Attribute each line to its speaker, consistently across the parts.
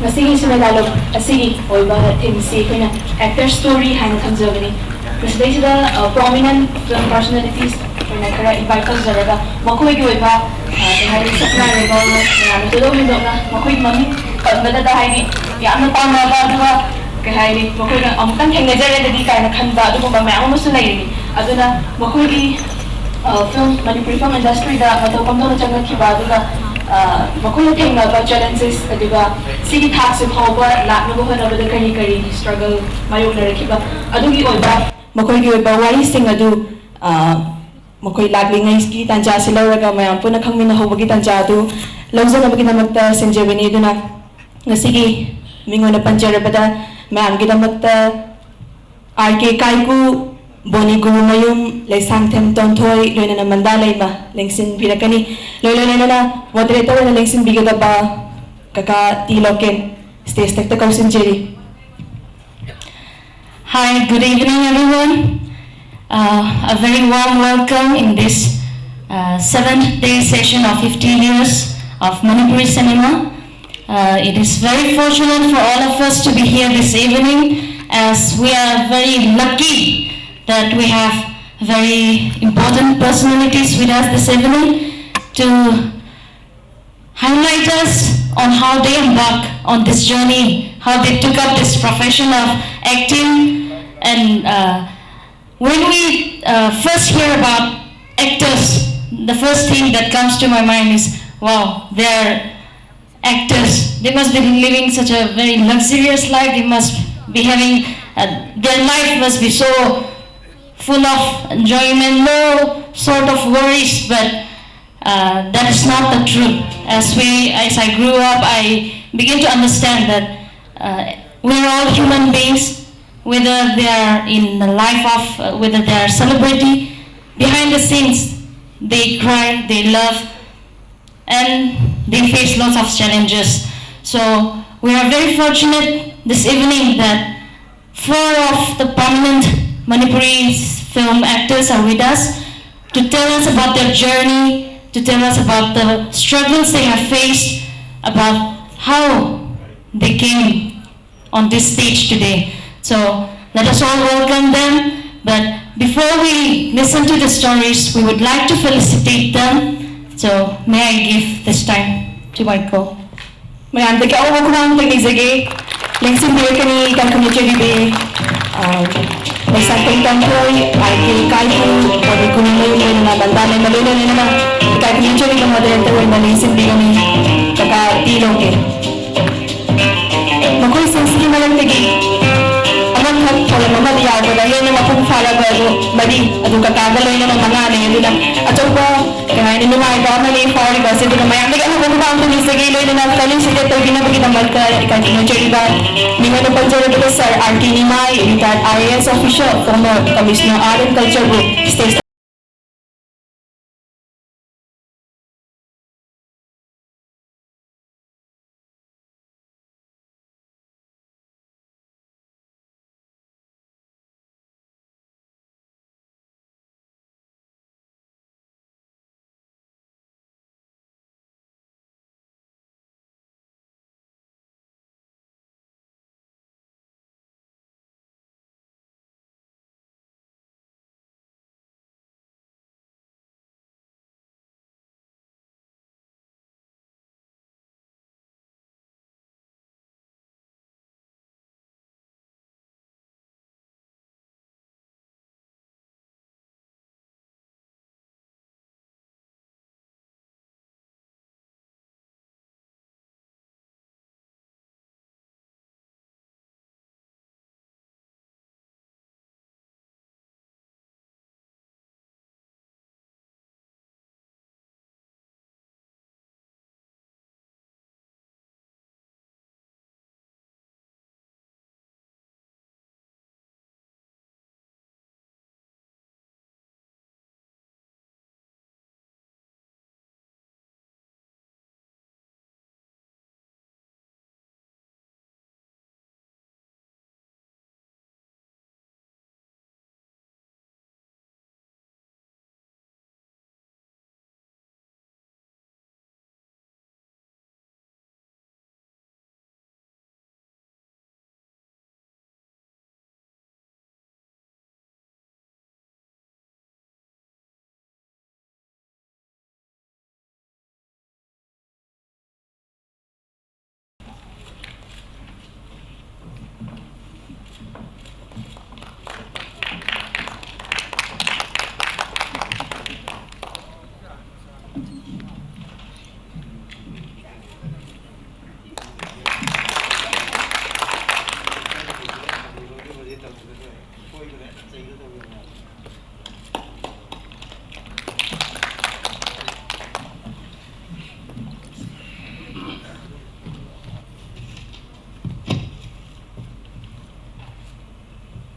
Speaker 1: Ngasigi sinadalo asigi oiba themsi koina actor story haina thamjabani. Masdaisida prominent film personalities koina kara invite tawjaraga makoi gi oiba hai sapna reba yana todo hindona makoi mami kalbada da haini yamna pamaba duwa kai haini makoi na amkan thengajare da di kaina khanba du ba ma amusu lairi aduna makoi gi film Manipuri film industry da matau kamdona changa ki ba duga makoi thengna ba challenges adiga sigi thak se phawa lakna bo hana bada kari kari struggle mayo na rakhiba adugi oiba makoi gi oiba wari sing adu makoi laklingai ki tanja se lauraga mayam puna khangmina hobagi tanja adu lawjana bagi namakta senjebani aduna ngasigi mingona panjarabada mayam gi namakta RK Kaiku Boni Guru Mayum Lesang Them Tonthoi Loina Mandalai Ma Lengsin Pirakani Loina moderator na Lengsin Bigada Ba Kaka Tiloken stage tekta kausin jeri.
Speaker 2: Hi, good evening everyone. A very warm welcome in this 7th-day session of 15 years of Manipuri cinema. It is very fortunate for all of us to be here this evening, as we are very lucky that we have very important personalities with us this evening to highlight us on how they embark on this journey, how they took up this profession of acting. And when we first hear about actors, the first thing that comes to my mind is, wow, they're actors. They must be living such a very luxurious life. They must be having, their life must be so full of enjoyment, no sort of worries, but that is not the truth. As I grew up, I began to understand that we're all human beings, whether they are in the life of, whether they are celebrity, behind the scenes, they cry, they love, and they face lots of challenges. So we are very fortunate this evening that 4 of the prominent Manipuri film actors are with us to tell us about their journey, to tell us about the struggles they have faced, about how they came on this stage today. So let us all welcome them. But before we listen to the stories, we would like to felicitate them. So may I give this time to Michael.
Speaker 1: Mayam deke awu kuang teknizage lengsin birakani kalkunicheri be Lesang Them Tonthoi RK Kaiku Boni Guru Mayum Loina Mandalai Ma Loina kalkunicheri ka moderator na lengsin bigani kaka Tiloken makoi sensi malang tegi Kalau mama dia aku dah yang nak pun fala baru badi adu kata kalau yang mama ngane itu dah coba kena ini mama itu apa ni fala bahasa itu mama yang dekat aku pun tu bisa gila ini nak kali sih kita gina bagi nama kita ikan ini jadi bar ni mana penjara besar RT Nimai retired IAS official former commissioner art and culture group state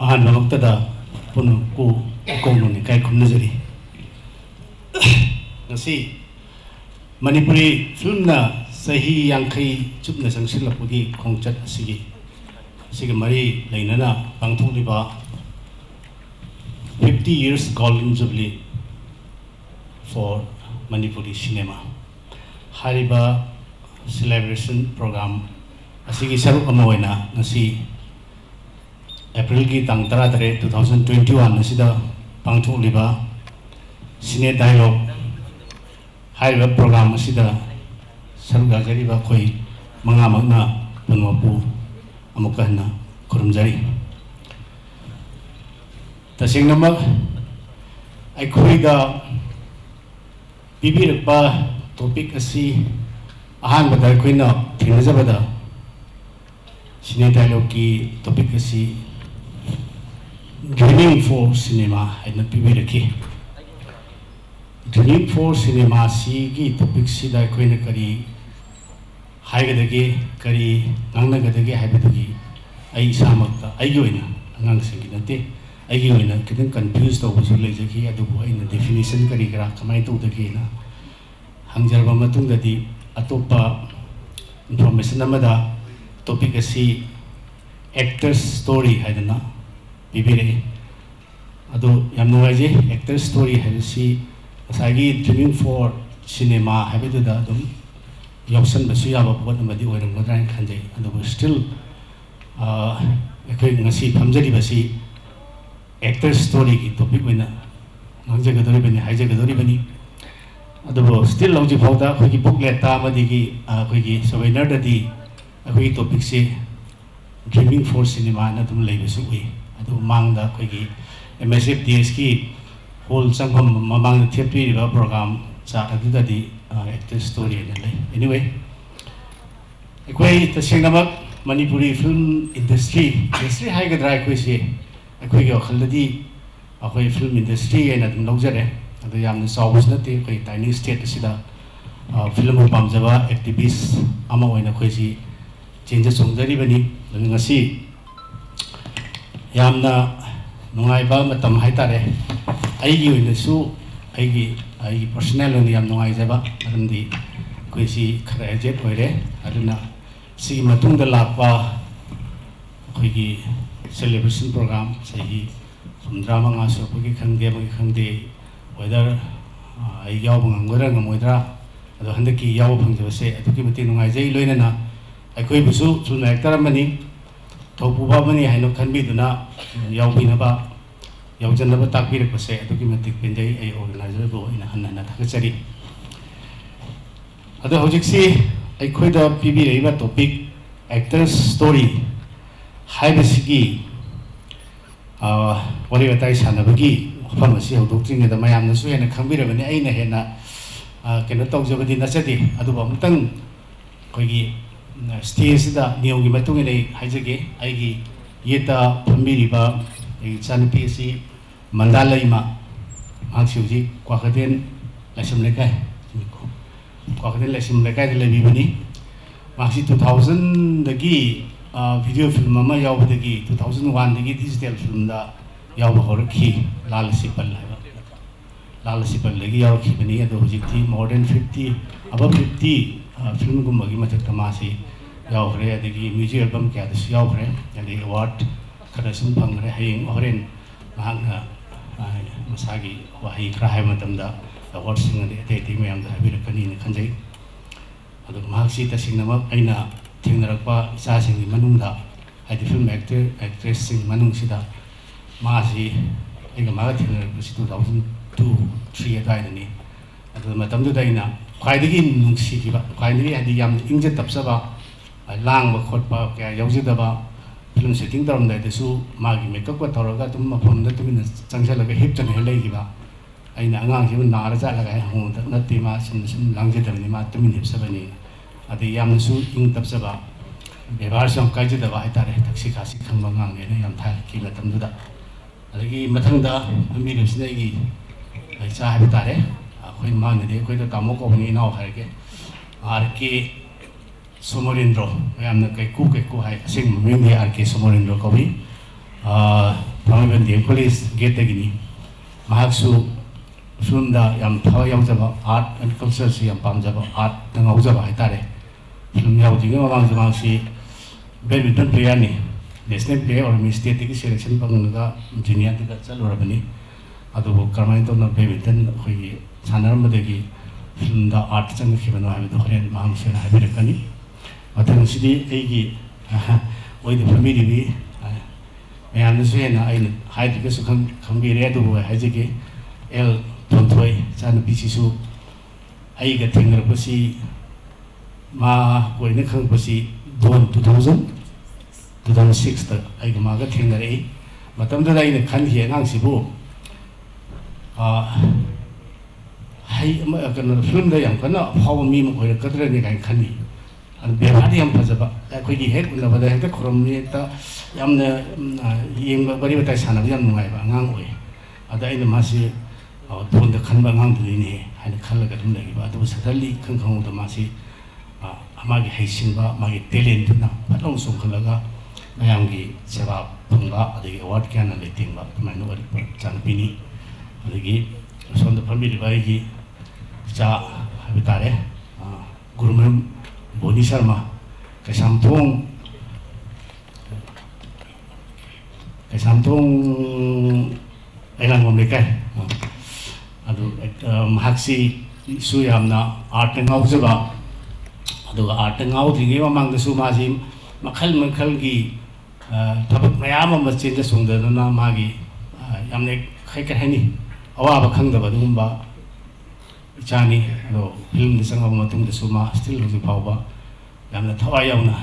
Speaker 3: ahan waktada pun ku kong ni kai khum nazari ngasi manipuri film na sahi yangkai chupna sangsil lapagi khongchat asigi mari lainana pangtholiba 50 years golden jubilee for Manipuri cinema hariba celebration program asigi saruk ama oina ngasi April ki tang 2021 asida pangtholiba cine dialogue hariba program asida saruk gariba khoi manga magna punwapu amukana kurumjari tasingnamak aikhoida pibirpa topic asi ahan bada koina thinajabada cine dialogue ki topic asi dreaming for cinema haina pibiraki dreaming for cinema si ki topic si da koina kari haigadagi kari ngangnagadagi haibadagi ai samakta aigi oina angang singi nate aigi oina kitang confused tawbasu leijaki adubu aina definition kari kara kamai tawdagi na hangjarba matungdadi atopa information amada topic asi actor's story haidana bibire adu yam nuwaije actor's story haisi asagi dreaming for cinema haibadada dum yausan basu yaba pot amadi oiramgadra khanjai adu still ekoi ngasi phamjari basi actor's story ki topic oina ngangjagadori bani haijagadori bani adu still lauji phauda khoi booklet ta amadi ki khoi ki souvenir dadi khoi topic se dreaming for cinema na dum leibasu ui adu mangda khoi ki MSFDS ki whole sangham mamang theater riba program cha adu dadi actor story na lai anyway ekoi tasengnamak Manipuri film industry haigadra ekoi se ekoi gi wakhaldi akoi film industry ena dum laujare adu yamna sawbus nate ekoi tiny state asida film pamjaba activist ama oina khoi si changes songdari bani ngasi yamna nungai ba matam haitare aigi oina su aigi personal on yam nungai jaba aramdi khoi si khara jet oire aduna si matungda lakpa khoi gi celebration program sahi drama nga so khoi khangde whether ai yaw bangora ngamoidra ado handaki yaw phangja se aduki mati nungai jai loina na aikoi busu chuna actor mani thopu ba mani haino khanbi duna yaw bina ba yaw janna ba takbir ko se aduki mati penjai ai organizer bo ina hanna thakachari ado hojik si aikoi da pb reiba topic actor's story haibasigi wari watai sanabagi famasi hodokting da mayam na su hena khambirabani aina hena kena tawjabadi nasadi adu ba mutang koigi stage da niyogi matung nei haijage aigi yeta phambiriba ei chanpi si mandalaima maksiuji kwakaden lasam lekai kwakaden lasam lekai de lebibani maksi 2000 dagi video film ama yawbadagi 2001 dagi digital film da yawba horki lalasipal lagi yawki bani ado hojikti more than 50 above 50 film gumagi mathakta masi yawre adagi music album kya das yawre yani award kada sum phangre haying oren mahanga masagi wahi kra hai matamda award sing ade ate mayam da habirakani ne khanjai ado mahasi ta singnamak aina thingnarakpa isa singi manungda hadi film actor actress sing manung sida mahasi ega maga thingnarakpa 2002 3 adaini ado matamdu daina khwaidagi nungsikiba khwaidagi hadi yam ingje tapsaba langba khotpa kya yaujidaba film setting taramdai desu magi makeup ko toroga tum mafamda tumina changsalaga hipchana helaigiba aina angang hibu nara jalaga hongda natti ma sim langje tabani ma tumin hipsabani adi yam su ing tapsaba bebar sam kaijidaba haitare taksi khasi khangba ngang ne yam thal ki matamduda ꯑꯗꯒꯤ ꯃꯊꯪꯗ ꯐꯝꯕꯤꯔꯤꯕꯁꯤꯅ ꯑꯩꯒꯤ ꯏꯆꯥ ꯍꯥꯏꯕ ꯇꯥꯔꯦ ꯑꯩꯈꯣꯏ ꯃꯥꯡꯗꯗꯤ ꯑꯩꯈꯣꯏꯗ ꯇꯥꯃꯣ ꯀꯧꯕꯅꯤ ꯏꯅꯥꯎ ꯍꯥꯏꯔꯒꯦ RK Somorindro ꯃꯌꯥꯝꯅ ꯀꯩꯀꯨ ꯍꯥꯏ ꯑꯁꯦꯡꯕ ꯃꯃꯤꯡꯗꯤ RK Somorindro ꯀꯧꯏ ꯊꯥꯡꯃꯩꯕꯟ DM ꯀꯣꯂꯦꯖ ꯒꯦꯠꯇꯒꯤꯅꯤ ꯃꯍꯥꯛꯁꯨ ꯐꯤꯂꯝꯗ ꯌꯥꯝ ꯊꯋꯥꯏ ꯌꯥꯎꯖꯕ ꯑꯥꯔꯠ ꯑꯦꯟ ꯀꯜꯆꯔꯁꯤ ꯌꯥꯝ ꯄꯥꯝꯖꯕ ꯑꯥꯔꯠꯇ ꯉꯥꯎꯖꯕ ꯍꯥꯏꯇꯥꯔꯦ ꯐꯤꯂꯝ ꯌꯥꯎꯗ꯭ꯔꯤꯉꯩ ꯃꯃꯥꯡꯗ ꯃꯍꯥꯛꯁꯤ ꯕꯦꯗꯃꯤꯟꯇꯟ ꯄ꯭ꯂꯦꯌꯔꯅꯤ ꯅꯦꯁꯅꯦꯜ ꯄ꯭ꯂꯦꯌꯔ ꯑꯣꯏꯔꯝꯃꯤ ꯁ꯭ꯇꯦꯠꯇꯒꯤ ꯁꯦꯂꯦꯛꯁꯟ ꯐꯪꯉꯒ ꯖꯨꯅꯤꯌꯔꯗꯒ ꯆꯠꯂꯨꯔꯕꯅꯤ ꯑꯗꯨꯕꯨ ꯀꯔꯝꯍꯥꯏꯅ ꯇꯧꯅ ꯕꯦꯗꯃꯤꯟꯇꯟ ꯑꯩꯈꯣꯏꯒꯤ ꯁꯥꯟꯅꯔꯝꯕꯗꯒꯤ ꯐꯤꯂꯝꯗ ꯑꯥꯔꯠꯇ ꯆꯪꯉꯛꯈꯤꯕꯅꯣ ꯍꯥꯏꯕꯗꯨ ꯍꯣꯔꯦꯟ ꯃꯍꯥꯛ ꯁꯣꯏꯅ ꯍꯥꯏꯕꯤꯔꯛꯀꯅꯤ ꯃꯊꯪꯁꯤꯗꯤ ꯑꯩꯒꯤ ꯑꯣꯏꯗ ꯐꯝꯕꯤꯔꯤꯕꯤ ꯃꯌꯥꯝꯅꯁꯨ ꯍꯦꯟꯅ ꯑꯩꯅ ꯍꯥꯏꯗ꯭ꯔꯒꯁꯨ ꯈꯪꯕꯤꯔꯦ ꯑꯗꯨꯕꯨ ꯍꯥꯏꯖꯒꯦ L Tonthoi ꯏꯆꯥꯅꯨꯄꯤꯁꯤꯁꯨ ꯑꯩꯒ ꯊꯦꯡꯅꯔꯛꯄꯁꯤ ꯃꯥ ꯑꯣꯏꯅ ꯈꯪꯉꯛꯄꯁꯤ ꯗꯣꯟ 2006ꯗ ꯑꯩꯒ ꯃꯥꯒ ꯊꯦꯡꯅꯔꯛꯏ ꯃꯇꯝꯗꯨꯗ ꯑꯩꯅ ꯈꯟꯈꯤ ꯑꯉꯥꯡꯁꯤꯕꯨ ꯀꯩꯅꯣ ꯐꯤꯂꯝꯗ ꯌꯥꯝ ꯀꯟꯅ ꯑꯐꯥꯎꯕ ꯃꯤ ꯑꯃ ꯑꯣꯏꯔꯛꯀꯗ꯭ꯔꯅꯤ ꯀꯥꯏꯅ ꯈꯜꯂꯤ ꯑꯗꯨ ꯕꯦꯕꯥꯔꯗꯤ ꯌꯥꯝ ꯐꯖꯕ ꯑꯩꯈꯣꯏꯒꯤ ꯍꯦꯛ ꯎꯅꯕꯗ ꯍꯦꯛꯇ ꯈꯨꯔꯨꯝꯃꯤ ꯍꯦꯛꯇ ꯌꯥꯝꯅ ꯌꯦꯡꯕ ꯋꯥꯔꯤ ꯋꯥꯇꯥꯏ ꯁꯥꯟꯅꯕ ꯌꯥꯝ ꯅꯨꯡꯉꯥꯏꯕ ꯑꯉꯥꯡ ꯑꯣꯏ ꯑꯗ ꯑꯩꯅ ꯃꯥꯁꯤ ꯗꯣꯟꯗ ꯈꯟꯕ ꯑꯉꯥꯡꯗꯨꯅꯤꯅꯦ ꯍꯥꯏꯅ ꯈꯜꯂꯒ ꯑꯗꯨꯝ ꯂꯩꯕ ꯑꯗꯨꯕꯨ ꯁꯗꯟꯂꯤ ꯈꯪꯍꯧꯗ ꯃꯥꯁꯤ ꯃꯥꯒꯤ ꯍꯩꯁꯤꯡꯕ ꯃꯥꯒꯤ ꯇꯦꯂꯦꯟꯇꯨꯅ ꯐꯖꯅ ꯆꯣꯡꯈꯠꯂꯒ ꯃꯌꯥꯝꯒꯤ ꯁꯦꯕꯥ ꯐꯪꯕ ꯑꯗꯒꯤ ꯑꯦꯋꯥꯔꯗ ꯀꯌꯥꯅ ꯂꯩꯇꯦꯡꯕ ꯑꯗꯨꯃꯥꯏꯅ ꯑꯣꯏꯔꯛꯄ ꯏꯆꯥꯅꯨꯄꯤꯅꯤ ꯑꯗꯒꯤ ꯁꯣꯝꯗ ꯐꯝꯕꯤꯔꯤꯕ ꯑꯩꯒꯤ ꯏꯆꯥ ꯍꯥꯏꯕ ꯇꯥꯔꯦ ꯒꯨꯔꯨꯃꯌꯨꯝ ꯕꯣꯅꯤ ꯁꯔꯃ ꯀꯩꯁꯥꯝꯊꯣꯡ ꯑꯩꯂꯥꯡꯕꯝ ꯂꯩꯀꯥꯏ ꯑꯗꯨ ꯃꯍꯥꯛꯁꯤꯁꯨ ꯌꯥꯝꯅ ꯑꯥꯔꯠꯇ ꯉꯥꯎꯖꯕ ꯑꯗꯨꯒ ꯑꯥꯔꯠꯇ ꯉꯥꯎꯗ꯭ꯔꯤꯉꯩ ꯃꯃꯥꯡꯗꯁꯨ ꯃꯥꯁꯤ ꯃꯈꯜ ꯃꯈꯜꯒꯤ ꯊꯕꯛ ꯃꯌꯥꯝ ꯑꯃ ꯆꯦꯟꯖ ꯆꯣꯡꯗꯗꯨꯅ ꯃꯥꯒꯤ ꯌꯥꯝꯅ ꯀꯩ ꯍꯥꯏꯅꯤ ꯑꯋꯥꯕ ꯈꯪꯗꯕ ꯑꯗꯨꯒꯨꯝꯕ ꯏꯆꯥꯅꯤ ꯑꯗꯣ ꯐꯤꯂꯝꯗ ꯆꯪꯉꯕ ꯃꯇꯨꯡꯗꯁꯨ ꯃꯥ ꯁ꯭ꯇꯤꯜ ꯍꯧꯖꯤꯛ ꯐꯥꯎꯕ ꯌꯥꯝꯅ ꯊꯋꯥꯏ ꯌꯥꯎꯅ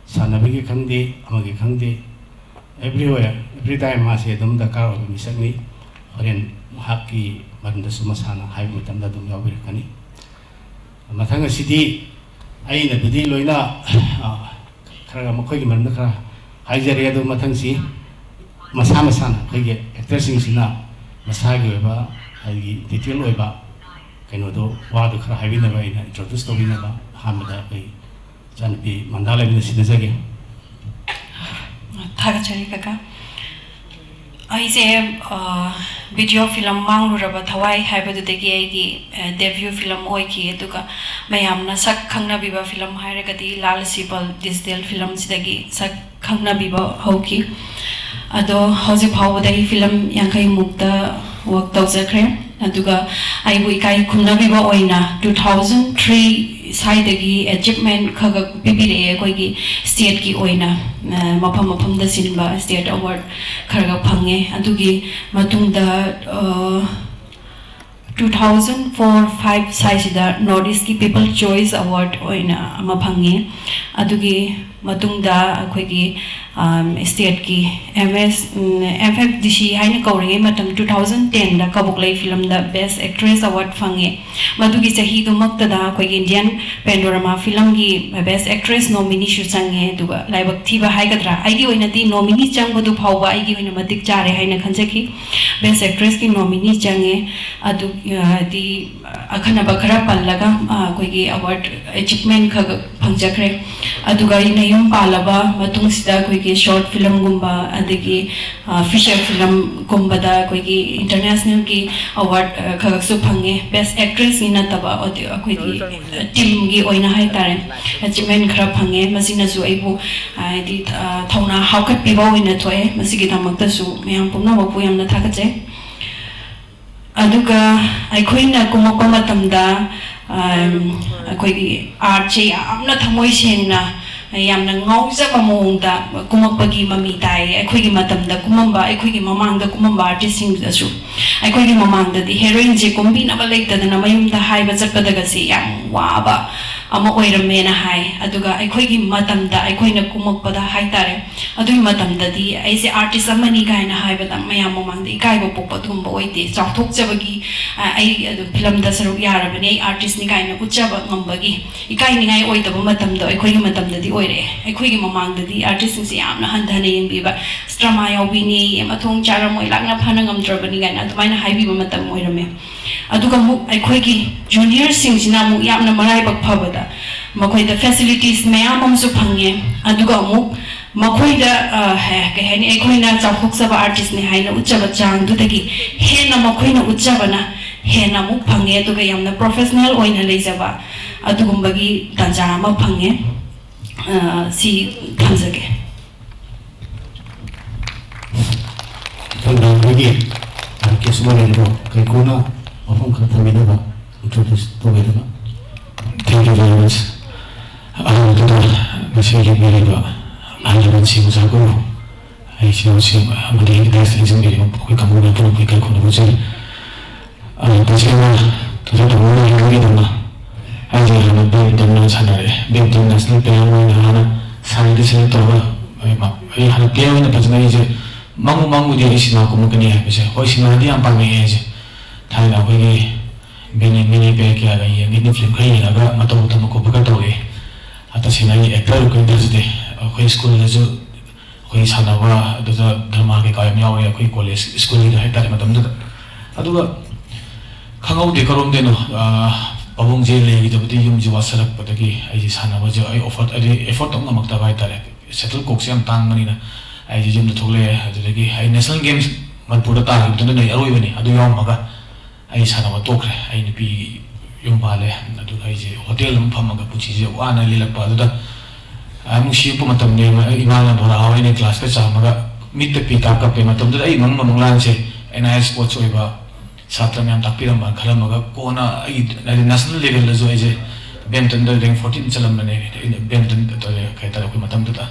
Speaker 3: ꯁꯥꯟꯅꯕꯒꯤ ꯈꯪꯗꯦ ꯑꯃꯒꯤ ꯈꯪꯗꯦ everywhere every time मासे दम दरकार हो मिसकनी हरेन हाकी मरंदसु मसाना हाई मतंदा दम याबिरकनी मथंग सिदी आई नबदी लोइना खरा मखोई मरंद खरा हाइजरे अदु मथंगसी मसा मसाना खैगे एक्टर सिंगसिना मसागी ओबा हाइगी डिटेल ओबा कइनोदो वादो खरा हाइबिनबा इना इंट्रोड्यूस तोबिनबा हामदा बै जानपी मंदालैन सिदजगे
Speaker 4: थागचरी काका आइसे वीडियो फिल्म मांगरुरबा थवाई हाइबदुदगी आइगी डेब्यू फिल्म ओइकी अदुगा मयामना सक खंगनाबिबा फिल्म हाइरगदी लाल सिबल डिजिटल फिल्म सिदगी सक खंगनाबिबा हौकी अदो हौजिक फावदगी फिल्म यांखै मुक्ता वर्क तौजख्रे अदुगा आइबु इकाई खुमनाबिबा ओइना 2003 साइदगी अचीवमेंट खग पिबिरे कोइगी स्टेट की ओइना मफम मफम द सिनबा स्टेट अवार्ड खरगा फंगे अदुगी मतुंगदा 2004-5 साइसिदा नॉर्थ ईस्ट की पीपल चॉइस अवार्ड ओइना अमा फंगे अदुगी मतुंगदा अखोइगी स्टेट की FFDC हाइने कौरेंगे मतम 2010 दा कबुकलाई फिल्म दा बेस्ट एक्ट्रेस अवार्ड फंगे मधुगी चही दो मक्तदा कोई इंडियन पेंडोरामा फिल्म की बेस्ट एक्ट्रेस नॉमिनी शु चंगे दुगा लाइबक थीबा हाइगद्रा आइगी ओइनादी नॉमिनी चंगबदु फावबा आइगी ओइना मतिक चारे हाइना खंजकी बेस्ट एक्ट्रेस की नॉमिनी चंगे अदु दी अखनबा खरा पल्लगा कोई अवार्ड अचीवमेंट खग फंगजख्रे अदुगा इनयुम पालबा मतुंगसिदा कोई शॉर्ट फिल्म गुम्बा अदगी फीचर फिल्म गुम्बदा कोई इंटरनेशनल की अवार्ड खगसु फंगे बेस्ट एक्ट्रेस नि नतबा कोई टीम की ओइना हाय तारे अचीवमेंट खरा फंगे मसिनसु आइबु आइदि थौना हाउकट पिबा ओइना थोए मसिगी दमक्तसु मयाम पुना बपु यामना थाकचे अदुगा आइखोइना कुमको मतमदा कोई आर्ट चे यामना थमोइ सेंगना यामना ngawjaba mongda kumapagi mami tai akhoi matamda kumamba akhoi mamangda kumamba artist sing asu akhoi mamangda di heroine je kombi na balai tadana mayum da haiba chakadaga se yam waba ama oiramena hai aduga aikhoigi matamda aikhoina kumakpada haitare adui matamdadi aise artist amani gaina haibada mayam mamangda ikaiba pokpadumba oite chawthok jabagi ai adu film da saruk yarabani artist ni gaina uchaba ngambagi ikai ni ngai oitaba matamda aikhoigi matamdadi oire aikhoigi mamangdadi artist sing yamna handhana yengbiba drama yawbini emathong charamoi lakna phana ngamdrabani gaina adumaina haibiba matam oirame aduga mu aikhoigi junior sing sina mu yamna marai bak phabada makhoi da facilities mayam amsu phangye aduga mu makhoi da ke hani aikhoina chawthok saba artist ni haina uchaba chang du dagi hena makhoina uchabana hena mu phangye aduga yamna professional oina leijaba adugumbagi tanja ma phangye si thamjage
Speaker 3: Lagi kesemuanya kai kuna orang kata mina ba introduce to be ba. Thank you very much. Masih lagi ba. Anda masih musago. Ai masih ambil das sendiri kau kamu nak pergi kai kuna bukan. Pasal tu orang lagi dana. Anda nak beli dana sana le. Beli dana sini pengen mana sandi sini tu ba. Ai hana kaya ni pasal ni je. Mangu dia isi nak kumukani apa sih? Oh isi nanti apa ni aja? Thai nak pergi mini bag ya lagi, ni film kaya naga matau utama ko bukan tahu atas ini actor ko industri deh. Aku school aja, aku sana wa, tu drama ke kaya miaw ya, aku college school ni dah tadi matam tu. Aduh, kangau deh karom deh no, abang je lagi tu betul jum jiwa serak pada ki, aje sana wa je, effort tak nak makta baik tadi. Settle kok siam tang mana ni. Ai jim thole adagi ai national games manpura ta tu na aroi bani adu yom maga ai sana wa tokre ai ni pi yom pale adu ai je hotel um phamaga puchi je wa na lilak pa da amu shi pu matam ne imana bora hawai ne class ka cha maga mit pi ta ka pe matam da ai mang lan se NIS coach oi ba satra myam tak pi ram ba khala maga ko na ai national level la jo ai je badminton da rank 14 chalam ne badminton to le kai ta ko matam da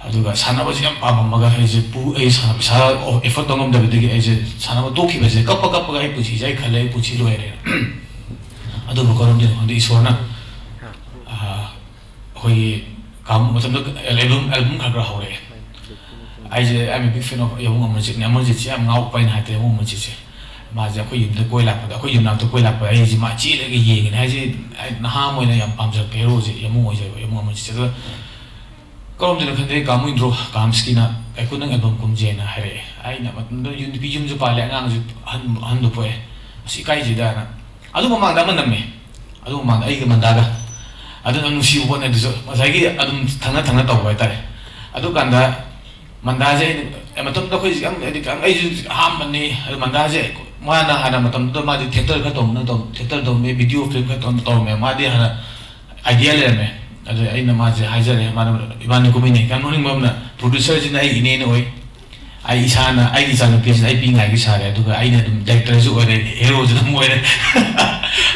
Speaker 3: aduga sana ba jam pa maga ai pu ai sana effort dongam da bidigi ai sana ba toki ba je kappa ga ai puchi jai khale puchi lo ere adu ba koram de andi isona hoi kam matam da album khagra hore ai je I'm a big fan of yong amajit chi am ngau pain ha te yong amajit che ma ja ko yim da koi lak da ko yim nam to koi lak ba ai ji ma chi le ge ye ne ai je na ha mo ne yam pam ja pe ro je yong mo je yong amajit che Kalau kita khandre kamu indro kam skina aku nang album kum je na hare ai na mat ndo yun pi jum ju pale ngang ju han do poe si kai je da na adu ma da man me adu ma ai ga man da ga adu anu si bo na du masai gi adu thanga taw bai tare adu kan da man da je matam da khoi am ai ju ham man ni man da je ma na hana matam do ma di theater ka tom na tom theater do me video film ka tom me ma di hana idea le me ada ai nama je hajar ya mana iban ko bini kan morning mom na producer jin ai ine no ai isana pis ai pinga gi sare du ai na director ju ore hero ju mo ore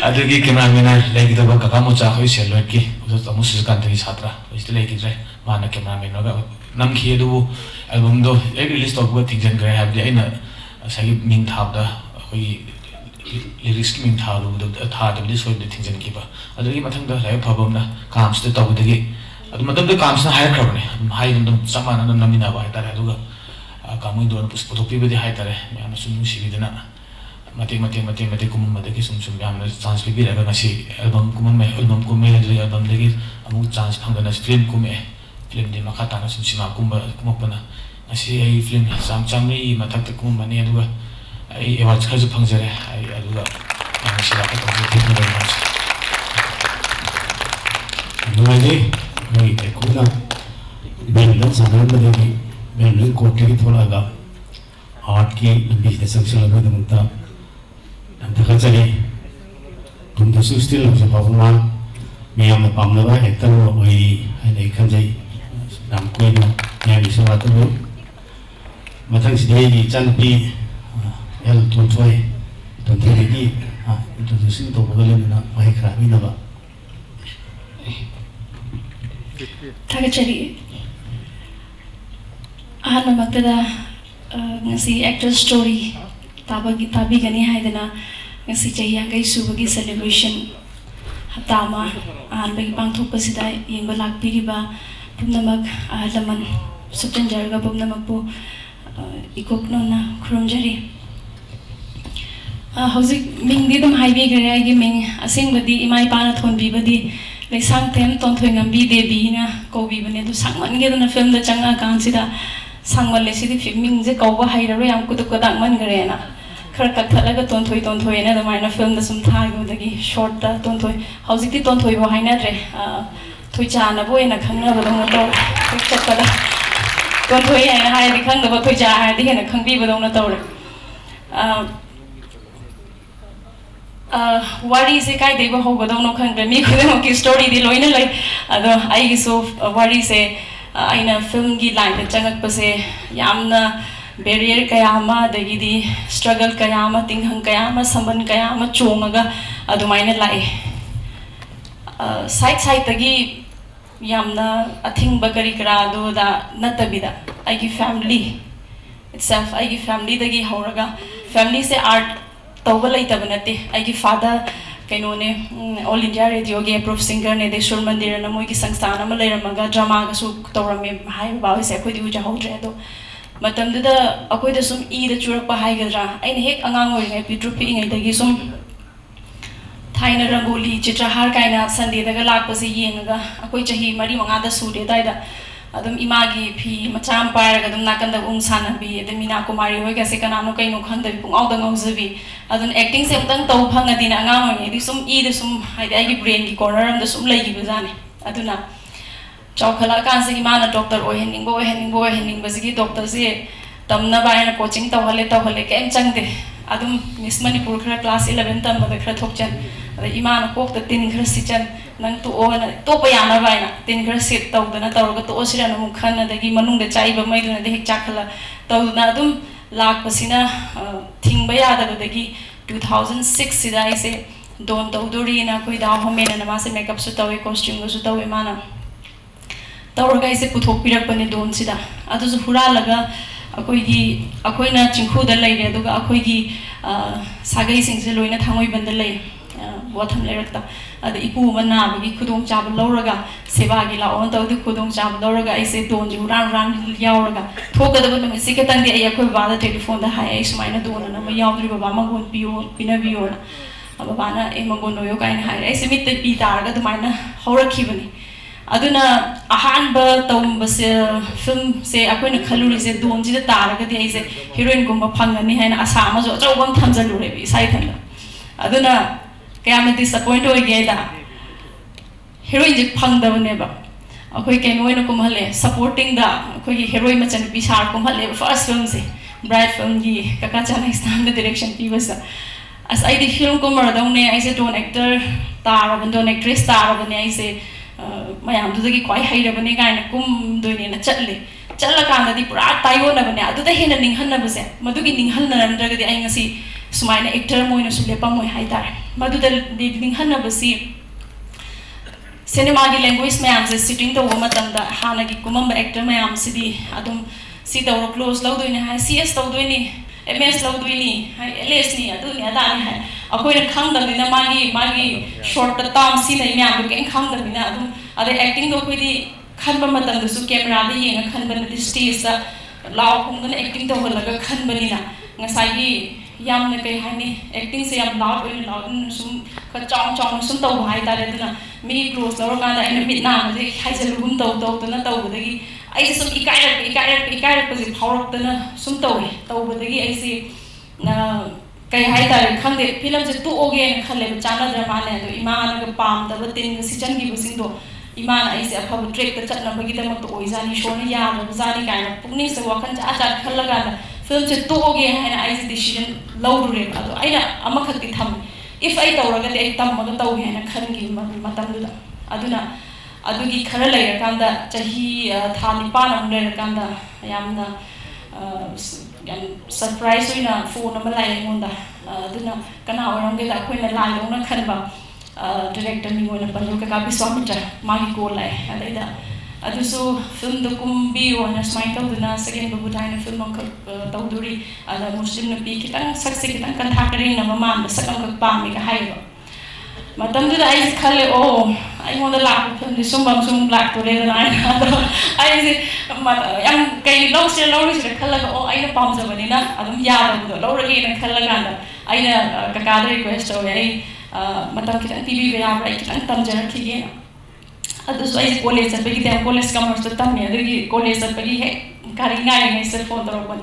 Speaker 3: adu gi cameraman lagi da ka kamo cha khoi sel ki uso tamu su kan tari satra isle lagi dre mana cameraman no ga nam khi du album do ai release to go thing jan gra have ai na sai min thap da khoi lyrics min tha lu da tha da this the things and keep adu gi mathang da lai phabam na kam st to da gi adu matam da kam sa hire khrab ne hai dum samana dum namina ba ta adu ga kamu do pus photopi be hai ta re ya na sunu shi bi na mate kum ma da gi sum ya na chance bi ra ga si album kum me album kum me da album da gi amu chance phang na film kum me film de ma kha ta na sum sima kum ba kum pa na asi ai film sam ni ma thak kum ma ne adu ga ai awards khazu phangjare ai aduga sila ka thank you very much
Speaker 5: Noeli noi ekuna benlan sanan madagi benlan kote ki thola ga art ki business section la da munta anta khachali tum da su still of bhavma me am pamna ba ekta oi ai khanjai nam ko no ya bi sa tu mathang sidai ni chan pi el tuntoi lagi introducing to bagal na mai khabi na ba
Speaker 2: Thagachari ahana magtada ngasi actor story tabi gani haidana ngasi chahi angai subagi celebration
Speaker 4: hapta ama ahanbagi pangthokpasida yengba lakpiriba pumnamak ahalaman sutanjarga pumnamakpu ikoknona khurumjari hauzik mingdi dum haibi gare agi ming asengbadi imai pana thonbibadi leisang them tonthoi ngambi debi na kobi bane du sangman ge na film da changa kansida sangmal le sidi filming je kawba hairaro yam kudu kadak man gare na khar kathalaga tonthoi na da maina film da sum thai go dagi short da tonthoi hauzik ti tonthoi bo haina dre thoi cha na bo ena khangna ba dong to chakada tonthoi na hai di khang da ba thoi cha hai di na khangbi ba dong na tawre wari se kai deba hoga dong no khang mi khudam ki story di loina lai ado ai gi so wari se aina film gi line da changak pase yamna barrier kaya ma dagi di struggle kaya ma tinghang kaya ma samban kaya ma chongaga adu maina lai side dagi yamna athing bakari kra do da natabida ai gi family itself ai gi family dagi horaga family se art tauba laitaba nate aigi father kainone all india radio ge approved singer ne de sur mandir na moi ki sangsthana ma leiramaga drama ga su tawrame hai ba se khoi di uja hodre do matam da akoi da sum e da churak pa hai gadra aina hek angang oi ne pitru pi ngai da gi sum thaina rangoli chitrahar kaina sunday da ga lak pa se yenga akoi chahi mari manga da su de dai da adum imagi phi macham pairaga adum nakanda ung sanabi adum mina kumari hoiga se kanano kaino khangda pung awda ngauzabi adun acting se utang tau phangadi na angam oi di sum e de sum haide ai brain gi corner am da sum lai gi bazane aduna chawkhala kan se gi mana doctor oi hening bazigi doctor se tamna baina coaching tawhale kem changde adum miss manipur khra class 11 tam ba khra thokchan imana kok ta tin khra sichan nang tu ona to pa yana baina tin khra sit taw dana tawga to osira na mukhana dagi manung da chai ba mai duna de hek chakhala taw na adum lak pasina thingba yada dagi 2006 sida ise don tawduri na koi da homena na ma se makeup su tawe costume su tawe mana tawra ise puthok pirak pane don sida adu su hura laga akoi na chingkhu da lai re aduga akoi gi sagai sing se loina thangoi banda lai watham lerakta ada ipu mana bagi khudong chab loraga seba gi la on taw di khudong chab loraga ise don ju ran yauraga thoka da bam se ketang di ay akoi ba da telephone da hai ai sumaina don na ma yaudri baba ma gon piyo pinabiyo na baba na e ma gon yo kain hai ai se mit pi tar ga da maina horakhi bani aduna ahan ba tawm se film se akoi na khaluri se don ji da tar ga di ai se heroine gumba phangani hai na asa ma jo jo bam thamjalu re bi sai thanda aduna kaya me disappoint ho gaya da heroine ji phangdabane ba akoi kainoi na kumhale supporting da akoi gi heroine machan bishar kumhale first film se bright film gi kaka chana stand the direction pi basa as I di film ko mar da ne I se don actor tar don actress tar bane I se mayam du gi kwai hai ra bane ga na kum doi ne na chatle chala kan da di pura tayo na bane adu da hena ning han na base madu gi ning han na ran da gi ai ngasi sumaina actor moi na sule pa moi hai tar madu da ning han na basi cinema gi language mayam se sitting to woma tam da hana gi kumam actor mayam sidi adum si da close law doi ne hai cs to doi ni ms law doi ni hai ls ni adu ni ada ni hai akoi na khang da ni na magi short term si nei myam gi khang da ni na adum ade acting do koi di khan ba matam da su camera da yenga khan ba na stage da law kum da acting to hol ga khan ba ni na ngasai gi yam na kai hani acting se yam loud sum ka chong sum taw hai ta le na mi close lor ka da ina bit na je hai je lum taw na taw da gi ai sum ikai pa je phawrak da na sum taw ba da gi ai se na kai hai ta khang de film je tu oge khale chana drama le do iman ga pam da ba tin si chan gi busing do iman ai se apha track ta chat na ba gi da ma to oi jani shoni ya ba jani kai na pukni se wakan cha khal ga da film je to oge hai na ai decision low re ka do ai na amakhat ki tham if I tawraga de ai tam ma taw he na khan gi matam du da aduna adugi khara lai ra kan da chahi tha ni pa nam le kan da yamna yan surprise oina phone ma lai mon da aduna kana oram ge da khoi na lai lo na khan ba director ni oina panjo ka biswamitra magi ko lai adai da adusu film da kumbi ona smai taw duna second babu dai na film ka tawduri ada muslim na pi kitang saksi kitang kan thakari na mama da sakam ka pa mi ka hai ba मतमदुदा आई खले ओ आई मोदा लाक family सुम लाक तो लेना आई से यम कई लौसे लौरिसे खलगा ओ आई ना पामजबनिना अदुम यादो लौरगे ना खलगा आई ना ककादा request हो आई मतलब कि टीवी पे आप राइट कितना तमजर रखिए अदुस आई कॉलेज चलबगी ते कॉलेज कमर्स तो तमने अदुगी कॉलेज चलबगी है कारिंगाई ने से फोन तरोबन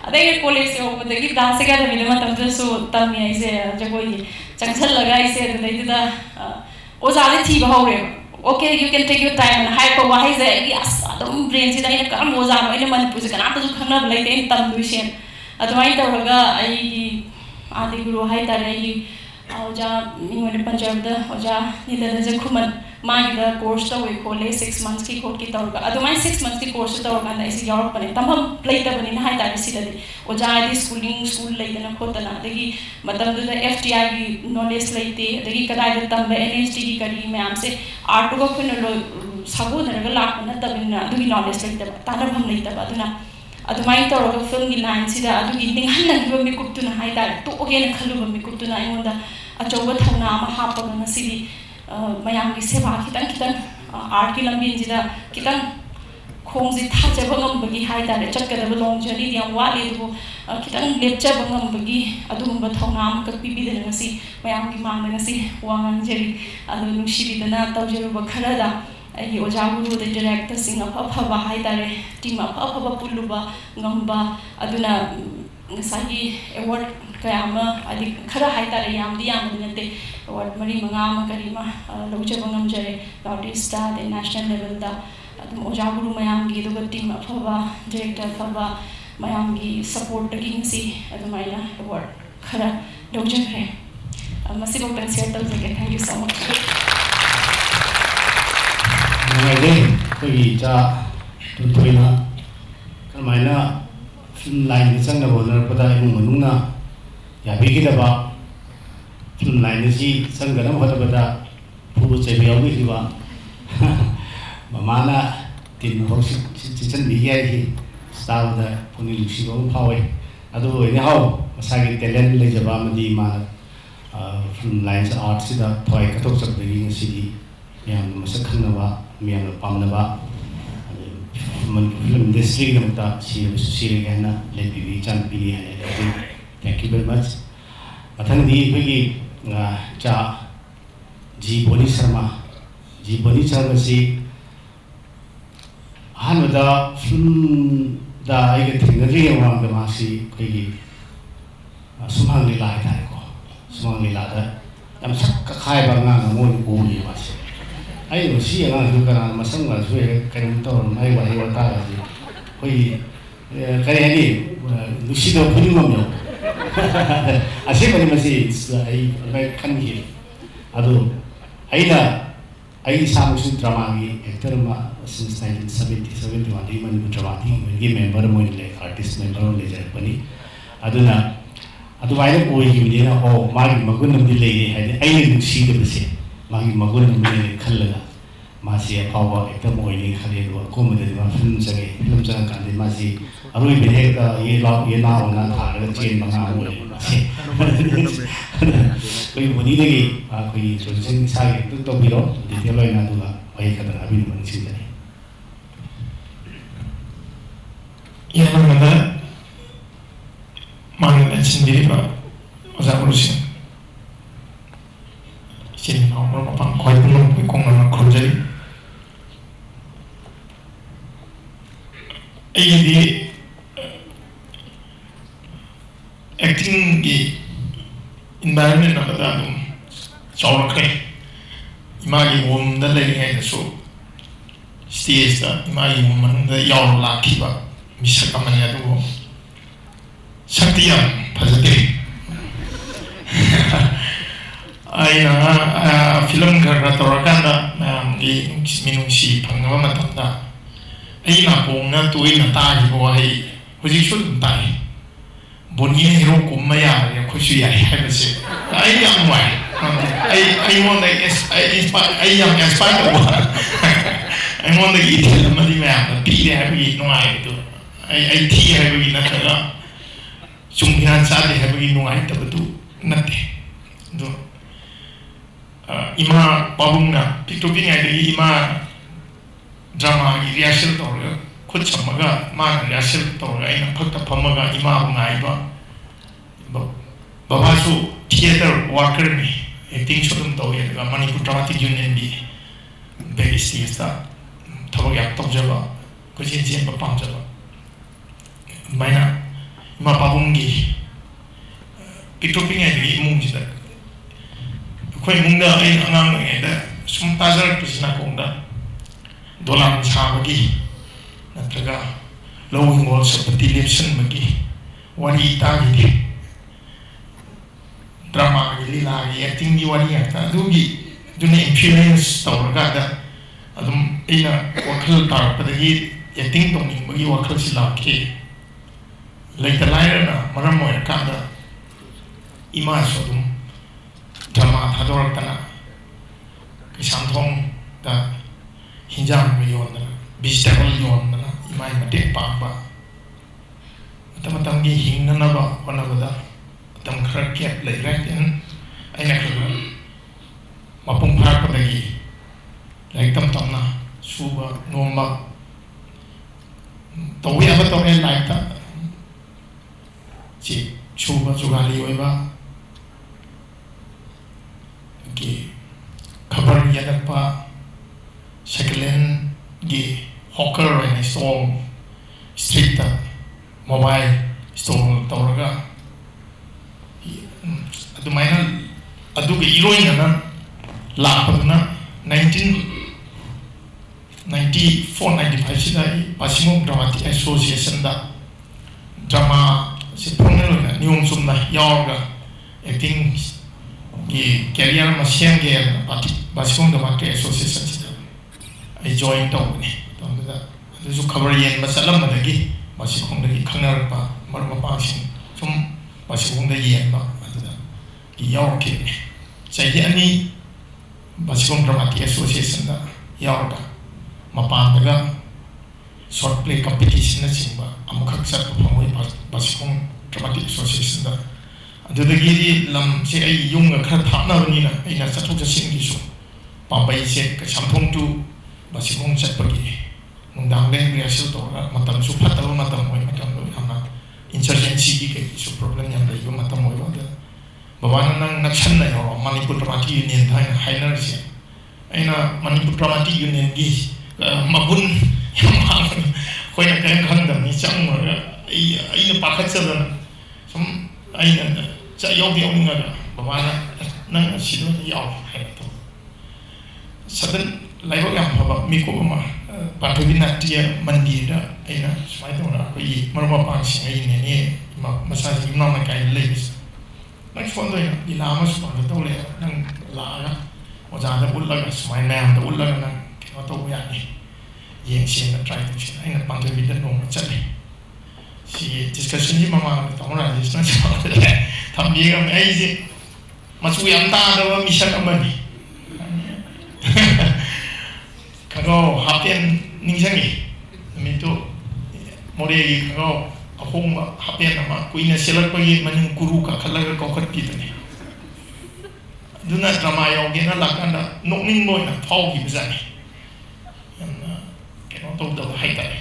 Speaker 4: अदे कॉलेज से ओबदगी डांस के दा मिले मतलब सो तमने आई से जगोई चंगसल लगा इसे लेदा ओजाले थी बहौरे okay you can take your time and हाइप वाई से यस अदम ब्रेन से दाइना काम ओजा नो इने मन पुज कना तो खंगना लेते तम दुइसेन अदवाई तौरगा आई आदि गुरु हाई तारे ओजा मिंगोने पंजाब दा ओजा निदा जे खुमन मागिदा कोर्स तो वे खोले 6 months की कोर्स की तौरगा अदवाई 6 months की कोर्स तौरगा ना इसे यूरोप पने तमम प्लेटा बनी हाई तारे सिदली ओजा आदि स्कूल लेदना खोतना दगी मतलब द एफटीआई की नॉलेज लेते दगी कदाई तम एनएसटी की करी मैम से आर्ट को खुन लो सगो नरगा लाक नतबिना दगी नॉलेज लेते तानभम लेते अदुना अदुमाई तौरगा फिल्म की लाइन सिदा अदुगी निंगहन नगिबो मिकुप्तुना हाई तारे तो ओगेन खलुबो मिकुप्तुना आइंदा अचौबा थौना अमा हापगा नसिदी मयाम की सेवा खितंग आर्ट की लंबी जिदा खितंग खोंजी थाजब ngambagi hai tare chakadaba long journey yang wali du khitang lepchab ngambagi adumba thaunam ka pibidana ngasi mayam gi mangna ngasi wangang jeri adu nushibidana tawjeruba kharada ai oja guru de director sing apha hai tare team apha puluba ngamba aduna ngasagi award kayama adi khara hai tare yamdi nate award mari mangama karima lojaba ngamjare artist da the national level da ओजा गुरु मयाम की दुग team अफबा director अफबा मयाम की support की सी अदुमाइना award खरा dozen है मसिबो pen settle जगे thank you so much
Speaker 3: नगे कोई जा तुतुइना कमाइना फिल्म लाइन संग बोलर पदा इन मनुना याबी की दबा फिल्म लाइन जी संग गरम होता पदा फुबु चेबियाव भी हिवा Mamana tin ho chichen bi ya hi star da puni lusi go phawe adu ni hau masagi talent le jaba madi ma film lines art sida thoi ka tok chak de ni si yam masak khna ba miam pam na ba man film industry ga mata si ga na le bi chan bi ya thank you very much athang di bi cha ji boni sharma si हानदा film दा आइगे थिंगरी वांग the मासी कई सुमांग लीला है को सुमांग लीला दा हम सब खाए बंगा मोन कोनी मासी आई नो सी या जो करा मसंग वा जो करिम तो mai wa ही वता जी कोई कई है नी लुसी दो पुनी मम्यो असे बनी मसी आई मैं खन की अदो आइला आई सामुसु ड्रामा की एक्टर मा since 1971 di mani drama di member mo le artist member le jar pani aduna adu wai ko yi ni na o magi magun nam di le hai ai ni si de se magi magun nam le khallaga ma si pawa ekta mo ni khale ro ko mo de ma film chang kan de ma si arui be ka ye na na tha ra chen ma nga mo le se koi mo ni de ki koi chon sa ge to bi ro de te loi na du ga wai ka da abi ni si de
Speaker 6: yang mana mana sendiri pak oza urusin sini mau apa kau itu mau kau mana kerja ini di acting di environment apa dah tu soal kau imagi dah lagi ada so stage dah imagi dah yang laki pak misalkan itu sakti yang positif. Ayah film kerana torakan dah di minum si pengawal mata dah. Ayah nak pungna tu ayah tahu bahawa hujan sudah tahu. Bunyi hero kumaya yang khusyuk ayah bersih. Ayah yang muai. Ayah want to inspire. Ayah yang inspire bahawa. Ayah want to itu mesti macam pilih hari muai itu. ai thi hai bagi na thaga sunghian sa de hai bagi nuai ta batu nate do ima babungna picture ngai ima drama gi rehearsal tor khut chamaga ma rehearsal tor aina phakta phamaga ima ngai ba baba su theater worker ni acting shotum to ye ga Manipur Dramatic Union bi very serious ta thobak yak tok jaba ko chen ba pam jaba maina ima babungi picture ngai mung ji da khoi mung da ai angang ngai da sum tajar prisna kongda dolam chabagi natraga lowing wall sapati lepson magi wari tagi drama gi lila gi acting gi wari ta dugi dune influence tawraga da adum ina wakhal tar padagi acting tongning magi wakhal sila ke laita lairana maram moy ka da ima sodum drama thador tana kisam thong da hinjang mi yon na vegetable yon na imai mate pa ba tam gi hing na ba wana ba tam khar kep lai ra ten aina khar mapung phar pa dagi lai tam na suba nomba to ya ba to en lai ta chi suba jugali oi ba ki khabar ya pa second gi hawker and store street mobile store tawraga adumaina aduga heroine na lakpadna 1994-95 sida Pasimok Dramatic Association da drama se prongelo na niung sumna yaoga acting gi career ma siangge Pasimok Dramatic Association sida I joined town ni tawda azu cover yen masalam madagi Pasimok dagi khangnar pa marma pa sing sum Pasimok da yen ba gi yaw ke sai ani Pasimok Dramatic Association da yaoga mapan daga short play competition na singba amukhak sat phamoi Pasimok Dramatic Association da adudagi lam se ai yung khar thapna bani na aina chathok jasing gi su pambai se ka samphong tu Pasimok chatpagi nungdang le rehearsal to matam su phatalo matam oi matam lo hamna insurgency gi ke su problem yam lai yo matam oi ba da bawan nang nakshan na yo Manipur Dramatic Union thai hainer se aina Manipur Dramatic Union gi mabun yang koi na kan da ni chang ma ai na pakhat sa da sum ai na cha yo bi ong na bawan nang sido yo hai to sadan laiba yang phaba mi ko ma Pathobina tia mandira aina smai to na ko yi marma pa sing ai ne ne ma masaji na ma kai leis nang phone do ya di lama su pa to le nang la ga o ja da ulla ga smai na da ulla ga nang ko to ya ni yen sin na try to chin aina Pathobina no ma chale si discussion ni mama to na dis na cha tham bi ga ai ji ma chu yam ta da mi sha ka ma ni kau hapen ningsangi, itu mori kau ahong hapen nama kuina selak pagi maning guru ka kalar kau kerti tu ni. Duna drama yang gena lakanda nokning boy na pau ki bezani. Yang kena tahu dah hai tak.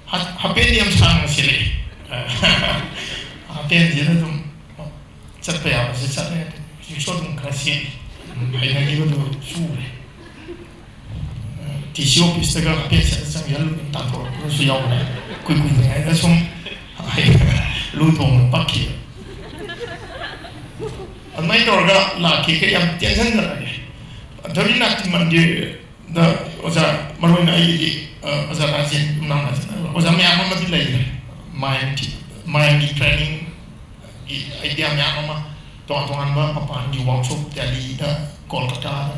Speaker 6: Hapen yang sang sele. Hapen dia tu cepat apa sih cepat. Justru tu kasih. Hai nak juga tu sulit. Tisio pistaga pieza sang yalu tanto su yaw na kui ngai da sum ai lu tong pakki anai dorga la ke ke yam tension da ne dari nak mandi da oza marwina ai oza rajin nam na oza me amma mati lai mind training idea me amma to an ba apa ni workshop dari da Kolkata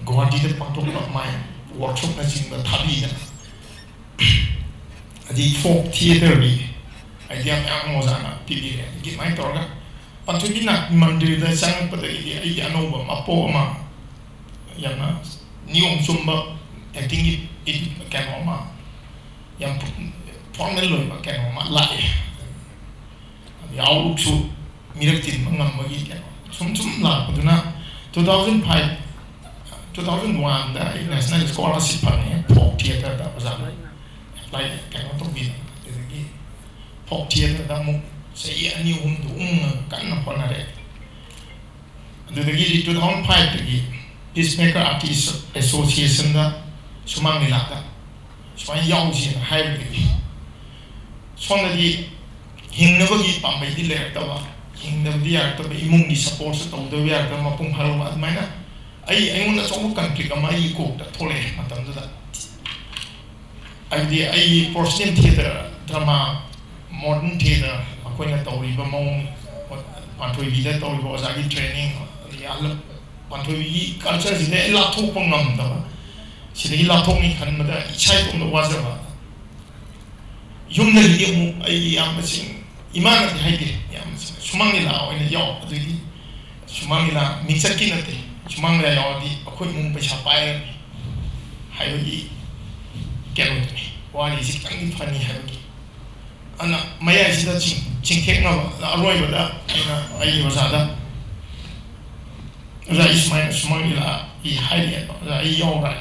Speaker 6: Guwahati de patok mai workshop na sing thabi na adi folk theater ni idea ang mo sana pili gi mai torga Pathobina mandir da sang pada ai ano ba mapo ma yana niung sumba acting it kan ma yang formal lo ba kan ma lai yaw su mirak tin ngam ma gi kan sum la paduna 2005 2001 da national scholarship phang folk theater da bazam lai kai no to bi de folk theater da mu sei ani du kan na hona re de 2005 de Peacemaker Artists Association da sumang nila da sumang yau ji hai bi sona di hingna ko gi pambai di le ta ba hingna di ya ta be imung di support sa tong do ya ta ma pung halu ma mai na ai ngun na chong kan ki ka mai ko ta thole ma tam da ai professional theater drama modern theater ko na to ri ba mong pan thoi bi da to ri ba za gi training ya la pan thoi bi culture ji ne la thok pang nam da ba si de la thok ni khan ma da ichai ko no wa za ba yum na li mu ai am ba sing imana di hai de ya sumang ni la o ne yo adu di sumang ni la mi sa ki na te sumang la yo di akoi mung pa cha pai hai yi ke ro ni wa ni si tang ni phani hai ki ana maya si da ching thek na ba roi ba da ai ba sa da ra ismail sumang ni la I hai de ra ai yo ra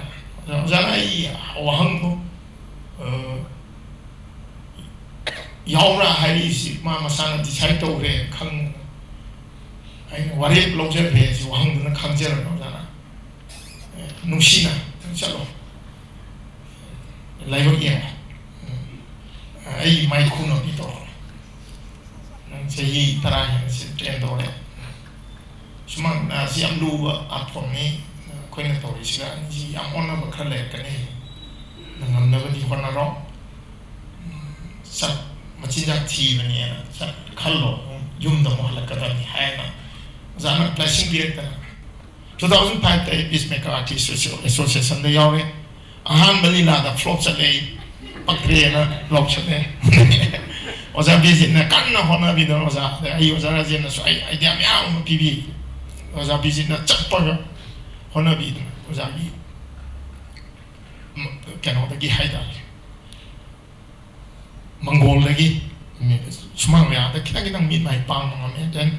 Speaker 6: ra ai wa hang ko yaura hari si ma masana di chai to re khang ai wari lo je re si wang na khang je ra no na nu shi na chalo lai lo ye ai mai khu no di to nang se yi tara ya si tren to re sumang na si am lu a phom ni khoi na to ri si ga si am on na ba khale ka ni nang na ba di khona ro sa machinjak thi ba ni sa khallo yum da mo halaka da ni hai na zana flashing period ta 2005 ta Peacemaker Artists Association da yawe ahan bali la da flop sa le pakre na lok sa le oza visit na kan na hona bi da oza ai oza ra jen na so ai dia mya mo pibi oza visit na chap pa hona bi oza bi kano da gi hai da Mongol lagi, semang ni ada kita meet mai pang mana dan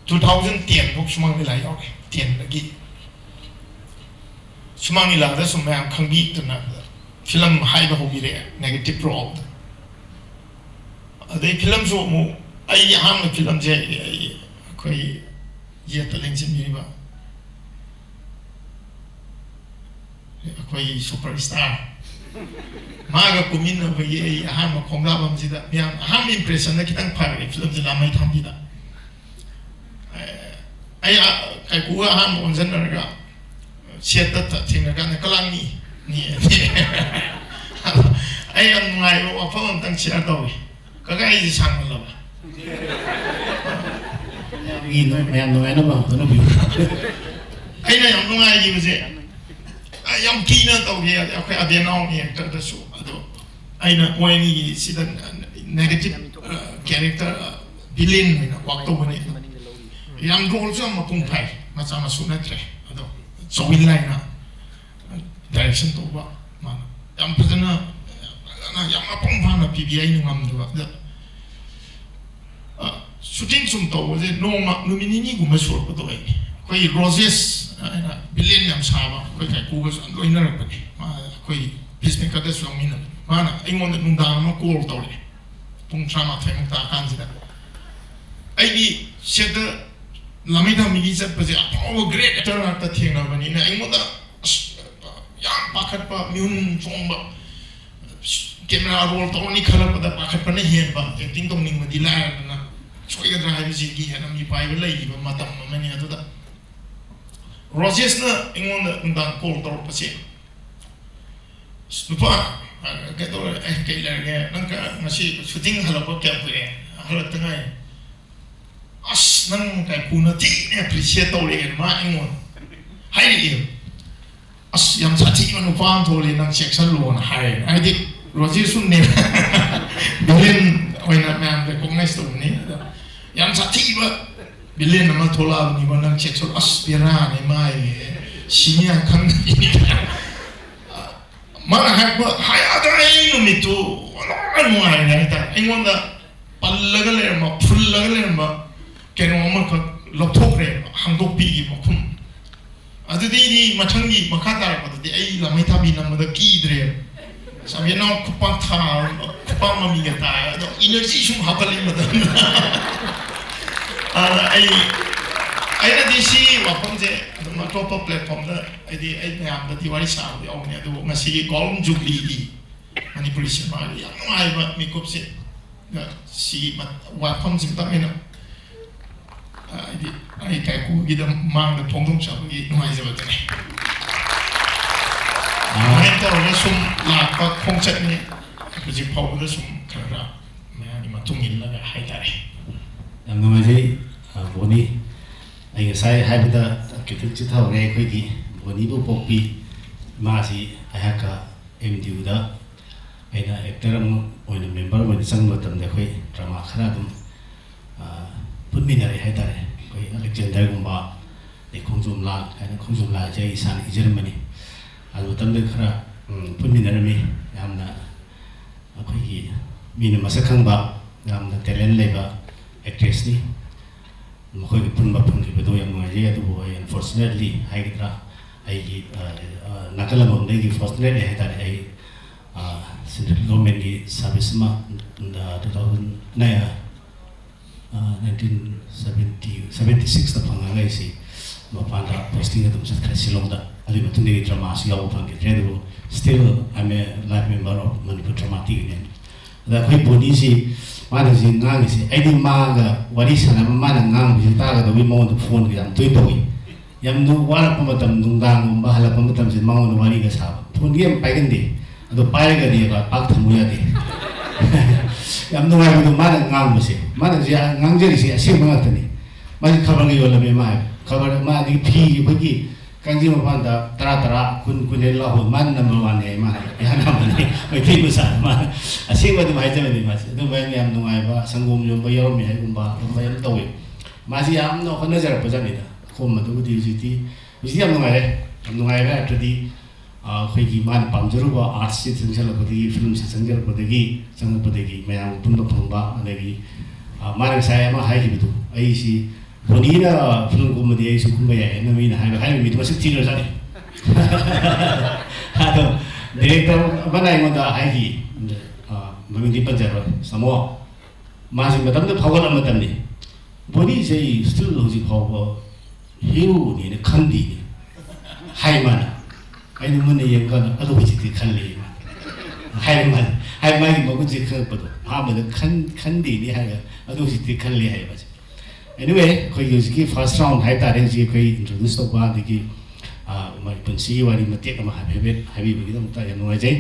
Speaker 6: 2010 pun semang ni lagi ok 10 lagi semang ni lah ada semua yang kami tu na film high bahu gile negative role ada film so mu ai ham film je koi ye talent sendiri ba koi superstar maga kumin na bagi aham khongla bam sida yang aham impression na kitang phare film jila mai thambi da ai kai ku aham onjan na ga siata ta thina ga na kalang ni ai ang ngai lo apa on tang sia to ka ga ai sang la ba
Speaker 5: ini yang no eno ba no bi
Speaker 6: ai na yang ngai ji je yang kina to ge akwai abianong ni ta da su ado aina wani sida negative character villain na waktu bani yang goal so ma pung pai ma sama su na tre ado so win line na direction to ba ma yang pazana na yang ma pung pa na PBI ni ngam do da shooting sum to je no ma lumini ni guma sur ko to ai koi roses ana billion yang sama koi kai ku ga so ina ra bani ma koi Peacemaker da so min mana ingon da nundang ma call to le pung trama theng ta kan ji da ai di sheda lamida mi gi sa pa je oh great actor na ta theng na bani na ingon da yang pakhat pa myun chong ba camera roll to ni khala pa da pakhat pa na hen ba acting tong ning ma di la na choi ga drive ji gi ha na mi pai ba lai ba ma tam ma ni adu da Roses na ingon da nundang call to pa se lupa gitu kailangan nangka masih shooting halap kaya pun halap tengah as nang kaya kuna ti appreciate tau le ma ingon hai ni as yang sati man upang tau le nang section lo na hai ai dik roji sun ne bilin oina man recognize tu ni yang sati ba bilin nama thola ni ba nang section as pira ni mai sinya kan ni mana hai ada ini itu orang muai ni kita ingon da pallaga le ma fullaga le ma keno ma ꯂꯧꯊꯣꯛꯈ꯭ꯔꯦ ꯍꯥꯡꯗꯣꯛꯄꯤꯒꯤ ꯃꯈꯨꯝ ꯑꯗꯨꯗꯩꯗꯤ ꯃꯊꯪꯒꯤ ꯃꯈꯥ ꯇꯥꯔꯛꯄꯗꯗꯤ ꯑꯩ ꯂꯥꯡꯃꯩ ꯊꯥꯕꯤ ꯅꯝꯕꯗ ꯀꯤꯗ꯭ꯔꯦꯕ ꯁꯝꯌꯦꯠꯅꯥꯎ ꯈꯨꯄꯥꯛ ꯈꯨꯄꯥꯛ ꯃꯃꯤꯒ ꯇꯥꯏ ꯑꯗꯣ energy ꯁꯨꯝ ꯍꯥꯞꯀꯠꯂꯤ ꯃꯇꯝꯗ ꯑꯩꯅꯗꯤ ꯁꯤ ꯋꯥꯐꯝꯁꯦ ꯑꯗꯨꯝ ꯑꯇꯣꯞꯄ ꯄ꯭ꯂꯦꯠꯐꯣꯝꯗ ꯑꯩ ꯃꯌꯥꯝꯗꯗꯤ ꯋꯥꯔꯤ ꯁꯥꯕ ꯌꯥꯎꯕꯅꯤ ꯑꯗꯨꯕꯨ ꯉꯁꯤꯒꯤ ꯒꯣꯜꯗꯟ ꯖꯨꯕ꯭ꯂꯤꯒꯤ ꯃꯅꯤꯄꯨꯔꯤ ꯁꯤꯅꯦꯃꯥꯒꯤ ꯌꯥꯝ ꯅꯨꯡꯉꯥꯏꯕ ꯃꯤꯀꯨꯞꯁꯦ ꯁꯤꯒꯤ ꯋꯥꯐꯝꯁꯤꯃꯇꯪ ꯑꯩꯅ ꯑꯩ ꯀꯥꯏꯀꯨꯒꯤꯗ ꯃꯥꯡꯗ ꯐꯣꯡꯗꯣꯛꯆꯕꯒꯤ ꯅꯨꯡꯉꯥꯏꯖꯕꯗꯨꯅꯤ ꯑꯗꯨꯃꯥꯏꯅ ꯇꯧꯔꯒ ꯁꯨꯝ ꯂꯥꯛꯄ ꯈꯣꯡꯆꯠꯅꯤ ꯍꯧꯖꯤक ꯐꯥꯎꯕꯗ ꯁꯨꯝ ꯈꯔ ꯃꯌꯥꯝꯒꯤ ꯃꯇꯨꯡ इल्लगा हाइतारे
Speaker 5: ꯌꯥꯝ ꯅꯨꯡꯉꯥꯏꯖꯩ ꯕꯣꯅꯤ ꯑꯩ ꯉꯁꯥꯏ ꯍꯥꯏꯕꯗ ꯈꯤꯇꯪ ꯆꯤꯊꯍꯧꯔꯦ ꯑꯩꯈꯣꯏꯒꯤ ꯕꯣꯅꯤꯕꯨ ꯄꯣꯛꯄꯤ ꯏꯃꯥꯁꯤ ꯑꯩꯍꯥꯛꯀ MDUꯗ ꯑꯩꯅ ꯑꯦꯛꯇꯔ ꯑꯃ ꯑꯣꯏꯅ ꯃꯦꯝꯕꯔ ꯑꯣꯏꯅ ꯆꯪꯕ ꯃꯇꯝꯗ ꯑꯩꯈꯣꯏ ꯗ꯭ꯔꯃꯥ ꯈꯔ ꯑꯗꯨꯝ ꯄꯨꯟꯃꯤꯟꯅꯔꯦ ꯍꯥꯏꯇꯥꯔꯦ ꯑꯩꯈꯣꯏ ꯑꯂꯦꯛꯖꯦꯟꯗꯔꯒꯨꯝꯕ ꯑꯗꯩ ꯈꯣꯡꯖꯣꯝ ꯂꯥꯜ ꯍꯥꯏꯅ ꯈꯣꯡꯖꯣꯝ ꯂꯥꯜꯁꯦ ꯑꯩ ꯏꯁꯥꯅ ꯏꯖꯔꯝꯕꯅꯤ ꯑꯗꯨ ꯃꯇꯝꯗ ꯈꯔ ꯄꯨꯟꯃꯤꯟꯅꯔꯝꯃꯤ ꯌꯥꯝꯅ ꯑꯩꯈꯣꯏꯒꯤ ꯃꯤꯅ ꯃꯁꯛ ꯈꯪꯕ ꯌꯥꯝꯅ ꯇꯦꯂꯦꯟ ꯂꯩꯕ ꯑꯦꯛꯇ꯭ꯔꯦꯁꯅꯤ ꯃꯈꯣꯏꯒ ꯄꯨꯟꯕ ꯐꯪꯈꯤꯕꯗꯣ ꯌꯥꯝ ꯅꯨꯡꯉꯥꯏꯖꯩ ꯑꯗꯨꯕꯨ ꯑꯩ ꯑꯟꯐꯣꯔꯆꯨꯅꯦꯠꯂꯤ ꯍꯥꯏꯒꯗ꯭ꯔꯥ ꯑꯩꯒꯤ ꯅꯥꯀꯜ ꯑꯃꯔꯣꯝꯗꯒꯤ ꯐꯣꯔꯆꯨꯅꯦꯠꯂꯤ ꯍꯥꯏꯇꯥꯔꯦ ꯑꯩ ꯁꯦꯟꯇ꯭ꯔꯦꯜ ꯒꯣꯔꯃꯦꯟꯒꯤ ꯁꯥꯔꯚꯤꯁ ꯑꯃ 1976ꯗ ꯐꯪꯉꯒ ꯑꯩꯁꯤ ꯃꯄꯥꯟꯗ ꯄꯣꯁꯇꯤꯡ ꯑꯗꯨꯝ ꯆꯠꯈ꯭ꯔꯦ ꯁꯤꯂꯣꯡꯗ ꯑꯗꯨꯒꯤ ꯃꯇꯨꯡꯗꯒꯤ ꯗ꯭ꯔꯃꯥꯁꯤ ꯌꯥꯎꯕ ꯐꯪꯈꯤꯗ꯭ꯔꯦ ꯑꯗꯨꯕꯨ still I a life member of Manipur dramatic union ꯑꯗ ꯑꯩꯈꯣꯏ ꯕꯣꯅꯤꯁꯤ ꯃꯥꯅ ꯍꯧꯖꯤꯛ ꯉꯥꯡꯉꯤꯁꯤ ꯑꯩꯗꯤ ꯃꯥꯒ ꯋꯥꯔꯤ ꯁꯥꯟꯅꯕ ꯃꯥꯅ ꯉꯥꯡꯕꯁꯤ ꯇꯥꯒꯗꯧꯕꯒꯤ ꯃꯉꯣꯟꯗ ꯐꯣꯟꯒ ꯌꯥꯝ ꯇꯣꯏꯅ ꯇꯧꯏ ꯌꯥꯝꯅ ꯋꯥꯔꯛꯄ ꯃꯇꯝ ꯅꯨꯡꯗꯥꯡꯒꯨꯝꯕ ꯍꯜꯂꯛꯄ ꯃꯇꯝꯁꯤ ꯃꯉꯣꯟꯗ ꯋꯥꯔꯤꯒ ꯁꯥꯕ ꯐꯣꯟꯗꯤ ꯌꯥꯝ ꯄꯥꯏꯒꯟꯗꯦ ꯑꯗꯣ ꯄꯥꯏꯔꯒꯗꯤ ꯄꯥꯛ ꯊꯝꯃꯨ ꯌꯥꯗꯦ ꯌꯥꯝ ꯅꯨꯡꯉꯥꯏꯕꯗꯣ ꯃꯥꯅ ꯉꯥꯡꯕꯁꯦ ꯃꯥꯅ ꯉꯥꯡꯖꯔꯤꯁꯤ ꯑꯁꯦꯡꯕ ꯉꯥꯛꯇꯅꯤ ꯃꯥꯁꯤ ꯈꯕꯔꯒ ꯌꯣꯜꯂꯝꯃꯦ ꯃꯥ ꯍꯥꯏꯕ ꯈꯕꯔ ꯃꯥꯗꯤ ꯐꯤ ꯑꯩꯈꯣꯏꯒꯤ ꯀꯥꯡꯖꯩ ꯃꯄꯥꯟꯗ 10 10 ꯂꯥꯛꯍꯧ ꯃꯥꯅ ꯅꯝꯕꯔ 1 ꯍꯥꯏ ꯃꯥ ꯌꯥꯅꯕꯅꯤ ꯃꯩꯇꯩ ꯃꯆꯥ ꯃꯥ ꯑꯁꯦꯡꯕ ꯑꯗꯨꯝ ꯍꯥꯏꯖꯕꯅꯤ ꯃꯥꯁꯤ ꯑꯗꯨꯝꯕ ꯌꯥꯝ ꯅꯨꯡꯉꯥꯏꯕ ꯁꯪꯒꯣꯝ ꯌꯣꯟꯕ ꯌꯥꯎꯔꯝꯃꯤ ꯍꯥꯏꯒꯨꯝꯕ ꯑꯗꯨꯝꯕ ꯌꯥꯝ ꯇꯧꯋꯤ ꯃꯥꯁꯤ ꯌꯥꯝꯅ ꯍꯣꯠꯅꯖꯔꯛꯄꯖꯥꯠꯅꯤꯗ ꯈꯣꯝꯕꯗꯨꯕꯨꯗꯤ ꯍꯧꯖꯤꯛꯇꯤ ꯌꯥꯝ ꯅꯨꯡꯉꯥꯏꯔꯦ ꯌꯥꯝ ꯅꯨꯡꯉꯥꯏꯔꯦ ꯍꯥꯏꯕꯗꯤ ꯑꯩꯈꯣꯏꯒꯤ ꯃꯥꯅ ꯄꯥꯝꯖꯔꯨꯕ ꯑꯥꯔꯠꯁꯁꯤ ꯆꯪꯁꯤꯜꯂꯛꯄꯗꯒꯤ ꯐꯤꯂꯝꯁꯤ ꯆꯪꯉꯛꯄꯗꯒꯤ ꯃꯌꯥꯝꯒ ꯄꯨꯟꯕ ꯐꯪꯕ ꯑꯗꯒꯤ ꯃꯥꯅ ꯉꯁꯥꯏ ꯑꯃ ꯍꯥꯏꯈꯤꯕꯗꯨ ꯑꯩꯁꯤ ꯕꯣꯅꯤꯅ ꯐꯤꯂꯝꯒꯨꯝꯕꯗꯤ ꯑꯩꯁꯨ ꯀꯨꯝꯕ ꯌꯥꯏ ꯃꯤꯅ ꯍꯥꯏꯕ ꯃꯤꯗꯨ ꯃꯁꯛ ꯊꯤꯈ꯭ꯔꯖꯥꯠꯅꯤ ꯑꯗꯣ ꯗꯤꯔꯦꯛꯇꯔ ꯑꯃꯅ ꯑꯩꯉꯣꯟꯗ ꯍꯥꯏꯈꯤ ꯃꯃꯤꯡꯗꯤ ꯄꯟꯖꯔꯣꯏ ꯁꯥꯃꯣ ꯃꯥꯁꯤ ꯃꯇꯝꯗ ꯐꯥꯎꯒꯠꯂꯕ ꯃꯇꯝꯅꯤ ꯕꯣꯅꯤꯁꯦ ꯑꯩ ꯁ꯭ꯇꯤꯜ ꯍꯧꯖꯤꯛ ꯐꯥꯎꯕ ꯍꯤꯔꯣꯅꯦꯅ ꯈꯟꯗꯦꯅꯦ ꯍꯥꯏ ꯃꯥꯅ ꯑꯩꯅ ꯃꯨꯟꯅ ꯌꯦꯡꯀꯥꯟꯗ ꯑꯗꯨ ꯍꯧꯖꯤꯛꯇꯤ ꯈꯜꯂꯤ ꯍꯥꯏ ꯃꯥꯒꯤ ꯃꯒꯨꯟꯁꯦ ꯈꯪꯉꯛꯄꯗꯣ ꯑꯍꯥꯟꯕꯗ ꯈꯟꯗꯦꯅꯤ ꯍꯥꯏꯔꯒ ꯑꯗꯨ ꯍꯧꯖꯤꯛꯇꯤ ꯈꯜꯂꯤ ꯍꯥꯏꯕ anyway ꯑꯩꯈꯣꯏꯒꯤ ꯍꯧꯖꯤꯛꯀꯤ ꯐꯥꯔꯁ ꯔꯥꯎꯟ ꯍꯥꯏꯇꯥꯔꯦ ꯍꯧꯖꯤꯛ ꯑꯩꯈꯣꯏ ꯏꯟꯇ꯭ꯔꯣꯗ꯭ꯌꯨꯁ ꯇꯧꯕ ꯑꯗꯒꯤ ꯄꯨꯟꯁꯤꯒꯤ ꯋꯥꯔꯤ ꯃꯇꯦꯛ ꯑꯃ ꯍꯥꯏꯐꯦꯠ ꯍꯥꯏꯕꯤꯕꯒꯤꯗꯃꯛꯇ ꯌꯥꯝ ꯅꯨꯡꯉꯥꯏꯖꯩ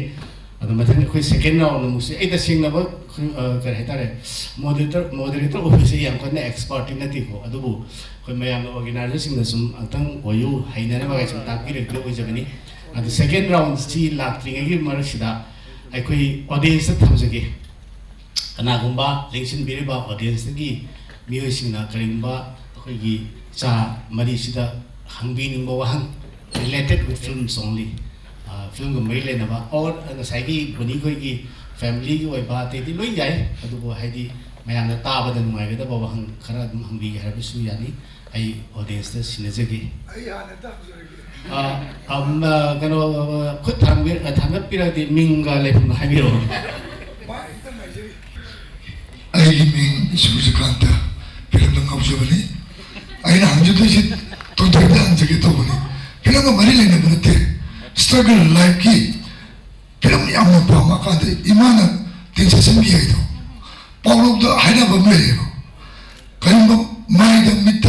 Speaker 5: ꯑꯗꯣ ꯃꯊꯪ ꯑꯩꯈꯣꯏ ꯁꯦꯀꯦꯟ ꯔꯥꯎꯟ ꯑꯃꯨꯛꯁꯦ ꯑꯩ ꯇꯁꯦꯡꯅꯕ ꯀꯔꯤ ꯍꯥꯏꯇꯥꯔꯦ ꯃꯣꯗꯔꯦꯇꯔ ꯑꯣꯏꯕꯁꯦ ꯌꯥꯝ ꯀꯟꯅ ꯑꯦꯛꯁꯄꯥꯔꯠꯇꯤ ꯅꯠꯇꯦꯀꯣ ꯑꯗꯨꯕꯨ ꯑꯩꯈꯣꯏ ꯃꯌꯥꯝꯅ ꯑꯣꯔꯒꯅꯥꯏꯖꯔꯁꯤꯡꯅ ꯁꯨꯝ ꯑꯃꯨꯛꯇꯪ ꯑꯣꯏꯌꯨ ꯍꯩꯅꯅꯕ ꯁꯨꯝ ꯇꯥꯛꯄꯤꯔꯛꯄ ꯑꯣꯏꯖꯕꯅꯤ ꯑꯗꯨ ꯁꯦꯀꯦꯟ ꯔꯥꯎꯟꯁꯤ ꯂꯥꯛꯇ꯭ꯔꯤꯉꯩꯒꯤ ꯃꯔꯛꯁꯤꯗ ꯑꯩꯈꯣꯏ ꯑꯣꯗꯤꯌꯦꯟꯁꯇ ꯊꯝꯖꯒꯦ ꯀꯅꯥꯒꯨꯝꯕ ꯂꯦꯡꯁꯤꯟꯕꯤꯔꯤꯕ ꯑꯣꯗꯤꯌꯦꯟꯁꯇꯒꯤ ꯃꯤꯑꯣꯏꯁꯤꯡꯅ ꯀꯔꯤꯒꯨꯝꯕ ꯑꯩꯈꯣꯏꯒꯤ ꯆꯥ ꯃꯔꯤꯁꯤꯗ ꯍꯪꯕꯤꯅꯤꯡꯕ ꯋꯥꯍꯪ ꯔꯤꯂꯦꯇꯦड ꯋꯤथ ꯐꯤल्म्स ओनली फिल्म मरी लेनबा और ngसाइगी बनी खोइगी फैमिली की ओइबा तेदी लोइ जाय अदुबो हाइदी मयामना ताबदा नुंगाइगदा बावहं खरा दुम हंबी हाबसु यानी आई ऑडियंस दा सिनजगे आई हाने ताबजरगे कनो खुद थांगत पिरादि मिंगा लेफम हाबिरो
Speaker 7: आई मिंग सुजुकांता film ngawjabani aina hanjudosi tongtagda hanjage tobani film मरी लेने बनते स्ट्रगल लाइफ की फिल्म यामना पामा कादे इमाना तिनसे संबी है तो पावलो तो हाइना बमले है करिम माई द मित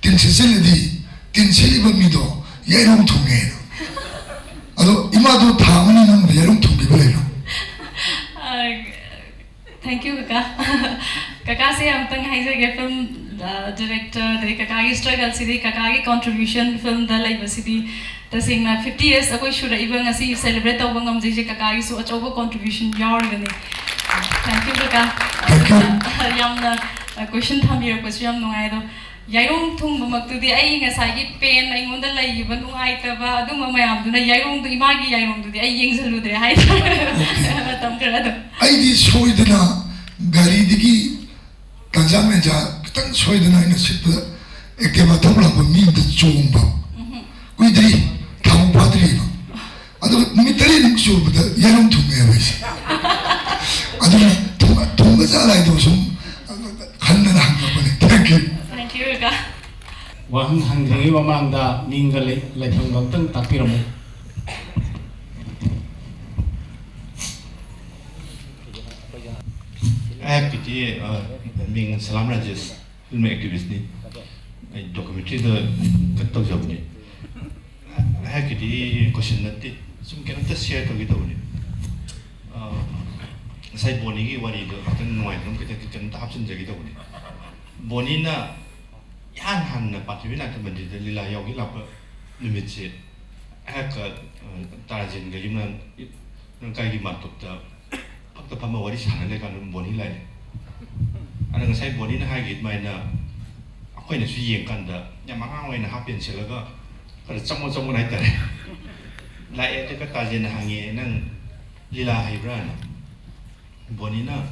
Speaker 7: तिनसे सेलेदी तिनसे बमी दो येरों थुंगे अदो इमा दो थामनी नम येरों थुंगे बले नो
Speaker 4: थैंक यू काका से हम तंग हाइजगे फिल्म डायरेक्टर दे काका की स्ट्रगल सिदी काका की कंट्रीब्यूशन फिल्म द लाइव सिदी तसिंगना 50 years अकोई शुरा इबंग असि सेलिब्रेट तौबंग हमजे काका की सो अचौबो कंट्रीब्यूशन यावरगनी थैंक यू काका यामना क्वेश्चन थामिरपसु याम नुंगाइदो याइरों थुंग मक्तुदी आई ngसाइगी पेन आइंगोंदा लैगिबा नुंगाइतबा अदुम मयामदुना याइरों दु इमागी याइरों दुदी आई येंगजलुद्रे हाइ तम करदो
Speaker 7: आई दी सोइदना गाड़ी दिगी कंजाम में जा तंग सोइदना इन सिप एक्टिवा थोड़ा मी चोंब कुदरी थाउ पादरी अदो मितरी नुक्सुबद यानम थुमे वैसे अदो थुंग जालाय दो सुम खन्ना हंगबने थैंक यू
Speaker 2: का
Speaker 5: वहन हंग्रे वमांगदा मिंगले लेफंग गंतंग तापिरमु
Speaker 8: Activity being Salam Rajesh film activist ni documentary the katok job ni activity question nanti sum kena ta share to gitu ni sai boni gi wari do kan noi dum kita kan ta hapsin jagi to ni boni na yan han na patwi na ta mandi de lila yogi la pa limit che ak tarajin ga yumna nang kai gi matuk ta 또 밤에 월이 사는 애가 는 뭐니 라이 아는 사이 뭐니는 하기 마이나 아코이는 수이행 간다 야 망왕웨는 합변 실러가 그래 정모 나 있다래 라이 에드가 따지는 항에는 리라 하이브란 뭐니나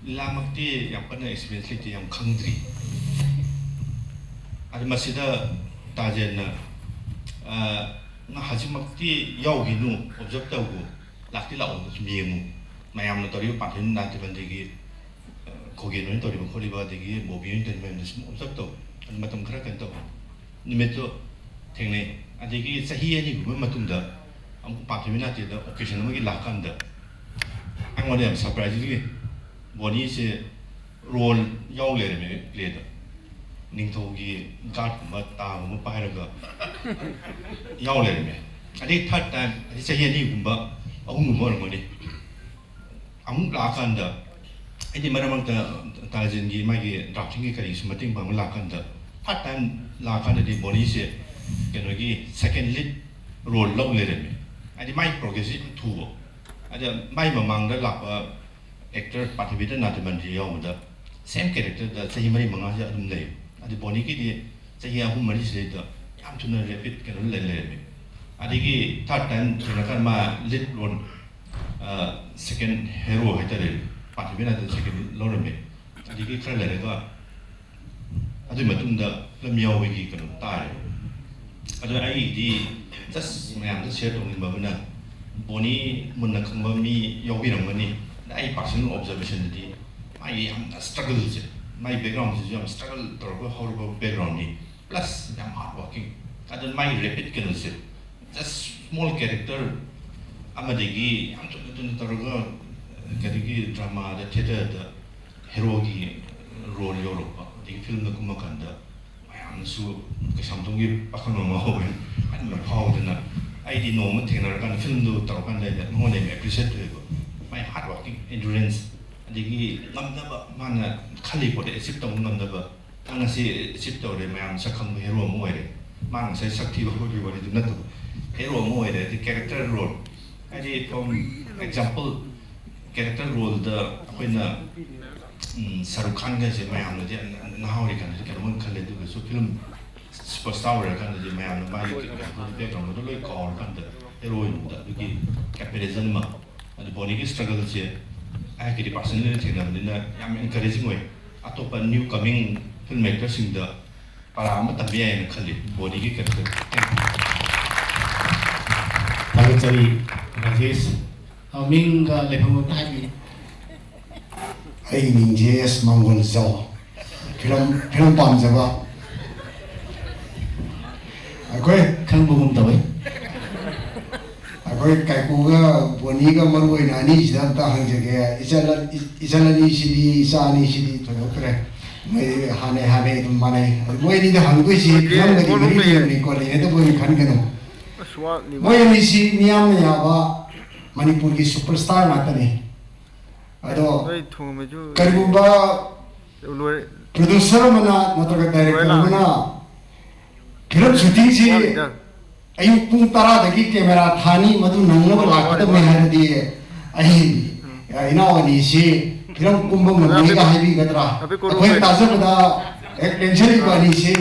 Speaker 8: 리라 막디 약간의 experience 리티 양 강드리 아주 마시다 따지는 나 하지 막디 여기는 observe 락디 라오도 좀 예무 마야는 또리 빠진 나한테 ಬಂದಿ기 거기는 또리 거리가 되기 모비인 되면 무슨 없었도 맞던 그렇게 또 니메도 땡네 아직이 사히에니 그만 맞던다 아무 빠지면 나한테도 오케이션 뭐기 락한다 안원에 서프라이즈기 뭐니지 롤 요래면 레다 닝토기 가트 맞다 뭐 빠이러가 요래면 아직 탈단 아직 사히에니 kumba ông ngồi ngồi đi ông lạc ăn đó anh đi mà nó mang ta dân gì mà cái đọc những cái gì mà tiếng bằng lạc ăn đó phát tan lạc ăn thì body sẽ cái nói cái second lead role lâu lên rồi anh đi mai progressive thua anh đi mai mà mang đó lạc actor participant nào thì mình thì ông đó same character đó sẽ mà đi mang ra đúng đấy anh đi body cái gì sẽ hôm mình sẽ đó am cho nó repeat cái nó lên anh đi cái phát tan thì nó kan mà lead role second hero hay tare participant ada second lord me adigi khala le ga adu matung da lamyaw gi kan tai adu ai di just mayam da share tong ba na boni mun na khang ba mi yogi rang mani ai personal observation di ai am struggle je my background is am struggle tor go horrible background ni plus am hard working adu my repeat kan se just small character 아마디기 한쪽은 떨어가 그리기 드라마 더 theater 헤로기 롤 요로파 이 필름도 금방간다 마양수 그 삼동이 박하는 거 하고 아니면 파우드나 아이디 너무 테너간 필름도 떨어간다 뭐네 에피소드 이거 마이 하드 워킹 엔듀런스 아디기 남다바 만나 칼리보데 십동 남다바 당시 십도레 마양 sakang hero 뭐에 망 세 삭티고 거기 버리도 나도 hero 뭐에 그 캐릭터 롤 아니 from example character role the when 사루칸 게 제일 많이 하는데 나하오리 간데 그런 칼레도 그 film superstar 간데 제일 많이 하는 많이 그 백그라운드도 그 거울 간데 헤로인다 여기 캐피탈리즘 막 아주 본인이 struggle 제 아이들이 personally 생각하는데 양 encouraging way 아토파 new coming filmmaker 신다 para amat también 칼리 본인이 그렇게
Speaker 5: 다그자리 라제스 민가 레펑 타이미
Speaker 9: ai ninjes mangol zo film pam jaba akoi
Speaker 5: 칸부금 더웨
Speaker 9: akoi kai ku ga boni ga marwai na ni jida ta hang jage isala ni sidi sa ni sidi to kre mai hane dum mane moi ni da hang ko si film ga ni ni ko ni to boi khan gano moi ni si niam ya ba manipur ki superstar na ta ni ado karibumba producer mana natraga director mana film shooting si ayung pung tara dagi camera thani madu nangna lakta me hardi ai ina wani si film kumba mani ga habi gadra koi taza bada ek tension ko ani si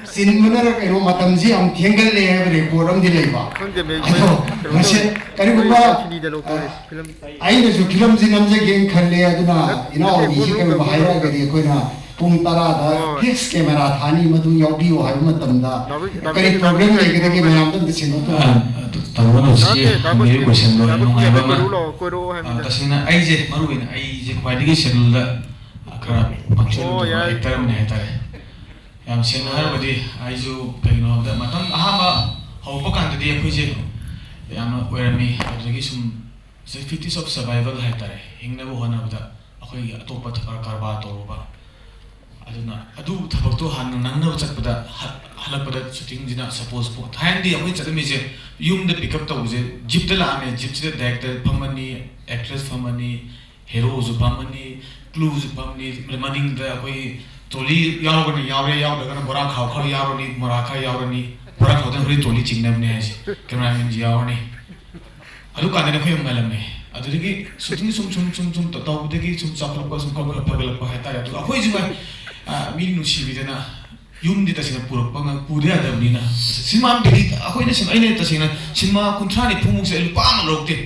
Speaker 9: sin mana ro matam ji am thengal le have report am dilai ba ado mase karibumba ai ne jo film ji namje gen khalle aduna ina wani si ka bahaya gari ko na pung tara da fix camera thani madu yaudi o hai matam da kare problem le ke ma'am तो दिसिनो तो
Speaker 10: तवनो से मेरे question लो नुंगाई बा तसिना आई जे मरुइना आई जे quality schedule दा खरा function तो actor ने हेतारे याम सेन हरबदी आई जो कइनो दा मतम अहामा हौप कांददी अखोइ जे याम वेरमी अदगी सुम सेफ्टीज ऑफ सर्वाइवल हेतारे हिंगनबो होनाबदा अखोइ अतोपा थकार कारबा तोबा aduna adu thabak to han nangna chakpada halakpada shooting jina suppose po thandi amoi chatmi je yum de pick up to je jeep de la ame jeep de director phamani actress phamani hero ju phamani clue ju phamani running the koi toli yawani yaw daga bora khaw khaw yawani mora kha yawani bora khaw de hori toli chingnam ne je cameraman ji yawani adu kanne khoi malamne adurigi shooting sum to tawdegi sum chaklap sum pagal pa heta adu khoi ju mi nu si bidana yum di tasina purok pang puri ada bina sinma bidi akoi na sin aine tasina sinma kuntrani phumung se lupa ma rokte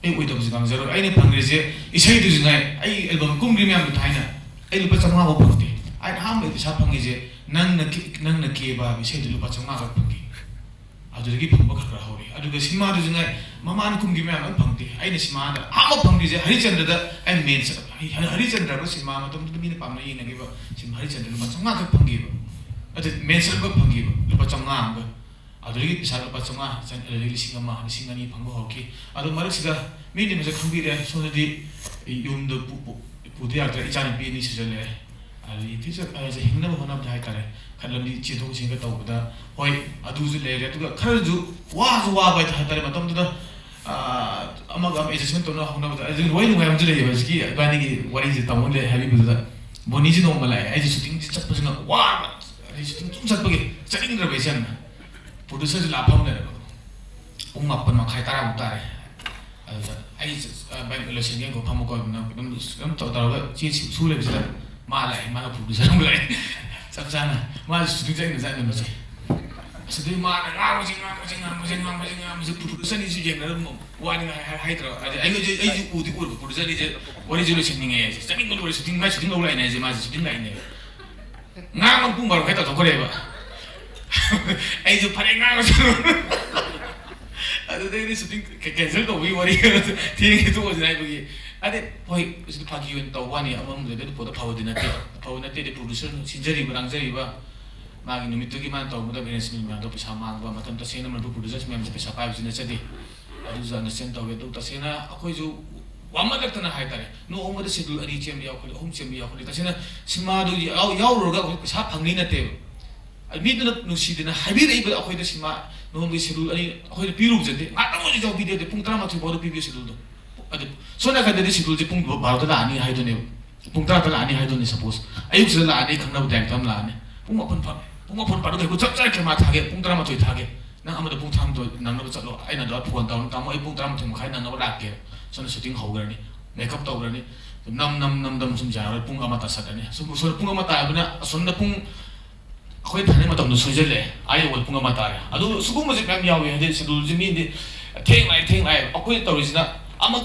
Speaker 10: ei oi da bujang zero aine phangre je isai du jingai ai album kum ri myam thaina ai lupa chama ba phangte ai ham be sa phangi je nang na ke ba isai du lupa chama ga phangi adurigi phangba khara hori aduga sinma du jingai maman kum gi myam phangte aine sinma da ama phangi je harichandra da ai main sa harichandra ro sinma ma tum mi ne pamna yi na gi ba sim harichandra lupa chama ga phangi ba adu main sa ga phangi ba lupa chama ga adurigi pisa lupa chama chan lising ama lising ani phangba hoki adu marak sida mi ne me khangbi re so di yum do pu de atra ichani pi ni sijale ali ti sa ai hingna ba hona dai kare khalam di chi thong sing ga taw da hoi adu ju le re tu ga khar ju wa ba ta tare matam da amaga adjustment to na hona ba ai roi nu ngam ju le ba ski ba ni gi wari ji tamon le habi bu da boni ji no mala ai ji shooting ji chap pa wa ai shooting tum chat ba gi charing ra be sian producer ji la pham le ung ma pan ma khai tara mu tare ai ba le sing ge ko pham ko na dum to ta ga chi su le bi da ma lại ma producer không lại sắp sang này ma shooting jai na na ce sedih ma na ngam producer ni je na mo wa ni hai tra ai u di u producer ni je wari je lo sing ni je sing lo shooting ma shooting lo lai na je ma shooting lai ne ngam pung ba kai ta to ko le ba ai je phare ngam adu de ni shooting cancel to wi wari thi to je nai ba gi ade hoi usi phagi yun to wani amam le de poda phawdina te de producer sinjari barangjari ba magi numit gi man to muda business mi ma do pisa mang ba matam ta sena man producer mi am pisa pa business ade adu za na sen to ge to ta sena akoi ju wama dak na hai tare no om de schedule ari chem ya kholi hom chem ya kholi ta sena sima do yaw ro ga pisa phangni na te mi de nu si de na habi rei ba akoi de sima no mi schedule ari akoi de piru jende atam ji jaw video de pung tra ma thu bodo pibi schedule do adu sona ka de schedule ji pung bar ta ani hai do ne pung tra ta ani hai do ne suppose ayuk se la ani khangna ba tam la ne pung apon pa do ko chap chap ke ma thage pung tra ma thoi thage na am da pung tham do nang na chalo ai na do phone down kam ai pung tra ma thum khai nang na ba ke sona shooting ho gar ni makeup to gar ni nam sum ja pung ama ta sat ani so pung ama ta bna son na pung khoi thane ma tam do soi le ai wal pung ama ta adu sugum ma je kam yawe de schedule ji mi de theng lai akoi to ri na amag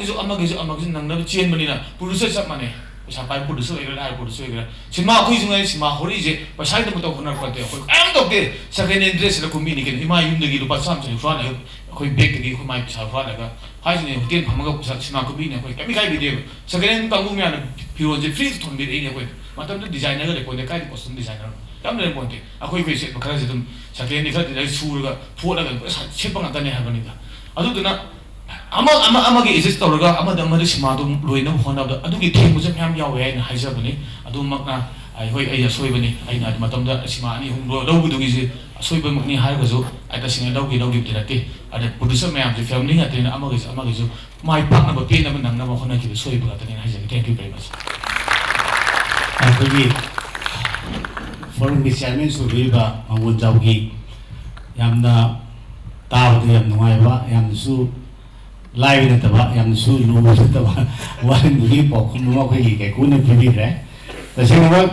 Speaker 10: nang na chen bani na producer sap mane sa pai producer egla producer egla sima khoi jungai sima hori je pasai de muto honar kwate khoi am to ke second interest la kumi ni ke ima yum de gi lupa sam chai fa na khoi bek de gi khoi mai sa fa na ga hai ne hotel phamaga sa sima kumi ne khoi kami kai video second tangu me na piro je free thon bi ne khoi matam de designer ga le ko de kai costume designer kam le ponte akoi fe se bakara je dum second ni kha de su ga pho la ga sa chepa ngata ne ha ga ni da adu duna ama ge exist tawraga ama da mari sima dum loina hona da adu ge themu je myam yawe na haija bani adu makna ai hoi ai asoi bani ai na matam da sima ani hum do bu du gi je asoi ba makni har ga zo ai ta singa dau gi de la te ada producer myam je family nga te na ama ge zo mai pak na ba pe na nang na ba hona ki soi ba ta ne haija thank you very much
Speaker 3: akoi foreign missionary so ba angun jaw gi yamna taw de yam nuai ba yam su live na taba yam su lu na taba wan ni po khum ma khoi ke ku ne phi re ta se ma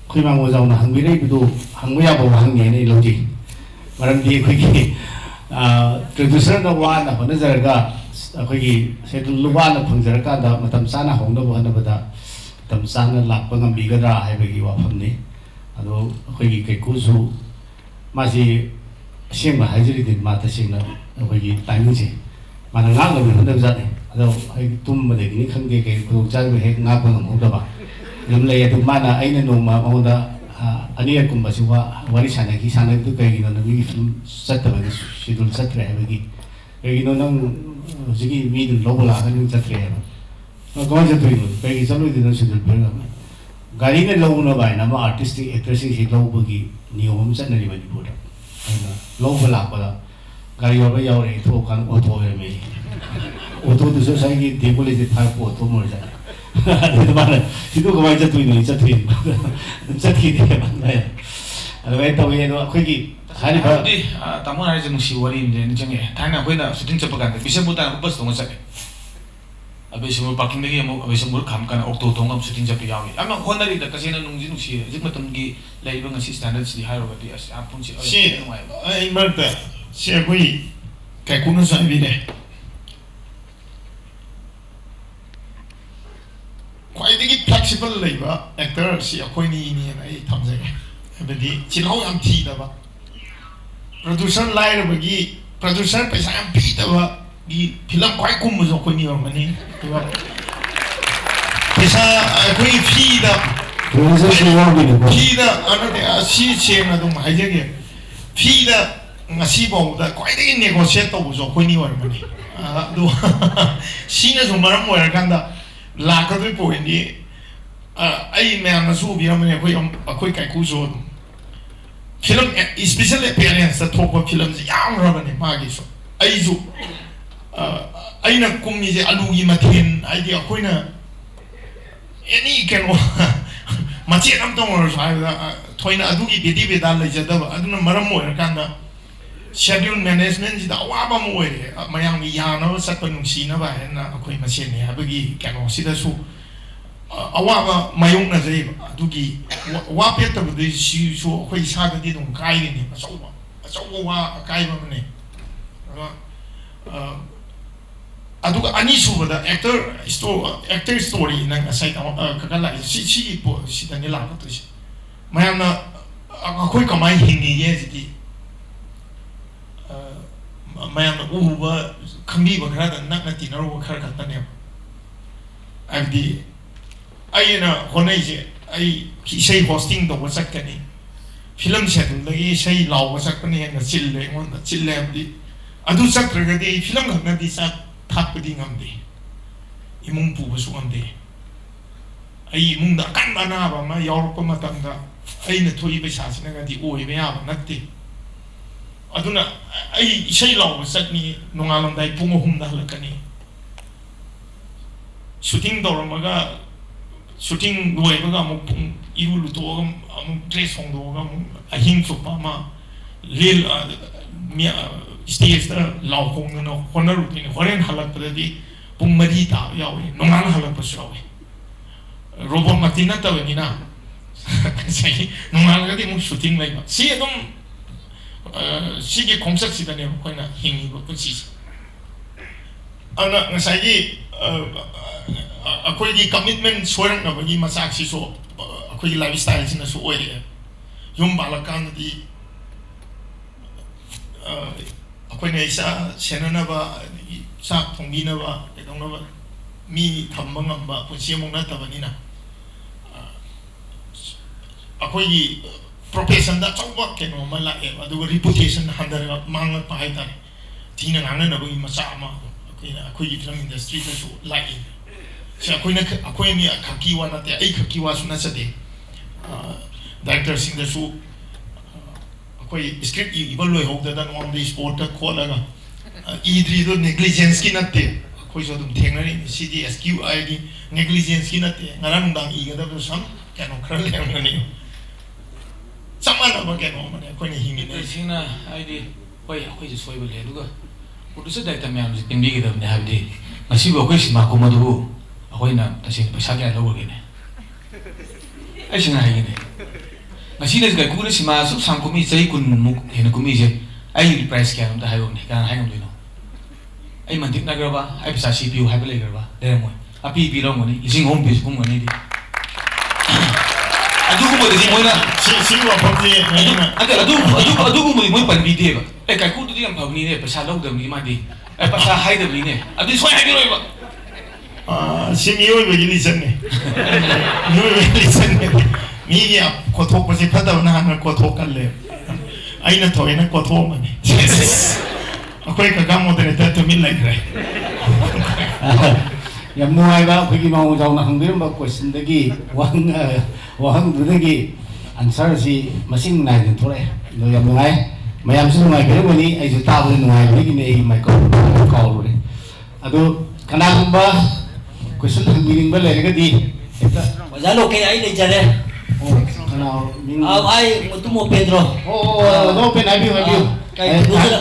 Speaker 3: khoi ma mo jaw na hang bi re du hang ya bo hang ne ne lo ji maram di khoi ki producer na wa na hona jar ga khoi ki se du lu wa na phang jar ka da matam sa na hong da ba na ba da tam ꯃꯇꯝ ꯆꯥꯅ ꯂꯥꯛꯄ ꯉꯝꯕꯤꯒꯗ꯭ꯔꯥ ꯍꯥꯏꯕꯒꯤ ꯋꯥꯐꯝꯅꯤ ꯑꯗꯣ ꯑꯩꯈꯣꯏꯒꯤ ꯀꯩꯀꯨꯁꯨ ꯃꯥꯁꯤ ꯑꯁꯦꯡꯕ ꯍꯥꯏꯖꯔꯤꯗꯤ ꯃꯥ ꯇꯁꯦꯡꯅ ꯑꯩꯈꯣꯏꯒꯤ ꯇꯥꯏꯃꯤꯡꯁꯦ ꯃꯥꯅ ꯉꯥꯛꯅꯕ ꯍꯣꯠꯅꯕꯖꯥꯠꯅꯤ ꯑꯗꯣ ꯍꯥꯏꯗꯤ ꯇꯨꯝꯕꯗꯒꯤꯅꯤ ꯈꯪꯗꯦ ꯀꯩ ꯈꯨꯗꯣꯡꯆꯥꯗꯕ ꯍꯦꯛ ꯉꯥꯛꯄ ꯉꯝꯍꯧꯗꯕ ꯑꯗꯨꯝ ꯂꯩ ꯑꯗꯨ ꯃꯥꯅ ꯑꯩꯅ ꯅꯣꯡꯃ ꯃꯉꯣꯟꯗ ꯑꯅꯤꯔꯛꯀꯨꯝꯕꯁꯤ ꯋꯥꯔꯤ ꯁꯥꯟꯅꯕꯗꯨ ꯀꯩꯒꯤꯅꯣ ꯃꯤꯒꯤ ꯐꯤꯂꯝ ꯆꯠꯇꯕꯒꯤ ꯁꯦꯗꯨꯜ ꯆꯠꯇ꯭ꯔꯦ ꯍꯥꯏꯕꯒꯤ ꯀꯩꯒꯤꯅꯣ ꯅꯪ ꯍꯧꯖꯤꯛꯀꯤ ꯃꯤꯗꯨ ꯂꯧꯕ ꯂꯥꯛꯑꯒ ꯅꯪ ꯆꯠꯇ꯭ꯔꯦ ꯍꯥꯏꯕ ꯀꯃꯥꯏꯅ ꯆꯠꯇꯣꯏꯅꯣ ꯀꯩꯒꯤ ꯆꯠꯂꯣꯏꯗꯣꯏꯅꯣ ꯁꯦꯗꯨꯜ ꯄꯤꯔꯒ ꯒꯥꯔꯤꯅ ꯂꯧꯅꯕ ꯍꯥꯏꯅ ꯑꯃ ꯑꯥꯔꯇꯤꯁꯇꯤꯛ ꯑꯦꯛꯇꯔꯁꯤꯡꯁꯤ ꯂꯧꯕꯒꯤ ꯅꯤꯌꯣꯝ ꯑꯃ ꯆꯠꯅꯔꯤ ꯃꯅꯤꯄꯨꯔꯗ ꯑꯗꯨꯅ ꯂꯧꯕ ꯂꯥꯛꯄꯗ ꯒꯥꯔꯤ ꯌꯥꯎꯔꯛꯑꯦ ꯊꯣꯛꯑꯀꯥꯟꯗ ꯑꯣꯇꯣ ꯑꯣꯏꯔꯝꯃꯦ ꯑꯣꯇꯣꯗꯨꯁꯨ ꯉꯁꯥꯏꯒꯤ ꯗꯦꯕꯣꯂꯦꯇꯦꯠ ꯐꯥꯏꯔꯛꯄ ꯑꯣꯇꯣ ꯑꯣꯏꯔꯖꯥꯠꯅꯤ ꯑꯗꯨꯗ ꯃꯥꯅ ꯁꯤꯗꯣ ꯀꯃꯥꯏꯅ ꯆꯠꯇꯣꯏꯅꯣ ꯆꯠꯇ꯭ꯔꯤ ꯆꯠꯈꯤꯗꯦꯕ ꯑꯗꯨꯃꯥꯏꯅ ꯇꯧꯋꯤ ꯑꯗꯣ ꯑꯩꯈꯣꯏꯒꯤ ꯍꯥꯏꯔꯤꯕ
Speaker 10: ꯇꯥꯃꯣ ꯍꯥꯏꯔꯤꯁꯦ ꯅꯨꯡꯁꯤ ꯋꯥꯔꯤ ꯑꯃꯗꯤ ꯅꯤꯡꯁꯤꯡꯉꯛꯑꯦ ꯊꯥꯏꯅ ꯑꯩꯈꯣꯏꯅ ꯁꯨꯇꯤꯡ ꯆꯠꯄ ꯀꯥꯟꯗ ꯕꯤꯁꯦꯝꯄꯨꯔ ꯇꯥꯟꯅ ꯕꯁ ꯇꯣꯡꯉ ꯆꯠꯂꯦ ꯕꯤꯁꯦꯝꯄꯨꯔ ꯄꯥꯔꯀꯤꯡꯗꯒꯤ ꯑꯃꯨꯛ ꯕꯤꯁꯦꯝꯄꯨꯔ ꯈꯥꯝ ꯀꯥꯟꯗ ꯑꯣꯛꯇꯣ ꯇꯣꯡꯉꯒ ꯁꯨꯇꯤꯡ ꯆꯠꯄ ꯌꯥꯎꯏ ꯌꯥꯝꯅ ꯍꯣꯠꯅꯔꯤꯗ ꯇꯁꯦꯡꯅ ꯅꯨꯡꯁꯤ ꯅꯨꯡꯁꯤꯌꯦ ꯍꯧꯖꯤꯛ ꯃꯇꯝꯒꯤ ꯂꯩꯔꯤꯕ ꯉꯁꯤ ꯁ꯭ꯇꯦꯟꯗꯔꯗꯁꯤꯗꯤ ꯍꯥꯏꯔꯨꯔꯒꯗꯤ ꯑꯁ ꯌꯥꯝ ꯄꯨꯟꯁꯤ ꯅꯨꯡꯉꯥꯏꯕ
Speaker 6: ꯑꯩ ꯃꯔꯛꯇ ꯁꯤ ꯑꯩꯈꯣꯏ ꯀꯩꯀꯨꯅꯁꯨ ꯍꯥꯏꯕꯤꯔꯦ ꯈ꯭ꯋꯥꯏꯗꯒꯤ ꯐ꯭ꯂꯦꯛꯁꯤꯕꯜ ꯂꯩꯕ ꯑꯦꯛꯇꯔꯁꯤ ꯑꯩꯈꯣꯏꯅꯤꯅꯦꯅ ꯑꯩ ꯊꯝꯖꯒꯦ ꯍꯥꯏꯕꯗꯤ ꯆꯤꯜꯍꯥꯎ ꯌꯥꯝ ꯊꯤꯗꯕ ꯄ꯭ꯔꯣꯗ꯭ꯌꯨꯁꯔ ꯂꯥꯏꯔꯕꯒꯤ ꯄ꯭ꯔꯣꯗ꯭ꯌꯨꯁꯔ ꯄꯩꯁꯥ ꯌꯥꯝ ꯄꯤꯗꯕꯒꯤ ꯐꯤꯂꯝ ꯈ꯭ꯋꯥꯏ ꯀꯨꯝꯕꯁꯨ ꯑꯩꯈꯣꯏꯅꯤ ꯑꯣꯏꯔꯝꯒꯅꯤ ꯑꯗꯨꯒ ꯄꯩꯁꯥ ꯑꯩꯈꯣꯏꯒꯤ ꯐꯤꯗ ꯑꯁꯤ ꯁꯦꯡꯅ ꯑꯗꯨꯝ ꯍꯥꯏꯖꯒꯦ ꯐꯤꯗ ꯉꯁꯤꯐꯥꯎꯕꯗ ꯈ꯭ꯋꯥꯏꯗꯒꯤ ꯅꯦꯒꯣꯁꯤꯌꯦꯠ ꯇꯧꯕꯁꯨ ꯑꯩꯈꯣꯏꯅꯤ ꯑꯣꯏꯔꯝꯒꯅꯤ ꯑꯗꯨ ꯁꯤꯅꯁꯨ ꯃꯔꯝ ꯑꯣꯏꯔꯀꯥꯟꯗ ꯂꯥꯛꯀꯗꯣꯏ ꯄꯣꯏꯟꯗꯤ ꯑꯩ ꯃꯌꯥꯝꯅꯁꯨ ꯎꯕꯤꯔꯝꯃꯅꯤ ꯑꯩꯈꯣꯏ ꯀꯩꯀꯨꯁꯨ ꯑꯗꯨꯝ ꯐꯤꯂꯝ ꯏꯁꯄꯤꯁꯦꯜ ꯑꯦꯄꯤꯌꯔꯦꯟꯁꯇ ꯊꯣꯛꯄ ꯐꯤꯂꯝꯁꯦ ꯌꯥꯝꯈ꯭ꯔꯕꯅꯤ ꯃꯥꯒꯤꯁꯨ ꯑꯩꯁꯨ ꯑꯩꯅ ꯀꯨꯝꯃꯤꯁꯦ ꯑꯂꯨꯒꯤ ꯃꯊꯦꯜ ꯍꯥꯏꯗꯤ ꯑꯩꯈꯣꯏꯅ ꯑꯦꯅꯤ ꯀꯩꯅꯣ ꯃꯆꯦꯠ ꯑꯃꯇꯪ ꯑꯣꯏꯔꯁꯨ ꯍꯥꯏꯕꯗ ꯊꯣꯏꯅ ꯑꯗꯨꯒꯤ ꯕꯦꯗꯤ ꯕꯦꯗꯥ ꯂꯩꯖꯗꯕ ꯑꯗꯨꯅ ꯃꯔꯝ ꯑꯣꯏꯔꯀꯥꯟꯗ ꯁꯦꯗ꯭ꯌꯨꯜ ꯃꯦꯅꯦꯖꯃꯦꯟꯁꯤꯗ ꯑꯋꯥꯕ ꯑꯃ ꯑꯣꯏꯔꯦ ꯃꯌꯥꯝꯒꯤ ꯌꯥꯅꯕ ꯆꯠꯄ ꯅꯨꯡꯁꯤꯅꯕ ꯍꯥꯏꯅ ꯑꯩꯈꯣꯏ ꯃꯁꯦꯟꯅꯤ ꯍꯥꯏꯕꯒꯤ ꯀꯩꯅꯣꯁꯤꯗꯁꯨ ꯑꯋꯥꯕ ꯃꯥꯌꯣꯛꯅꯖꯩꯕ ꯑꯗꯨꯒꯤ ꯋꯥ ꯄꯦꯠꯇꯕꯗꯁꯤꯁꯨ ꯑꯩꯈꯣꯏ ꯏꯁꯥꯗꯗꯤ ꯑꯗꯨꯝ ꯀꯥꯏꯔꯤꯅꯤ ꯑꯆꯧꯕ ꯋꯥ ꯑꯀꯥꯏꯕ ꯑꯃꯅꯤ ꯑꯗꯨꯒ ꯑꯅꯤꯁꯨꯕꯗ ꯑꯦꯛꯇꯔ ꯁ꯭ꯇꯣꯔꯤ ꯅꯪ ꯉꯁꯥꯏ ꯀꯀꯥ ꯂꯥꯛꯏꯁꯦ ꯁꯤꯒꯤ ꯄꯣꯠꯁꯤꯗꯅꯤ ꯂꯥꯛꯀꯗꯣꯏꯁꯦ ꯃꯌꯥꯝꯅ ꯑꯩꯈꯣꯏ ꯀꯃꯥꯏꯅ ꯍꯤꯡꯉꯤꯒꯦ ꯍꯧꯖꯤꯛꯇꯤ ꯃꯌꯥꯝꯅ ꯎꯕ ꯈꯪꯕꯤꯕ ꯈꯔꯗ ꯅꯛꯅ ꯇꯤꯟꯅꯔꯨꯕ ꯈꯔ ꯈꯛꯇꯅꯦꯕ ꯍꯥꯏꯕꯗꯤ ꯑꯩꯅ ꯍꯣꯠꯅꯩꯁꯦ ꯑꯩ ꯏꯁꯩ ꯍꯣꯁꯇꯤꯡ ꯇꯧꯕ ꯆꯠꯀꯅꯤ ꯐꯤꯂꯝ ꯁꯦꯗꯨꯜꯗꯒꯤ ꯏꯁꯩ ꯂꯥꯎꯕ ꯆꯠꯄꯅ ꯍꯦꯟꯅ ꯆꯤꯜꯂꯦ ꯑꯩꯉꯣꯟꯗ ꯆꯤꯜꯂꯦ ꯍꯥꯏꯕꯗꯤ ꯑꯗꯨ ꯆꯠꯇ꯭ꯔꯒꯗꯤ ꯑꯩ ꯐꯤꯂꯝ ꯈꯛꯅꯗꯤ ꯆꯥꯛ ꯊꯥꯛꯄꯗꯤ ꯉꯝꯗꯦ ꯏꯃꯨꯡ ꯄꯨꯕꯁꯨ ꯉꯝꯗꯦ ꯑꯩ ꯏꯃꯨꯡꯗ ꯑꯀꯟꯕ ꯑꯅꯥꯕ ꯑꯃ ꯌꯥꯎꯔꯛꯄ ꯃꯇꯝꯗ ꯑꯩꯅ ꯊꯣꯛꯏ ꯄꯩꯁꯥꯁꯤꯅꯒꯗꯤ ꯑꯣꯏꯕ ꯌꯥꯕ ꯅꯠꯇꯦ ꯑꯗꯨꯅ ꯑꯩ ꯏꯁꯩ ꯂꯥꯎꯕ ꯆꯠꯅꯤ ꯅꯣꯡꯉꯥꯜꯂꯝꯗꯥꯏ ꯄꯨꯡ 3ꯗ ꯍꯜꯂꯛꯀꯅꯤ ꯁꯨꯇꯤꯡ ꯇꯧꯔꯝꯃꯒ ꯁꯨꯇꯤꯡ ꯂꯣꯏꯕꯒ ꯑꯃꯨꯛ ꯄꯨꯡ 이루 루토가 아무 드레스 홍도가 아힘 소파마 릴 스테이스다 라오콩는 호너루티니 호렌 할락들이 뽕마리다 야오이 농안 할락버스 야오이 로봇 마티나 따위나 사이 농안가디 뭐 슈팅 라이바 시에 좀 시기 공석 시간에 거기나 힘이 붙지 아나 사이 ꯑꯩꯈꯣꯏꯒꯤ ꯀꯃꯤꯠꯃꯦꯟ ꯁꯣꯏꯔꯛꯅꯕꯒꯤ ꯃꯆꯥꯛꯁꯤꯁꯨ ꯑꯩꯈꯣꯏꯒꯤ ꯂꯥꯏꯐ ꯁ꯭ꯇꯥꯏꯜꯁꯤꯅꯁꯨ ꯑꯣꯏꯔꯛꯑꯦ ꯌꯨꯝ ꯄꯥꯜꯂꯀꯥꯟꯗꯗꯤ ꯑꯩꯈꯣꯏꯅ ꯏꯆꯥ ꯁꯦꯟꯅꯅꯕ ꯑꯗꯒꯤ ꯆꯥꯛ ꯊꯣꯡꯕꯤꯅꯕ ꯀꯩꯗꯧꯅꯕ ꯃꯤ ꯊꯝꯕ ꯉꯝꯕ ꯄꯨꯟꯁꯤ ꯑꯃꯨꯛ ꯅꯠꯇꯕꯅꯤꯅ ꯑꯩꯈꯣꯏꯒꯤ ꯄ꯭ꯔꯣꯐꯦꯁꯟꯗ ꯑꯆꯧꯕ ꯀꯩꯅꯣ ꯑꯃ ꯂꯥꯛꯑꯦꯕ ꯑꯗꯨꯒ ꯔꯤꯄꯨꯇꯦꯁꯟ ꯍꯟꯊꯔꯒ ꯃꯥꯡꯂꯛꯄ ꯍꯥꯏꯇꯥꯔꯦ ꯊꯤꯅ ꯉꯥꯡꯅꯅꯕꯒꯤ ꯃꯆꯥꯛ ꯑꯃ ꯑꯩꯈꯣꯏꯒꯤ ꯐꯤꯂꯝ ꯏꯟꯗꯁꯇ꯭ꯔꯤꯗꯁꯨ ꯂꯥꯛꯏ ꯑꯩꯈꯣꯏꯅꯤ ꯈꯛꯀꯤ ꯋꯥ ꯅꯠꯇꯦ ꯑꯩ ꯈꯛꯀꯤ ꯋꯥꯁꯨ ꯅꯠꯆꯗꯦ ꯗꯥꯏꯔꯦꯛꯇꯔꯁꯤꯡꯗꯁꯨ ꯑꯩꯈꯣꯏ ꯁ꯭ꯀ꯭ꯔꯤꯞ ꯏꯕ ꯂꯣꯏꯍꯧꯗꯗꯅ ꯅꯣꯡꯃꯗꯤ ꯁ꯭ꯄꯣꯔꯠꯇ ꯈꯣꯠꯂꯒ ꯏꯗ꯭ꯔꯤꯗꯣ ꯅꯦꯒ꯭ꯂꯤꯖꯦꯟꯁꯀꯤ ꯅꯠꯇꯦ ꯑꯩꯈꯣꯏꯁꯨ ꯑꯗꯨꯝ ꯊꯦꯡꯅꯔꯤꯅꯤ ꯁꯤꯗꯤ SQIꯒꯤ ꯅꯦꯒ꯭ꯂꯤꯖꯦꯟꯁꯀꯤ ꯅꯠꯇꯦ ꯉꯔꯥꯡ ꯅꯨꯡꯗꯥꯡ ꯏꯒꯗꯕꯗꯣ ꯁꯝ ꯀꯩꯅꯣ ꯈꯔ ꯂꯩꯔꯝꯒꯅꯤ ꯆꯞ ꯃꯥꯟꯅꯕ ꯀꯩꯅꯣ ꯑꯃꯅꯦ ꯑꯩꯈꯣꯏꯅ ꯍꯤꯡꯃꯤꯟꯅꯔꯤꯁꯦ
Speaker 10: ꯁꯤꯅ ꯍꯥꯏꯗꯤ ꯍꯣꯏ ꯑꯩꯈꯣꯏꯁꯨ ꯁꯣꯏꯕ ꯂꯩ ꯑꯗꯨꯒ ꯄ꯭ꯔꯣꯗ꯭ꯌꯨꯁꯔ ꯗꯥꯏꯔꯦꯛꯇꯔ ꯃꯌꯥꯝꯁꯦ ꯄꯦꯟꯕꯤꯒꯗꯕꯅꯤ ꯍꯥꯏꯕꯗꯤ ꯉꯁꯤꯕꯨ ꯑꯩꯈꯣꯏ ꯁꯤꯅꯦꯃꯥ ꯀꯨꯝꯕꯗꯨꯕꯨ ꯑꯩꯈꯣꯏꯅ ꯇꯁꯦꯡꯅ ꯄꯩꯁꯥ ꯀꯌꯥ ꯂꯧꯔꯒꯦꯅꯦ ꯑꯩ ꯁꯦꯡꯅ ꯍꯥꯏꯒꯦꯅꯦ ꯉꯁꯤꯅ ꯀꯩꯀꯨꯅ ꯁꯤꯅꯦꯃꯥ ꯑꯁꯨꯛ ꯁꯥꯡ ꯀꯨꯝꯃꯤ ꯆꯍꯤ 10ꯃꯨꯛ ꯍꯦꯟꯅ ꯀꯨꯝꯃꯤꯁꯦ ꯑꯩꯒꯤ ꯄ꯭ꯔꯥꯏꯁ ꯀꯌꯥꯅꯣ ꯑꯝꯇ ꯍꯥꯏꯔꯛꯎꯅꯦ ꯀꯅꯥꯅ ꯍꯥꯏ ꯉꯝꯗꯣꯏꯅꯣ ꯑꯩ ꯃꯟꯇꯤꯛꯅꯈ꯭ꯔꯕ ꯑꯩ ꯄꯩꯁꯥ ꯁꯤ ꯄꯤꯌꯨ ꯍꯥꯏꯕ ꯂꯩꯈ꯭ꯔꯕ ꯂꯩꯔꯝꯃꯣꯏ ꯑꯄꯤ ꯄꯤꯔꯝꯒꯅꯤ 3,000 ꯄꯤꯁꯨ ꯀꯨꯝꯒꯅꯤꯗꯤ ꯑꯗꯨꯒꯨꯝꯕꯗꯗꯤ ꯃꯣꯏꯅ
Speaker 6: ꯁꯤ ꯋꯥꯐꯝꯁꯦ
Speaker 10: ꯑꯗꯨꯒꯨꯝꯕꯗꯤ ꯃꯣꯏ ꯄꯟꯕꯤꯗꯦꯕ ꯀꯥꯏꯀꯨꯗꯨꯗꯤ ꯌꯥꯝ ꯐꯕꯅꯤꯅꯦ ꯄꯩꯁꯥ ꯂꯧꯗꯕꯅꯤ ꯃꯥꯗꯤ ꯄꯩꯁꯥ ꯍꯥꯏꯗꯕꯅꯤꯅꯦ ꯑꯗꯨꯗꯤ ꯁꯣꯏ ꯍꯥꯏꯕꯤꯔꯣꯏꯕ
Speaker 6: ꯁꯤ ꯃꯤꯑꯣꯏꯕꯒꯤ ꯂꯤꯆꯠꯅꯦ ꯃꯤꯑꯣꯏꯕꯒꯤ ꯂꯤꯆꯠꯅꯦ ꯃꯤꯒꯤ ꯀꯣꯊꯣꯛꯄꯁꯦ ꯐꯠꯇꯕꯅ ꯍꯥꯟꯅ ꯀꯣꯊꯣꯛꯀꯜꯂꯦ ꯑꯩꯅ ꯊꯣꯏꯅ ꯀꯣꯊꯣꯛꯑꯝꯕꯅꯤ ꯑꯩꯈꯣꯏ ꯀꯀꯥ ꯃꯣꯗꯔꯦꯇꯔ ꯇꯨꯃꯤꯟ ꯂꯩꯈ꯭ꯔꯦ
Speaker 3: ꯌꯥꯝ ꯅꯨꯡꯉꯥꯏꯕ ꯑꯩꯈꯣꯏꯒꯤ ꯃꯥꯎ ꯆꯥꯎꯅ ꯍꯪꯕꯤꯔꯝꯕ ꯀꯣꯏꯁꯟꯗꯒꯤ ꯋꯥꯍꯪꯗꯨꯗꯒꯤ ꯑꯟꯁꯔꯁꯤ ꯃꯁꯤꯡ ꯅꯥꯏꯅ ꯊꯣꯛꯂꯛꯑꯦ ꯑꯗꯣ ꯌꯥꯝ ꯅꯨꯡꯉꯥꯏ ꯃꯌꯥꯝꯁꯨ ꯅꯨꯡꯉꯥꯏꯕꯤꯔꯝꯒꯅꯤ ꯑꯩꯁꯨ ꯇꯥꯕꯗ ꯅꯨꯡꯉꯥꯏꯕꯗꯒꯤꯅꯦ ꯑꯩ ꯃꯥꯏꯀ꯭ꯔꯣꯐꯣꯟ ꯀꯥꯎꯔꯨꯔꯦ ꯑꯗꯣ ꯀꯅꯥꯒꯨꯝꯕ ꯀꯣꯏꯁꯟ ꯍꯪꯕꯤꯅꯤꯡꯕ ꯂꯩꯔꯒꯗꯤ ꯍꯦꯛꯇ
Speaker 11: ꯑꯣꯖꯥ ꯂꯣꯀꯦꯜ ꯑꯩ ꯂꯩꯖꯔꯦ ꯑꯩ ꯃꯇꯨꯃꯣ ꯄꯦꯗ꯭ꯔꯣ
Speaker 3: ꯅꯣꯄꯦꯟ ꯍꯥꯏꯕꯤꯌꯨ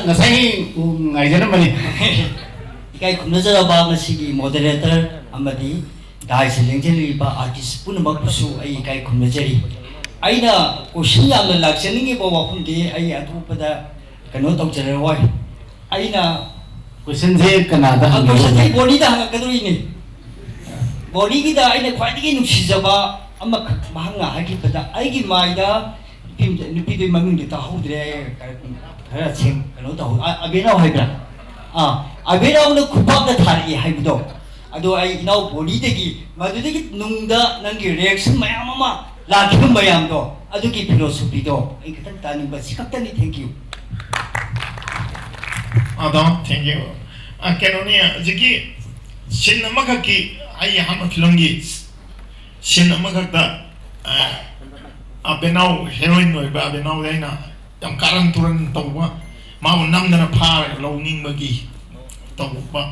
Speaker 3: ꯉꯁꯥꯏ ꯉꯥꯏꯖꯔꯝꯕꯅꯤ
Speaker 11: ꯏꯀꯥꯏ ꯈꯨꯝꯅꯖꯔꯕ ꯃꯁꯤꯒꯤ ꯃꯣꯗꯔꯦꯇꯔ ꯑꯃꯗꯤ ꯗꯥꯏꯁꯤ ꯂꯦꯡꯖꯤꯜꯂꯤꯕ ꯑꯥꯔꯇꯤꯁ ꯄꯨꯝꯅꯃꯛꯄꯨꯁꯨ ꯑꯩ ꯏꯀꯥꯏ ꯈꯨꯝꯅꯖꯔꯤ ꯑꯩꯅ ꯀꯣꯏꯁꯟ ꯌꯥꯝꯅ ꯂꯥꯛꯆꯅꯤꯡꯉꯤꯕ ꯋꯥꯐꯝꯗꯤ ꯑꯩ ꯑꯇꯣꯞꯄꯗ ꯀꯩꯅꯣ ꯇꯧꯖꯔꯔꯣꯏ ꯑꯩꯅ
Speaker 3: ꯀꯣꯏꯁꯟꯁꯦ ꯀꯅꯥꯗ
Speaker 11: ꯀꯣꯏꯁꯟ ꯑꯩ ꯕꯣꯅꯤꯗ ꯍꯪꯉꯛꯀꯗꯣꯔꯤꯅꯤ ꯕꯣꯅꯤꯒꯤꯗ ꯑꯩꯅ ꯈ꯭ꯋꯥꯏꯗꯒꯤ ꯅꯨꯡꯁꯤꯖꯕ ꯑꯃꯈꯛ ꯃꯍꯥꯛꯅ ꯍꯥꯏꯈꯤꯕꯗ ꯑꯩꯒꯤ ꯃꯥꯏꯗ ꯅꯨꯄꯤꯗꯨꯒꯤ ꯃꯃꯤꯡꯗꯤ ꯇꯥꯍꯧꯗ꯭ꯔꯦ ꯈꯔ ꯀꯩꯅꯣ ꯇꯧ ꯑꯕꯦꯅꯥꯎ ꯍꯥꯏꯕ꯭ꯔꯥ ꯑꯕꯦꯅꯥꯎꯅ ꯈꯨꯄꯥꯛꯇ ꯊꯥꯔꯛꯏ ꯍꯥꯏꯕꯗꯣ ꯑꯗꯣ ꯑꯩ ꯏꯅꯥꯎ ꯕꯣꯅꯤꯗꯒꯤ ꯃꯗꯨꯗꯒꯤ ꯅꯨꯡꯗ ꯅꯪꯒꯤ ꯔꯤꯑꯦꯛꯁꯟ ꯃꯌꯥꯝ ꯑꯃ ꯂꯥꯛꯈꯤꯕ ꯃꯌꯥꯝꯗꯣ ꯑꯗꯨꯒꯤ ꯐꯤꯂꯣꯁꯣꯐꯤꯗꯣ ꯑꯩ ꯈꯤꯇꯪ ꯇꯥꯅꯤꯡꯕ ꯁꯤ ꯈꯛꯇꯅꯤ ꯊꯦꯡꯛ ꯌꯨ
Speaker 6: ꯑꯗꯣ ꯊꯦꯡꯛ ꯌꯨ ꯀꯩꯅꯣꯅꯤ ꯍꯧꯖꯤꯛꯀꯤ ꯁꯤꯟ ꯑꯃꯈꯛꯀꯤ ꯑꯩ ꯑꯍꯥꯟꯕ ꯐꯤꯂꯝꯒꯤ ꯁꯤꯟ ꯑꯃꯈꯛꯇ ꯑꯕꯦꯅꯥꯎ ꯍꯦꯔꯣꯏꯟ ꯑꯣꯏꯕ ꯑꯕꯦꯅꯥꯎꯗ ꯑꯩꯅ ꯌꯥꯝ ꯀꯥꯔꯟ ꯇꯨꯔꯟ ꯇꯧꯕ ꯃꯥꯕꯨ ꯅꯝꯗꯅ ꯐꯥꯔꯒ ꯂꯧꯅꯤꯡꯕꯒꯤ ꯇꯧꯕ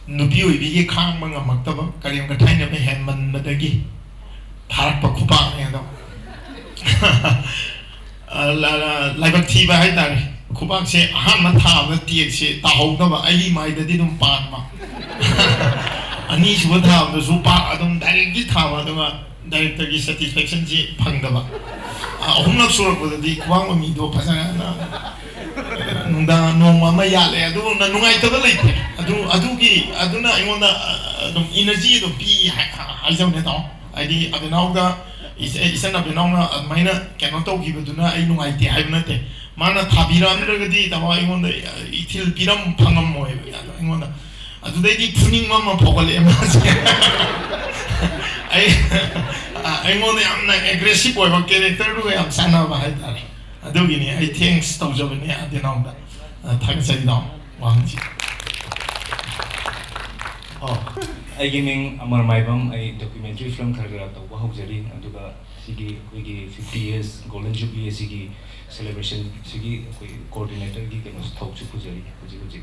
Speaker 6: ꯅꯨꯄꯤ ꯑꯣꯏꯕꯤꯒꯤ ꯈꯥꯡꯕ ꯉꯝꯃꯛꯇꯕ ꯀꯔꯦꯝ ꯀꯊꯥꯏꯅꯕ ꯍꯦꯟꯃꯟꯕꯗꯒꯤ ꯊꯥꯔꯛꯄ ꯈꯨꯄꯥꯛꯅꯦ ꯑꯗꯣ ꯂꯥꯏꯕꯛ ꯊꯤꯕ ꯍꯥꯏꯇꯥꯔꯦ ꯈꯨꯄꯥꯛꯁꯦ ꯑꯍꯥꯟꯕ ꯊꯥꯕꯗ ꯇꯦꯛꯁꯦ ꯇꯥꯍꯧꯗꯕ ꯑꯩꯒꯤ ꯃꯥꯏꯗꯗꯤ ꯑꯗꯨꯝ ꯄꯥꯟꯕ ꯑꯅꯤꯁꯨꯕ ꯊꯥꯕꯗꯁꯨ ꯑꯗꯨꯝ ꯗꯥꯏꯔꯦꯛꯇꯤ ꯊꯥꯕ ꯑꯗꯨꯒ ꯗꯥꯏꯔꯦꯛꯇꯔꯒꯤ ꯁꯦꯇꯤꯁꯐꯦꯛꯁꯟꯁꯤ ꯐꯪꯗꯕ ꯑꯍꯨꯝꯂꯛ ꯁꯨꯔꯛꯄꯗꯗꯤ ꯈꯨꯋꯥꯡ ꯃꯃꯤꯗꯣ ꯐꯖꯅ ꯅꯨꯡꯗꯥꯡ ꯅꯣꯡꯃ ꯑꯃ ꯌꯥꯜꯂꯦ ꯑꯗꯨꯅ ꯅꯨꯡꯉꯥꯏꯇꯕ ꯂꯩꯇꯦ ꯑꯗꯨꯅ ꯑꯩꯉꯣꯟꯗ ꯑꯗꯨꯝꯏꯅꯔꯖꯤ ꯑꯗꯨꯝ ꯄꯤ ꯍꯥꯏꯖꯕꯅꯦ ꯇꯥꯃꯣ ꯍꯥꯏꯗꯤ ꯑꯕꯦꯅꯥꯎꯗ ꯏꯆꯟ ꯑꯕꯦꯅꯥꯎꯅ ꯑꯗꯨꯃꯥꯏꯅ ꯀꯩꯅꯣ ꯇꯧꯈꯤꯕꯗꯨꯅ ꯑꯩ ꯅꯨꯡꯉꯥꯏꯇꯦ ꯍꯥꯏꯕ ꯅꯠꯇꯦ ꯃꯥꯅ ꯊꯥꯕꯤꯔꯛꯑꯝꯗ꯭ꯔꯒꯗꯤ ꯇꯥꯃꯣ ꯑꯩꯉꯣꯟꯗ ꯏꯊꯤꯜ ꯐꯪꯉꯝꯃꯣꯏꯕ ꯑꯩꯉꯣꯟꯗ ꯑꯗꯨꯗꯩꯗꯤ ꯐꯨꯅꯤꯡꯕ ꯑꯃ ꯐꯥꯎꯒꯠꯂꯛꯑꯦ ꯃꯥꯁꯦ ꯑꯩꯉꯣꯟꯗ ꯌꯥꯝꯅ ꯑꯦꯒ꯭ꯔꯦꯁꯤꯞ ꯑꯣꯏꯕ ꯀꯦꯔꯦꯛꯇꯔꯗꯨꯒ ꯌꯥꯝ ꯆꯥꯟꯅꯕ ꯍꯥꯏꯇꯥꯔꯦ ꯑꯗꯨꯒꯤꯅꯤ ꯑꯩ ꯊꯦꯡꯛꯁ ꯇꯧꯖꯕꯅꯦ ꯑꯕꯦꯅꯥꯎꯗ ꯊꯥꯒꯠꯆꯔꯤ ꯇꯥꯃꯣ ꯋꯥꯍꯪꯁꯤ
Speaker 12: ꯑꯩꯒꯤ ꯃꯤꯡ ꯑꯃꯔ ꯃꯥꯏꯕꯝ ꯑꯩ ꯗꯣꯀꯨꯃꯦꯟꯇꯔꯤ ꯐꯤꯂꯝ ꯈꯔ ꯇꯧꯕ ꯍꯧꯖꯔꯤ ꯑꯗꯨꯒ ꯁꯤꯒꯤ ꯑꯩꯈꯣꯏꯒꯤ 50 years ꯒꯣꯜꯗꯟ ꯖꯨꯕ꯭ꯂꯤ ꯑꯁꯤꯒꯤ ꯁꯦꯂꯦꯕ꯭ꯔꯦꯁꯟ ꯁꯤꯒꯤ ꯑꯩꯈꯣꯏ ꯀꯣꯑꯣꯔꯗꯤꯅꯦꯇꯔꯒꯤ ꯀꯩꯅꯣꯁꯨ ꯊꯕꯛꯁꯨ ꯄꯨꯖꯔꯤ ꯍꯧꯖꯤꯛ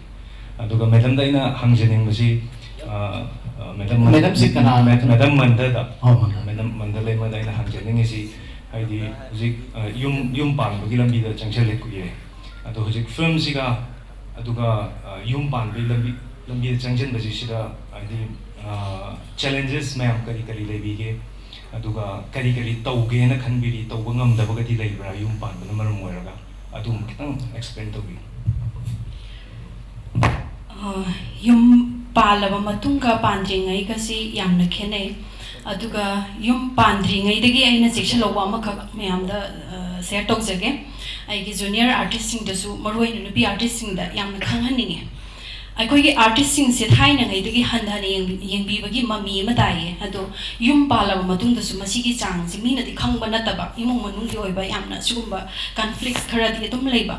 Speaker 12: ꯑꯗꯨꯒ ꯃꯦꯗꯝꯗ ꯑꯩꯅ ꯍꯪꯖꯅꯤꯡꯕꯁꯤ
Speaker 3: ꯃꯦꯗꯝꯁꯤ ꯀꯅꯥ
Speaker 12: ꯃꯦꯗꯝ ꯃꯟꯗꯗ ꯃꯦꯗꯝ ꯃꯟꯗ ꯂꯩꯃꯗ ꯑꯩꯅ ꯍꯪꯖꯅꯤꯡꯉꯤꯁꯤ ꯍꯥꯏꯗꯤ ꯍꯧꯖꯤꯛ ꯌꯨꯝ ꯄꯥꯟꯕꯒꯤ ꯂꯝꯕꯤꯗ ꯆꯪꯁꯤꯜꯂꯦ ꯀꯨꯏꯔꯦ ꯑꯗꯣ ꯍꯧꯖꯤꯛ ꯐꯤꯂꯝꯁꯤꯒ ꯑꯗꯨꯒ ꯌꯨꯝ ꯄꯥꯟꯕꯒꯤ ꯂꯝꯕꯤꯗ ꯆꯪꯁꯤꯟꯕꯁꯤꯗ ꯍꯥꯏꯗꯤ ꯆꯦꯂꯦꯟꯖꯦꯁ ꯃꯌꯥꯝ ꯀꯔꯤ ꯂꯩꯕꯤꯒꯦ ꯑꯗꯨꯒ ꯀꯔꯤ ꯇꯧꯒꯦꯅ ꯈꯟꯕꯤꯔꯤ ꯇꯧꯕ ꯉꯝꯗꯕꯒꯗꯤ ꯂꯩꯕ꯭ꯔꯥ ꯌꯨꯝ ꯄꯥꯟꯕꯅ ꯃꯔꯝ ꯑꯣꯏꯔꯒ ꯑꯗꯨꯝ ꯈꯤꯇꯪ ꯑꯦꯛꯁꯄ꯭ꯂꯦꯟ ꯇꯧꯕꯤꯌꯨ
Speaker 4: ꯌꯨꯝ ꯄꯥꯜꯂꯕ ꯃꯇꯨꯡꯒ ꯄꯥꯟꯗ꯭ꯔꯤꯉꯩꯒꯁꯤ ꯌꯥꯝꯅ ꯈꯦꯠꯅꯩ ꯑꯗꯨꯒ ꯌꯨꯝ ꯄꯥꯟꯗ꯭ꯔꯤꯉꯩꯗꯒꯤ ꯑꯩꯅ ꯆꯦꯛꯁꯤꯜꯍꯧꯕ ꯑꯃꯈꯛ ꯃꯌꯥꯝꯗ ꯁꯦꯌꯔ ꯇꯧꯖꯒꯦ ꯑꯩꯒꯤ ꯖꯨꯅꯤꯌꯔ ꯑꯥꯔꯇꯤꯁꯁꯤꯡꯗꯁꯨ ꯃꯔꯨꯑꯣꯏꯅ ꯅꯨꯄꯤ ꯑꯥꯔꯇꯤꯁꯁꯤꯡꯗ ꯌꯥꯝꯅ ꯈꯪꯍꯟꯅꯤꯡꯉꯦ ꯑꯩꯈꯣꯏꯒꯤ ꯑꯥꯔꯇꯤꯁꯁꯤꯡꯁꯦ ꯊꯥꯏꯅꯉꯩꯗꯒꯤ ꯍꯟꯊꯅ ꯌꯦꯡꯕꯤꯕꯒꯤ ꯃꯃꯤ ꯑꯃ ꯇꯥꯏꯌꯦ ꯑꯗꯣ ꯌꯨꯝ ꯄꯥꯜꯂꯕ ꯃꯇꯨꯡꯗꯁꯨ ꯃꯁꯤꯒꯤ ꯆꯥꯡꯁꯤ ꯃꯤꯅꯗꯤ ꯈꯪꯕ ꯅꯠꯇꯕ ꯏꯃꯨꯡ ꯃꯅꯨꯡꯒꯤ ꯑꯣꯏꯕ ꯌꯥꯝꯅ ꯁꯤꯒꯨꯝꯕ ꯀꯟꯐ꯭ꯂꯤꯛꯁ ꯈꯔꯗꯤ ꯑꯗꯨꯝ ꯂꯩꯕ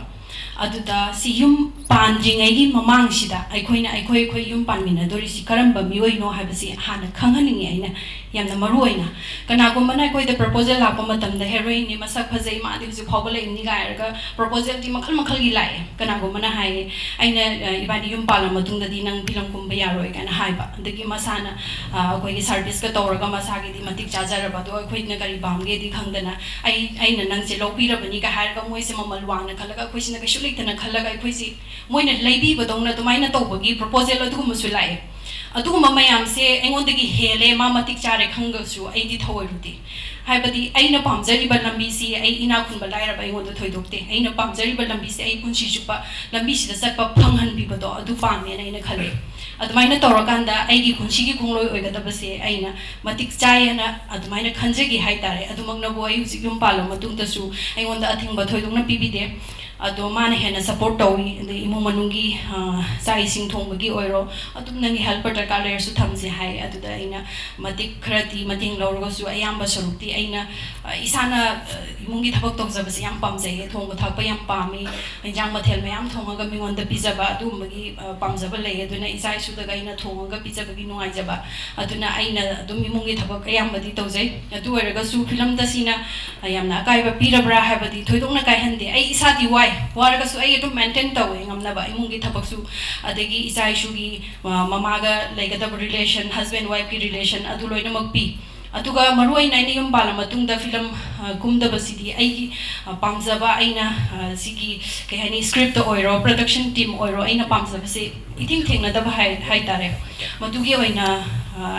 Speaker 4: ꯑꯗꯨꯗ ꯁꯤ ꯌꯨꯝ ꯄꯥꯟꯗ꯭ꯔꯤꯉꯩꯒꯤ ꯃꯃꯥꯡꯁꯤꯗ ꯑꯩꯈꯣꯏ ꯌꯨꯝ ꯄꯥꯟꯃꯤꯟꯅꯗꯣꯔꯤꯁꯤ ꯀꯔꯝꯕ ꯃꯤꯑꯣꯏꯅꯣ ꯍꯥꯏꯕꯁꯤ ꯍꯥꯟꯅ ꯈꯪꯍꯟꯅꯤꯡꯉꯤ ꯑꯩꯅ ꯌꯥꯝꯅ ꯃꯔꯨꯑꯣꯏꯅ ꯀꯅꯥꯒꯨꯝꯕꯅ ꯑꯩꯈꯣꯏꯗ ꯄ꯭ꯔꯄꯣꯖꯦꯜ ꯂꯥꯛꯄ ꯃꯇꯝꯗ ꯍꯦꯔꯣꯏꯟꯅꯤ ꯃꯁꯛ ꯐꯖꯩ ꯃꯥꯗꯤ ꯍꯧꯖꯤꯛ ꯐꯥꯎꯕ ꯂꯩꯕꯅꯤ ꯍꯥꯏꯔꯒ ꯄ꯭ꯔꯄꯣꯖꯦꯜꯗꯤ ꯃꯈꯜ ꯃꯈꯜꯒꯤ ꯂꯥꯛꯑꯦ ꯀꯅꯥꯒꯨꯝꯕꯅ ꯍꯥꯏꯌꯦ ꯑꯩꯅ ꯏꯕꯥꯅꯤ ꯌꯨꯝ ꯄꯥꯜꯂ ꯃꯇꯨꯡꯗꯗꯤ ꯅꯪ ꯐꯤꯂꯝ ꯀꯨꯝꯕ ꯌꯥꯔꯣꯏ ꯀꯥꯏꯅ ꯍꯥꯏꯕ ꯑꯗꯒꯤ ꯃꯁꯥꯅ ꯑꯩꯈꯣꯏꯒꯤ ꯁꯥꯔꯚꯤꯁꯀ ꯇꯧꯔꯒ ꯃꯁꯥꯒꯤꯗꯤ ꯃꯇꯤꯛ ꯆꯥꯖꯔꯕ ꯑꯗꯣ ꯑꯩꯈꯣꯏꯅ ꯀꯔꯤ ꯄꯥꯝꯒꯦꯗꯤ ꯈꯪꯗꯅ ꯑꯩꯅ ꯅꯪꯁꯦ ꯂꯧꯕꯤꯔꯕꯅꯤꯒ ꯍꯥꯏꯔꯒ ꯃꯣꯏꯁꯦ ꯃꯃꯜ ꯋꯥꯡꯅ ꯈꯜꯂꯒ ꯑꯩꯈꯣꯏꯁꯤꯅ ꯀꯩꯁꯨ ꯂꯩꯇꯅ ꯈꯜꯂꯒ ꯑꯩꯈꯣꯏꯁꯤ ꯃꯣꯏꯅ ꯂꯩꯕꯤꯕꯗꯧꯅ ꯑꯗꯨꯃꯥꯏꯅ ꯇꯧꯕꯒꯤ ꯄ꯭ꯔꯣꯄꯣꯖꯦꯜ ꯑꯗꯨꯒꯨꯝꯕꯁꯨ ꯂꯥꯛꯑꯦ ꯑꯗꯨꯒꯨꯝꯕ ꯃꯌꯥꯝꯁꯦ ꯑꯩꯉꯣꯟꯗꯒꯤ ꯍꯦꯜꯂꯦ ꯃꯥ ꯃꯇꯤꯛ ꯆꯥꯔꯦ ꯈꯪꯒꯁꯨ ꯑꯩꯗꯤ ꯊꯑꯣꯏꯔꯨꯗꯦ ꯍꯥꯏꯕꯗꯤ ꯑꯩꯅ ꯄꯥꯝꯖꯔꯤꯕ ꯂꯝꯕꯤꯁꯤ ꯑꯩ ꯏꯅꯥꯛ ꯈꯨꯟꯕ ꯂꯥꯏꯔꯕ ꯑꯩꯉꯣꯟꯗ ꯊꯣꯏꯗꯣꯛꯇꯦ ꯑꯩꯅ ꯄꯥꯝꯖꯔꯤꯕ ꯂꯝꯕꯤꯁꯤ ꯑꯩ ꯄꯨꯟꯁꯤ ꯆꯨꯞꯄ ꯂꯝꯕꯤꯁꯤꯗ ꯆꯠꯄ ꯐꯪꯍꯟꯕꯤꯕꯗꯣ ꯑꯗꯨ ꯄꯥꯝꯃꯦꯅ ꯑꯩꯅ ꯈꯜꯂꯦ अदुमाइना तौरकांदा आइगी पुंसिगी खुंगलोय ओइगदबसे आइना मतिक चायना अदुमाइना खंजेगी हाइतारे अदुमगनबो आइ हुजिक युम पालो मतुंगतसु आइगोंदा अथिंगबा थोइदोंना पिबिदे अदो माने हेना सपोर्ट तौई दे इमु मनुंगी साई सिंग थोंबगी ओइरो अदुम नंगी हेल्पर दरकार लेरसु थमसे हाय अदुदा आइना मतिक खरती मतिंग लौरगसु अयाम्बा सरुक्ति आइना इसाना इमुंगी थबक तौजबसे याम पामजै थोंगो थाकपा याम पामी इंजांग मथेल मयाम थोंगगा मिंगोंदा पिजबा अदुमगी पामजबा लै अदुना इसाई सुदगा आइना थोंगगा पिजबगी नुंगाइजबा अदुना आइना अदुम इमुंगी थबक अयाम्बदी तौजै अदु ओइरगसु film दसिना यामना अकाइबा पिरब्रा हाबदी थोइदोंना काइहंदे I इसादी Y वारगसु I अदुम maintain तौवे ngamnaba imungi thapaksu adegi isai shugi mamaga legadab relation husband wife ki relation adu loina makpi aduga maroi naini yum bala matungda film kumdaba sidi aigi pamjaba aina sigi kehani script oiro production team oiro aina pamjaba se iting thengna daba hai tare madugi oina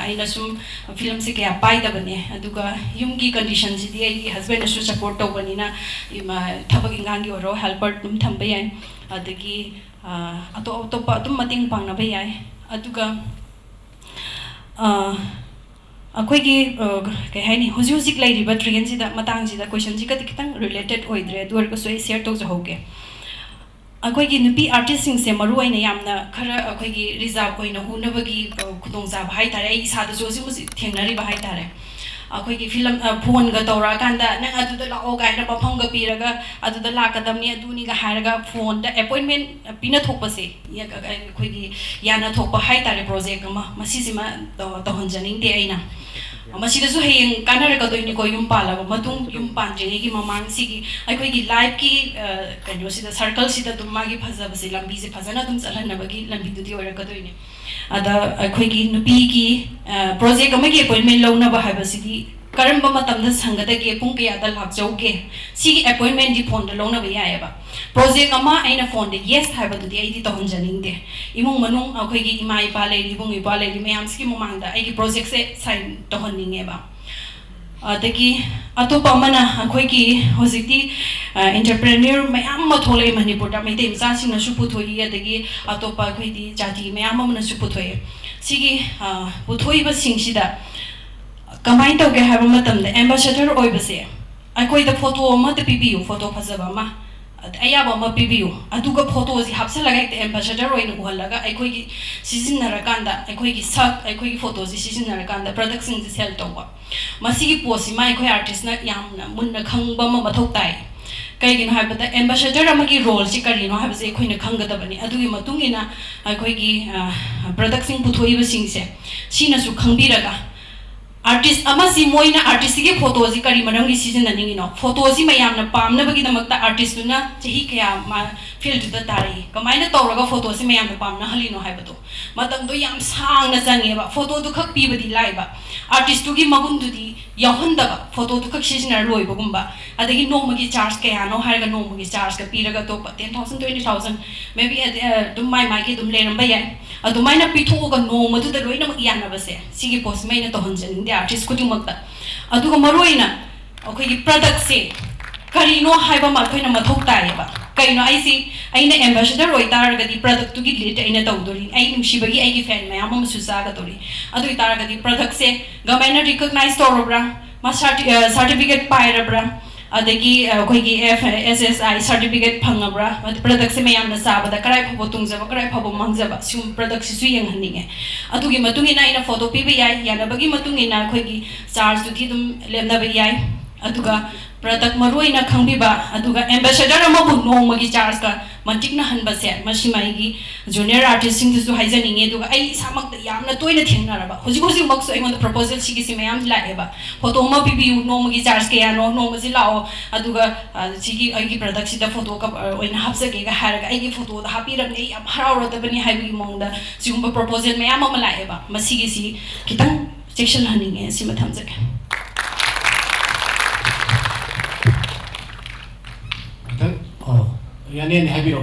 Speaker 4: aina sum film se kya pai da bane aduga yum ki condition sidi aigi husband su support to banina ima thabak ingang gi oiro helper dum thamba yai adagi atop atum mating pangna ba yai aduga अखोगी कहीं हाइनी हुजी हुजिक लाइरिबा train सिदा मतंग सिदा question सिका कितंग related ओइद्रे दुरको सोई share तौज होगे अखोगी नुपी artist सिंग से मरु आइना यामना खरा अखोगी reserve ओइना हुनबगी खुदोंजा भाई तारे इसादा जोसि मुसि थेंगनरि भाई तारे अखोगी फिल्म फोन ग तौरा कांदा नंग अदुदा लाओ गाइना पफंग ग पीरगा अदुदा लाकदमनी अदुनी ग हारगा फोन द अपॉइंटमेंट पिना थोपसे या अखोगी याना थोप हाई तारे प्रोजेक्ट अमा मसिसिमा तहनजनिंग दे आइना मसिदसु हेयंग कानरगदोइनि को युम पालाबा मतुंग युम पांजेगी की ममांग सिगी अखोगी लाइफ की कनो सिदा सर्कल सिदा तुम मागी फजबसे लंबी से फजना तुम चलनबगी लंबी दुदी ओरगदोइनि अदा अखोगी नुपी की प्रोजेक्ट अमगी अपॉइंटमेंट लौनबा हाबसिदी करंबा मतमदा संगदगे पुंग कयादा लाकजौगे सिगी अपॉइंटमेंट दी फोन द लौनबा यायबा प्रोजेक्ट अमा आइना फोन दे यस हाबदुदी आइदी तहनजनिंगदे इमुंग मनुंग अखोगी इमा इपा लेरी बुंग इपा लेरी मयामसकी ममांगदा आइगी प्रोजेक्ट से साइन तहननिंगेबा अदगी अतोप अमना अखोगी होजिती एंटरप्रेन्योर मयाम मथोले मणिपुरदा मैते मचासिंग नसु पुथोई अदगी अतोप अखोगी जाति मयाम अमनसु पुथोई सिगी पुथोइबा सिंगसिदा कमाइन तौगे हाबा मतमदा एम्बेसडर ओइबसे अखोई द फोटो अमा त पिबियु फोटो फजबा मा अयाबा अमा पिबियु अदुगा फोटो जि हापसलगा एक एम्बेसडर ओइन उहलगा अखोगी सिजिनरकांदा अखोगी सक अखोगी फोटो जि सिजिनरकांदा प्रोडक्शन जि सेल तौबा मसिगी पोसि मा अखोई आर्टिस्ट ना यामना मुन्ना खंगबा मा मथौ ताई कईगिनो हाबदा एम्बेसडर अमगी रोल सि करिनो हाबसे अखोइना खंगदबनी अदुगी मतुंगिना अखोगी प्रोडक्शन पुथोइबा सिंगसे सिनासु खंगबिरगा आर्टिस्ट अमसी मोइना आर्टिस्ट की फोटो जी करी मनंगी सीजन ननिंगिनो फोटो जी मयामना पामनबगी दमकता आर्टिस्ट ना चही कया मा फील्ड द तारी कमाइना तौरगा फोटो से मयामना पामना हलिनो हाइबतो मतम दो याम सांगना चंगेबा फोटो दु खक पीबदी लाइबा आर्टिस्ट की मगुन दुदी याहंदबा फोटो दु खक सीजन लोइबगुंबा अदगी नोमगी चार्ज कयानो हारगा नोमगी चार्ज का पीरगा तो 10000 20000 मे बी दुम माइ माइ के दुम लेरंबा याय अदुमाइना पिथोगा नोमदुदा लोइना यानबसे सिगी पोस्ट मैना तहनजनिंग आर्टिस्ट खुदिमक्ता अदुगा मरोइना अखोगी प्रोडक्ट से करिनो हाइबा माखोइना मथौ तायबा कइनो आइसी आइना एम्बेसडर ओइ तारगदी प्रोडक्ट तुगी लेट आइना तौदोरी आई नुसिबगी आइगी फैन मयाम अमसु जागदोरी अदु तारगदी प्रोडक्ट से गवर्नमेंट रिकॉग्नाइज तौरब्रा मा सर्टिफिकेट पाइरब्रा अदगी अखोगी FSSI सर्टिफिकेट फंगब्रा प्रोडक्ट से मयामना साबदा कराय फबो तुंगजबा कराय फबो मंगजबा सुम प्रोडक्ट सिसु यंगहनिंगे अदुगी मतुंगिना आइना फोटो पीबे याय यानबगी मतुंगिना अखोगी चार्ज दुथि दुम लेमनबे याय अदुगा प्रोडक्ट मरोइना खंगबिबा अदुगा एम्बेसडर अमबु नोमगी चार्ज का मटिकना हनबसे मसिमाइगी जूनियर आर्टिस्ट सिंग दुसु हाइजनिंगे दुगा आई सामक यामना तोइना थेंगनारबा होजि होजि मक्सु आइगोन प्रपोजल सिगी सि मयाम लाएबा फोटो म पिबियु नोमगी चार्ज के यानो नोमजी लाओ अदुगा सिगी आइगी प्रोडक्ट सिदा फोटो का ओइना हापसगे गा हारगा आइगी फोटो दा हापिरने याम हराउरदबनी हाइबी मोंगदा सिगुंबा प्रपोजल मयाम अमा लाएबा मसिगी सि खितंग सेक्शन हनिंगे सिमा थमजगे
Speaker 3: यानी हैबिरो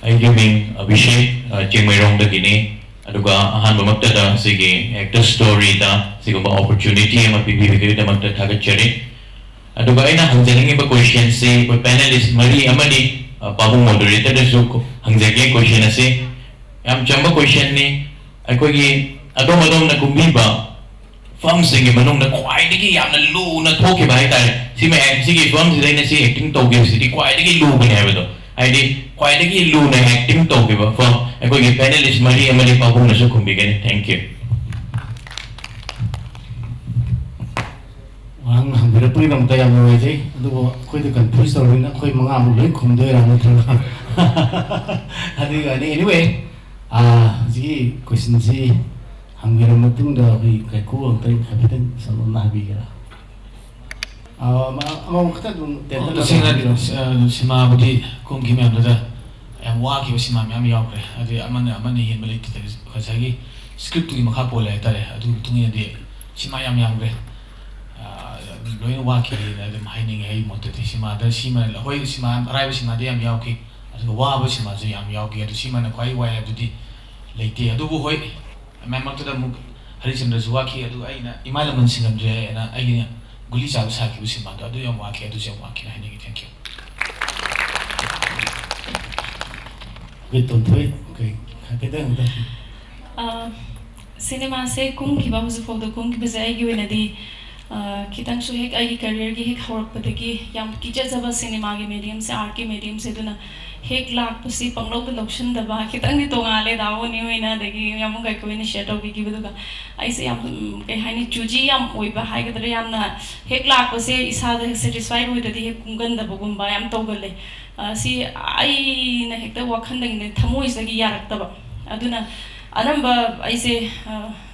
Speaker 13: I mean Abhishek Chingmairong da gini aduga ahan bamakta da sige actor story da sigumba opportunity ama pibigiri da makta thaga chari aduga ina hangjalingi ba question se ko panelist mari amani pabu moderator da su hangjage question ase am chamba question ni ꯑꯩꯈꯣꯏꯒꯤ ꯑꯗꯣꯝ ꯑꯗꯣꯝꯅ ꯀꯨꯝꯕꯤꯕ ꯐꯝꯁꯤꯡꯒꯤ ꯃꯅꯨꯡꯗ ꯈ꯭ꯋꯥꯏꯗꯒꯤ ꯌꯥꯝꯅ ꯂꯨꯅ ꯊꯣꯛꯈꯤꯕ ꯍꯥꯏꯇꯥꯔꯦ ꯁꯤꯒꯤ ꯐꯝꯁꯤꯗ ꯑꯩꯅ ꯁꯤ ꯑꯦꯛꯇꯤꯡ ꯇꯧꯈꯤꯕꯁꯤꯗꯤ ꯈ꯭ꯋꯥꯏꯗꯒꯤ ꯂꯨꯕꯅꯤ ꯍꯥꯏꯕꯗꯣ ꯍꯥꯏꯗꯤ ꯈ꯭ꯋꯥꯏꯗꯒꯤ ꯂꯨꯅ ꯑꯦꯛꯇꯤꯡ ꯇꯧꯈꯤꯕ ꯐꯝ ꯑꯩꯈꯣꯏꯒꯤ ꯄꯦꯅꯦꯂꯤꯁ ꯃꯔꯤ ꯑꯃꯗꯤ ꯄꯥꯕꯨꯡꯅꯁꯨ ꯈꯨꯝꯕꯤꯒꯅꯤ ꯊꯦꯡꯛ ꯌꯨ
Speaker 3: ꯋꯥꯍꯪ ꯍꯪꯕꯤꯔꯛꯄꯒꯤꯗꯃꯛꯇ ꯌꯥꯝ ꯅꯨꯡꯉꯥꯏꯖꯩ ꯑꯗꯨꯕꯨ ꯑꯩꯈꯣꯏꯗ ꯀꯟꯐ꯭ꯌꯨꯁ ꯇꯧꯔꯕꯅꯤꯅ ꯑꯩꯈꯣꯏ ꯃꯉꯥꯃꯨꯛ ꯂꯣꯏ ꯈꯨꯝꯗꯣꯏꯔꯥ ꯅꯠꯇ꯭ꯔꯒ ꯑꯗꯨꯒ ꯑꯦꯅꯤꯋꯦ ꯍꯧꯖꯤꯛꯀꯤ ꯀꯣꯏꯁꯟꯁꯤ hanggira matungda ri kaiku angtai habitan salon nabigera mau kata dum tenda
Speaker 10: sima budi kong kimi amda yang wa ki sima mi am yaukre adi amani hin balik tadi khasagi script tu makha pole tare adu tungi de sima yam yamre loin wa ki adi mining hei motati sima da sima hoi sima rai sima de yam yauki adu wa ba sima ju yam yauki adu sima na kwai wa adu di leite adu bu hoi Memang muk hari cendera zuaki adu aina imala mensingam je na aina guli jauh sakit usim ada adu yang waki adu yang waki nah ini thank you.
Speaker 3: Betul tu, okay. Kita dah.
Speaker 2: Cinema se kung kiba muzik foto kung kiba zai giwe nadi kita nsu hek agi career gi hek horak pataki yang kita jaba cinema gi medium se art gi medium se tu na hek lak pasi panglo ke lotion daba kita ni tongale dawo ni wena degi yang mungkai ko ni share topi gi beduka ai se yang kai hani chuji yang oi ba hai ga dare yang na hek lak pasi isa da satisfied oi dadi hek kungan daba gumba yang togale si ai na hek ta wakhan dang ne thamoi sagi yarak daba aduna anamba ai se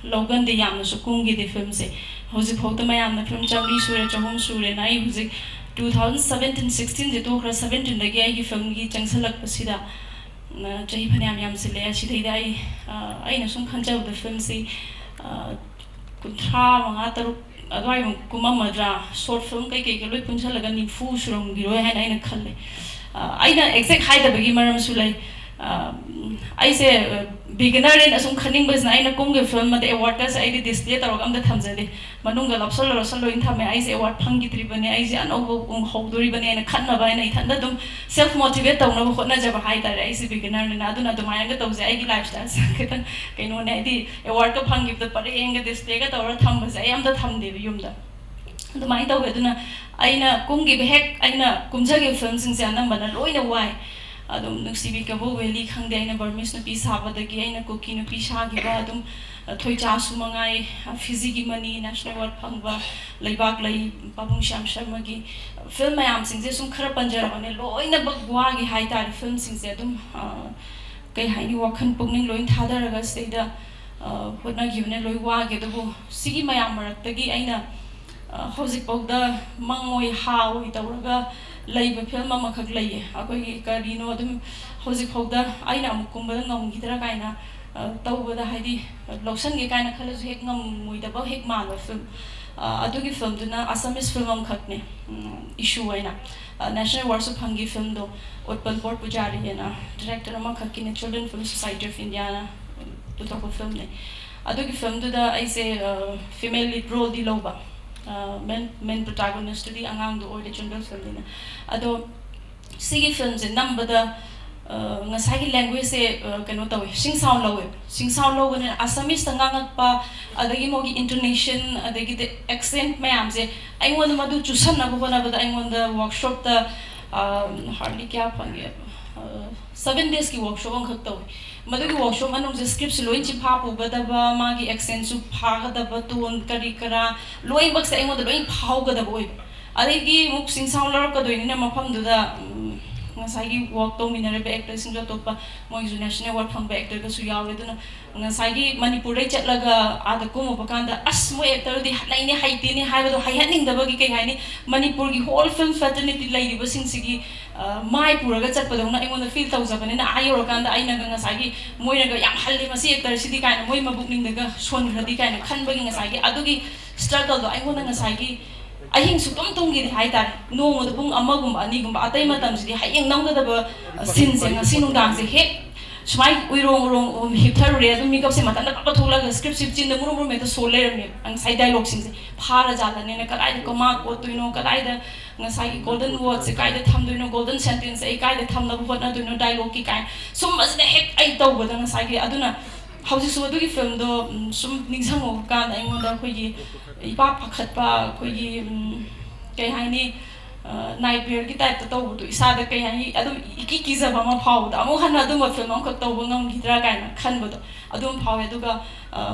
Speaker 2: logan de yang su kung gi de film se hoji phota mayam na film chamli sure chahum sure na ai hoji 2017-16 je to khra 17 lagi ai film gi changsalak pasida chahi phanyam yam se le chi dai ai na sum khancha the film se kunthra manga taru adwai kuma madra short film kai kai loi punchalaga ni fu surong gi roi haina aina khalle aina exact haida bagi maram su lai ai se beginner in asum khaning bas na aina kong ge film ma de award ka sai de display tarok am da thamjale manung ga lapsol lo in thame ai se award phangi tri bane ai se anogo ung hogdori bane aina khanna ba aina ithanda dum self motivate tawna ba khotna jaba hai tare ai se beginner na aduna dum ai ga tawje ai gi lifestyle khitan kaino ne di award ka phangi da pare eng ga display ga tawra tham ba ai am da tham de yum da dum ai taw aduna aina kong gi hek aina kumja ge film sing se anam bana loina wai adum nuksibi kabo valley khangde aina burmese nupi sabadagi aina cookie nupi shagiba adum thoicha sumangai physics mani national award phangba leibak lai pabung sham sharma gi film mayam sing je sum khara panjar bane loina bagwa gi hai tar film sing je adum kai haini wakhan pungning loin thadaraga seida hotna givne loi wa ge do sigi mayam maraktagi aina hozik pawda mangoi hawoi tawraga laiba film ama khak laiye akoi karino adum hozik pawda aina amukumba ngam gidra kaina tawbada haidi lotion ge kaina khalasu hek ngam moidaba hek man film adugi film duna Assamese film am khakne issue aina national awards of hangi film do utpal port pujari na director ama khakine children film society of india na to film ne adugi film da I say female lead role di loba men protagonist di angang do or the children film dina ado sigi films in number da ngasai language se kano tawi sing sound law ne Assamese tangangak pa adagi mogi intonation adagi the accent mayam se I want madu chusan na bana bada I want the workshop da hardly kya pange 7 days ki workshop ang khaktaw madu ki workshop anong je script loin chi pha pu badaba magi accent su pha ga da ba ton kari kara loin bak se I want loin phau ga da boy adagi muk sing sound lar ka doini na mafam du da ngasai work to minare be actor sing to pa moi national award phang be actor ka su yawe duna ngasai manipur dai chatlaga ada ko mo bakanda as mo actor di lai ne haiti ne hai do hai haning da bagi kai hai ni manipur gi whole film fraternity lai di basing sigi mai puraga chat pa dona I want feel tau zabane na ayo kanda ai na ngasai moi na ga yam halli masi actor sidi kai moi mabuk ning daga son radi kai na khan bagi ngasai adugi struggle do I want ngasai ahing su tum tum gi hai tar no mo bung amagum ani gum atai matam si hayeng nam ga da ba sin se nga sinung dang se he smai uirong hithar re adum makeup se mata na ka thola ga script sip chin da muru me ta soler me ang sai dialogue sing se phara jala ne na kalai ko ma ko tuino kalai da nga sai golden word se kai da tham duino golden sentence ai kai da tham na bot na duino dialogue ki kai sum mas ne hek ai taw ba da nga sai aduna ꯍꯧꯖꯤꯛꯁꯨ ꯑꯗꯨꯒꯤ ꯐꯤꯂꯝꯗꯣ ꯁꯨꯝ ꯅꯤꯡꯁꯤꯡꯉꯛꯀꯥꯟꯗ ꯑꯩꯉꯣꯟꯗ ꯑꯩꯈꯣꯏꯒꯤ ꯏꯄꯥ ꯄꯥꯈꯠꯄ ꯑꯩꯈꯣꯏꯒꯤ ꯀꯩ ꯍꯥꯏꯅꯤ ꯅꯥꯏꯠꯃꯤꯌꯔꯒꯤ ꯇꯥꯏꯞꯇ ꯇꯧꯕꯗꯣ ꯏꯁꯥꯗ ꯀꯩ ꯍꯥꯏꯅꯤ ꯑꯗꯨꯝ ꯏꯀꯤ ꯀꯤꯖꯕ ꯑꯃ ꯐꯥꯎꯕꯗꯣ ꯑꯃꯨꯛ ꯍꯟꯅ ꯑꯗꯨꯝꯕ ꯐꯤꯂꯝ ꯑꯃꯈꯛ ꯇꯧꯕ ꯉꯝꯈꯤꯗ꯭ꯔꯥ ꯀꯥꯏꯅ ꯈꯟꯕꯗꯣ ꯑꯗꯨꯝ ꯐꯥꯎꯋꯦ ꯑꯗꯨꯒ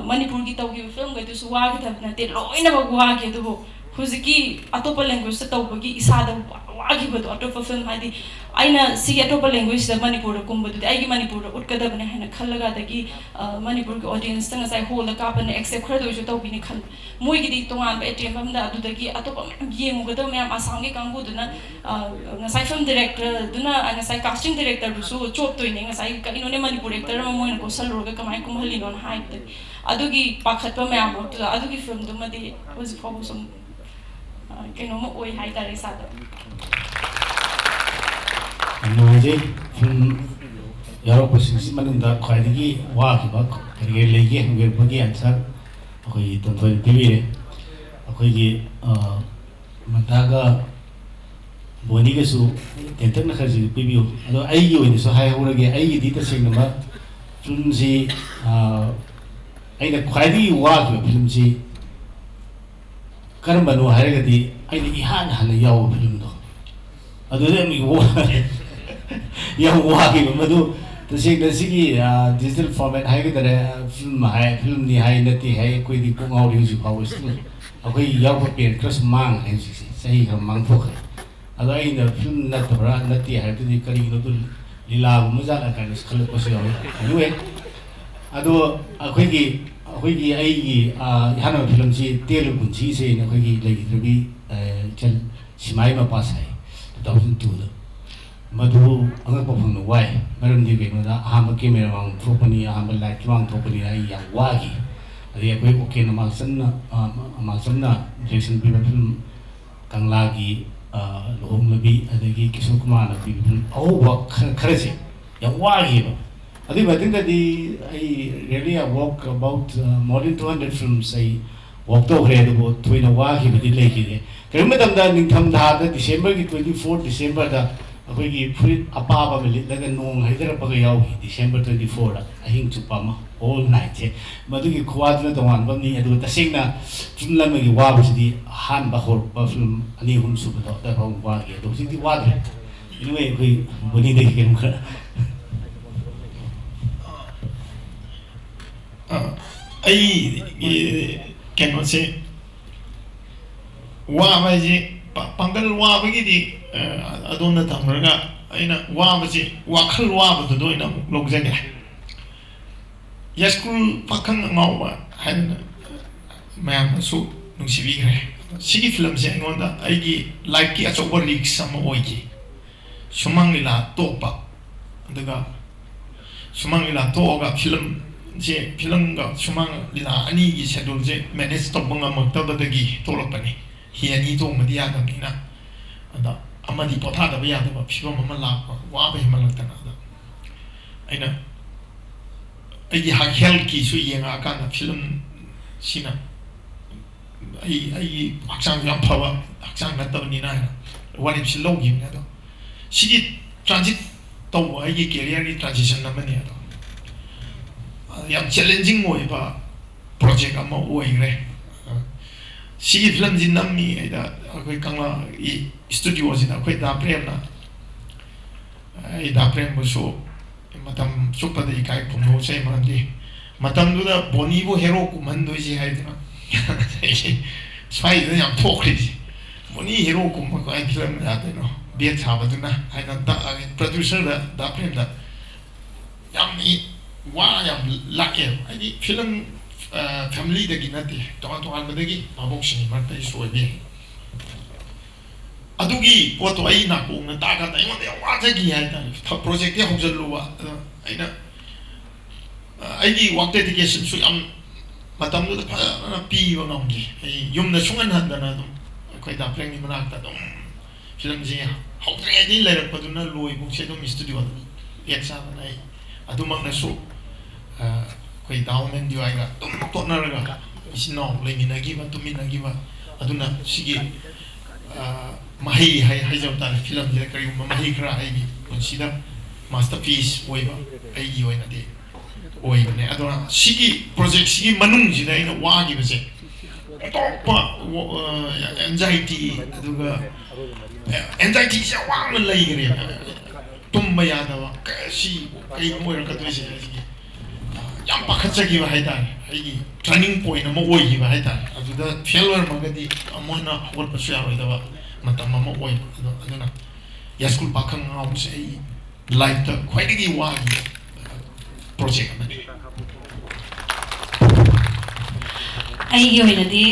Speaker 2: ꯃꯅꯤꯄꯨꯔꯒꯤ ꯇꯧꯈꯤꯕ ꯐꯤꯂꯝꯈꯩꯗꯨꯁꯨ ꯋꯥꯈꯤꯗꯕ ꯅꯠꯇꯦ ꯂꯣꯏꯅꯃꯛ ꯋꯥꯈꯤ ꯑꯗꯨꯕꯨ ꯍꯧꯖꯤꯛꯀꯤ ꯑꯇꯣꯞꯄ ꯂꯦꯡꯒ꯭ꯋꯦꯖꯇ ꯇꯧꯕꯒꯤ ꯏꯁꯥꯗ ꯋꯥꯈꯤꯕꯗꯣ ꯑꯇꯣꯞꯄ ꯐꯤꯂꯝ ꯍꯥꯏꯗꯤ ꯑꯩꯅ ꯁꯤꯒꯤ ꯑꯇꯣꯞꯄ ꯂꯦꯡꯒ꯭ꯋꯦꯖꯇ ꯃꯅꯤꯄꯨꯔꯗ ꯀꯨꯝꯕꯗꯨꯗꯤ ꯑꯩꯒꯤ ꯃꯅꯤꯄꯨꯔꯗ ꯎꯠꯀꯗꯕꯅꯦ ꯍꯥꯏꯅ ꯈꯜꯂꯒ ꯑꯗꯒꯤ ꯃꯅꯤꯄꯨꯔꯒꯤ ꯑꯣꯗꯤꯌꯟꯁꯇ ꯉꯁꯥꯏ ꯍꯣꯜꯗ ꯀꯥꯞꯄꯅ ꯑꯦꯛꯁꯦꯞ ꯈꯔꯗ ꯑꯣꯏꯔꯁꯨ ꯇꯧꯕꯤꯅꯤ ꯈꯟꯕ ꯃꯣꯏꯒꯤꯗꯤ ꯇꯣꯉꯥꯟꯕ ꯑꯦꯇꯦꯝ ꯑꯃꯗ ꯑꯗꯨꯗꯒꯤ ꯑꯇꯣꯞꯄ ꯃꯌꯥꯝ ꯌꯦꯡꯉꯨꯒꯗꯕ ꯃꯌꯥꯝ ꯑꯁꯥꯝꯒꯤ ꯀꯥꯡꯕꯨꯗꯨꯅ ꯉꯁꯥꯏ ꯐꯤꯂꯝ ꯗꯤꯔꯦꯛꯇꯔꯗꯨꯅ ꯉꯁꯥꯏ ꯀꯥꯁꯇꯤꯡ ꯗꯤꯔꯦꯛꯇꯔꯗꯨꯁꯨ ꯆꯣꯞꯇꯣꯏꯅꯦ ꯉꯁꯥꯏ ꯀꯩꯅꯣꯅꯦ ꯃꯅꯤꯄꯨꯔ ꯑꯦꯛꯇꯔ ꯑꯃ ꯃꯣꯏꯅ ꯀꯣꯠꯁꯜꯂꯨꯔꯒ ꯀꯃꯥꯏꯅ ꯀꯨꯝꯍꯜꯂꯤꯅꯣꯅ ꯍꯥꯏꯕꯗꯒꯤ ꯑꯗꯨꯒꯤ ꯄꯥꯈꯠꯄ ꯃꯌꯥꯝ ꯑꯗꯨꯗ ꯑꯗꯨꯒꯤ ꯐꯤꯂꯝꯗꯨꯃꯗꯤ ꯍꯧꯖꯤꯛ ꯐꯥꯎꯕ ꯁꯨꯝ ꯀꯩꯅꯣꯝꯃ ꯑꯣꯏ ꯍꯥꯏꯇꯥꯔꯦ ꯏꯁꯥꯗ
Speaker 3: ꯅꯨꯡꯉꯥꯏꯖꯩ ꯐꯤꯂꯝ ꯌꯥꯎꯔꯛꯄꯁꯤꯡꯁꯤ ꯃꯅꯨꯡꯗ ꯈ꯭ꯋꯥꯏꯗꯒꯤ ꯋꯥꯈꯤꯕ ꯀꯔꯤ ꯂꯩꯒꯦ ꯍꯪꯕꯤꯔꯛꯄꯒꯤ ꯑꯟꯁꯔ ꯑꯩꯈꯣꯏꯒꯤ ꯇꯣꯟꯊꯣꯏꯅ ꯄꯤꯕꯤꯔꯦ ꯑꯩꯈꯣꯏꯒꯤ ꯃꯟꯇꯥꯒ ꯕꯣꯅꯤꯒꯁꯨ ꯇꯦꯟꯇꯛꯅ ꯈꯔꯁꯤ ꯄꯤꯕꯤꯌꯨ ꯑꯗꯣ ꯑꯩꯒꯤ ꯑꯣꯏꯅꯁꯨ ꯍꯥꯏꯍꯧꯔꯒꯦ ꯑꯩꯒꯤꯗꯤ ꯇꯁꯦꯡꯅ ꯐꯤꯂꯝꯁꯤ ꯑꯩꯅ ꯈ꯭ꯋꯥꯏꯗꯒꯤ ꯋꯥꯈꯤꯕ ꯐꯤꯂꯝꯁꯤ ꯀꯔꯝꯕꯅꯣ ꯍꯥꯏꯔꯒꯗꯤ ꯑꯩꯅ ꯏꯍꯥꯟ ꯍꯥꯟꯅ ꯌꯥꯎꯕ ꯐꯤꯂꯝꯗꯣ ꯑꯗꯨꯗ ꯌꯥꯝ ꯋꯥꯈꯤꯕ ꯃꯗꯨ तसेंना सिगी डिजिटल फॉर्मेट हाइगदरे फिल्म हाई नती है कोई दी को ngau ri फाव स्टिल अखोई याव पेन क्रस मांग है सिसी सही खर मांग फोख अदो आई न फिल्म नतबरा नती है तो करी नो तो लीला मजा ला कान स्कल को से अनुए अदो अखोई की आई की हाना फिल्म सी तेलु गुंची से न अखोई की लेगी रबी चल सिमाई मा पास है 2002 दा मधु अंगक पफंग वाई मरम दी के नदा आम कैमरा वांग थोपनी आम लाइट वांग थोपनी आई या वागी अरे कोई ओके न मासन्ना डायरेक्शन भी फिल्म कंगला की लोहम लबी अदगी किशोर कुमार न भी फिल्म औ खरसे या वागी अदि मतिंग दी I really I walk about more than 200 films I walk तो है तो थोइना वागी बदि लेकी दे करिम तमदा निंगथम धा दिसंबर की 24 दिसंबर दा अखोई फुट अपाब लिटलग नोंग हैदरपग यावी डिसेंबर 24 अहिंग चुपाम होल नाइट से मधुगी खुवादना तोंगानबनी अदु तसेंगना फिल्म लमगी वाबसिदी हानबा होरबा फिल्म अनि हुम सुबदो दफां वागे अदु सिदी वादरे इनुवे अखोई बोनी दे केम खरा
Speaker 6: आई केनो से वाबाजी पांगल वाबगी अदोन तमरगा अइना वाबजी वाखल वाबदो दोइना लोगजगे यास्कुल पाखंग ngawba हाइना मैम सु नुसिबिग्रे सिगी फिल्म से नोंदा आइगी लाइक की अचोबो लीक सम ओइगी सुमंग लीला तोपा अदगा सुमंग लीला तोगा फिल्म गा सुमंग लीला अनि की शेड्यूल जे मैनेज तोबंगा मक्तबदगी तोलपनी हियानी तो मदिया गमिना अदा अमदी पोथा दब यादब फिबम अम लाप वाब हिमलतना अदा अइना अइगी हेल्थ की सु येंगा काना फिल्म सिना आई हक्सांग याम फवा हक्सांग नतबनिना वानि सि लौगिमना दो सिगी ट्रांजिट तो अइगी कैरियर की ट्रांजिशन नमनि अदो याम चैलेंजिंग ओइबा प्रोजेक्ट अमा ओइग्रे सिगी फिल्म जी नमी एदा अखोई कंगला ई स्टूडियो जी अखोई दा प्रेम ना ए दा प्रेम बसो मतम सुपद इकाई पुनो से मानदी मतम दुदा बोनी बो हेरो को मंदो जी हाइदना स्वाई याम थोखरी बोनी हेरो को म आई फिल्म याते नो बेट छाबदुना हाइना दा प्रोड्यूसर दा प्रेम दा याम नी वा याम लाके आई फिल्म फैमिली दगी नती तोंगान तोंगान बदगी माबोक्सिनी मरते सोइबे अदुगी पोतो आई नाको न तागा ताइमोदे वाजगी हाइता प्रोजेक्ट के होजलुवा आइना आइगी वाक्ते एजुकेशन सु याम मतम दु फना पीबा नंगी आई युमना सुंगन हंदना दum अखोइ दा प्रेंग नि मनाक्ता दum फिल्म जी हौद्रे दि लेरपदुना लोइ बुक्से दum स्टूडियो एक्सा बनाई अदुमक नसु कोई दाउमेन दिवाइगा तुम तोनरगा इसिनो लेमिनागिबा तुमिनागिबा अदुना सिगी माही हाई जबता फिल्म जे करी मही खरा आइगी पुनसिदा मास्टरपीस ओइबा आइगी ओइना दे ओइबने अदोना सिगी प्रोजेक्ट सिगी मनुंग जिदा इन वागी बसे टॉप एंजाइटी अदुगा एंजाइटी से वांग लई गरे तुम यादवा सी कई मोर कतोइसे याम पाखचगी हाइता आइगी टर्निंग पॉइंट अमा ओइगी हाइता अदुदा फेलर मगदी अमोना होल पसु यारोइदवा मतम अमा ओइ अदुना यास्कुल पाखंग आउसे लाइफ द ख्वाइदगी वागी प्रोजेक्ट अमने
Speaker 4: ꯑꯩꯒꯤ ꯑꯣꯏꯅꯗꯤ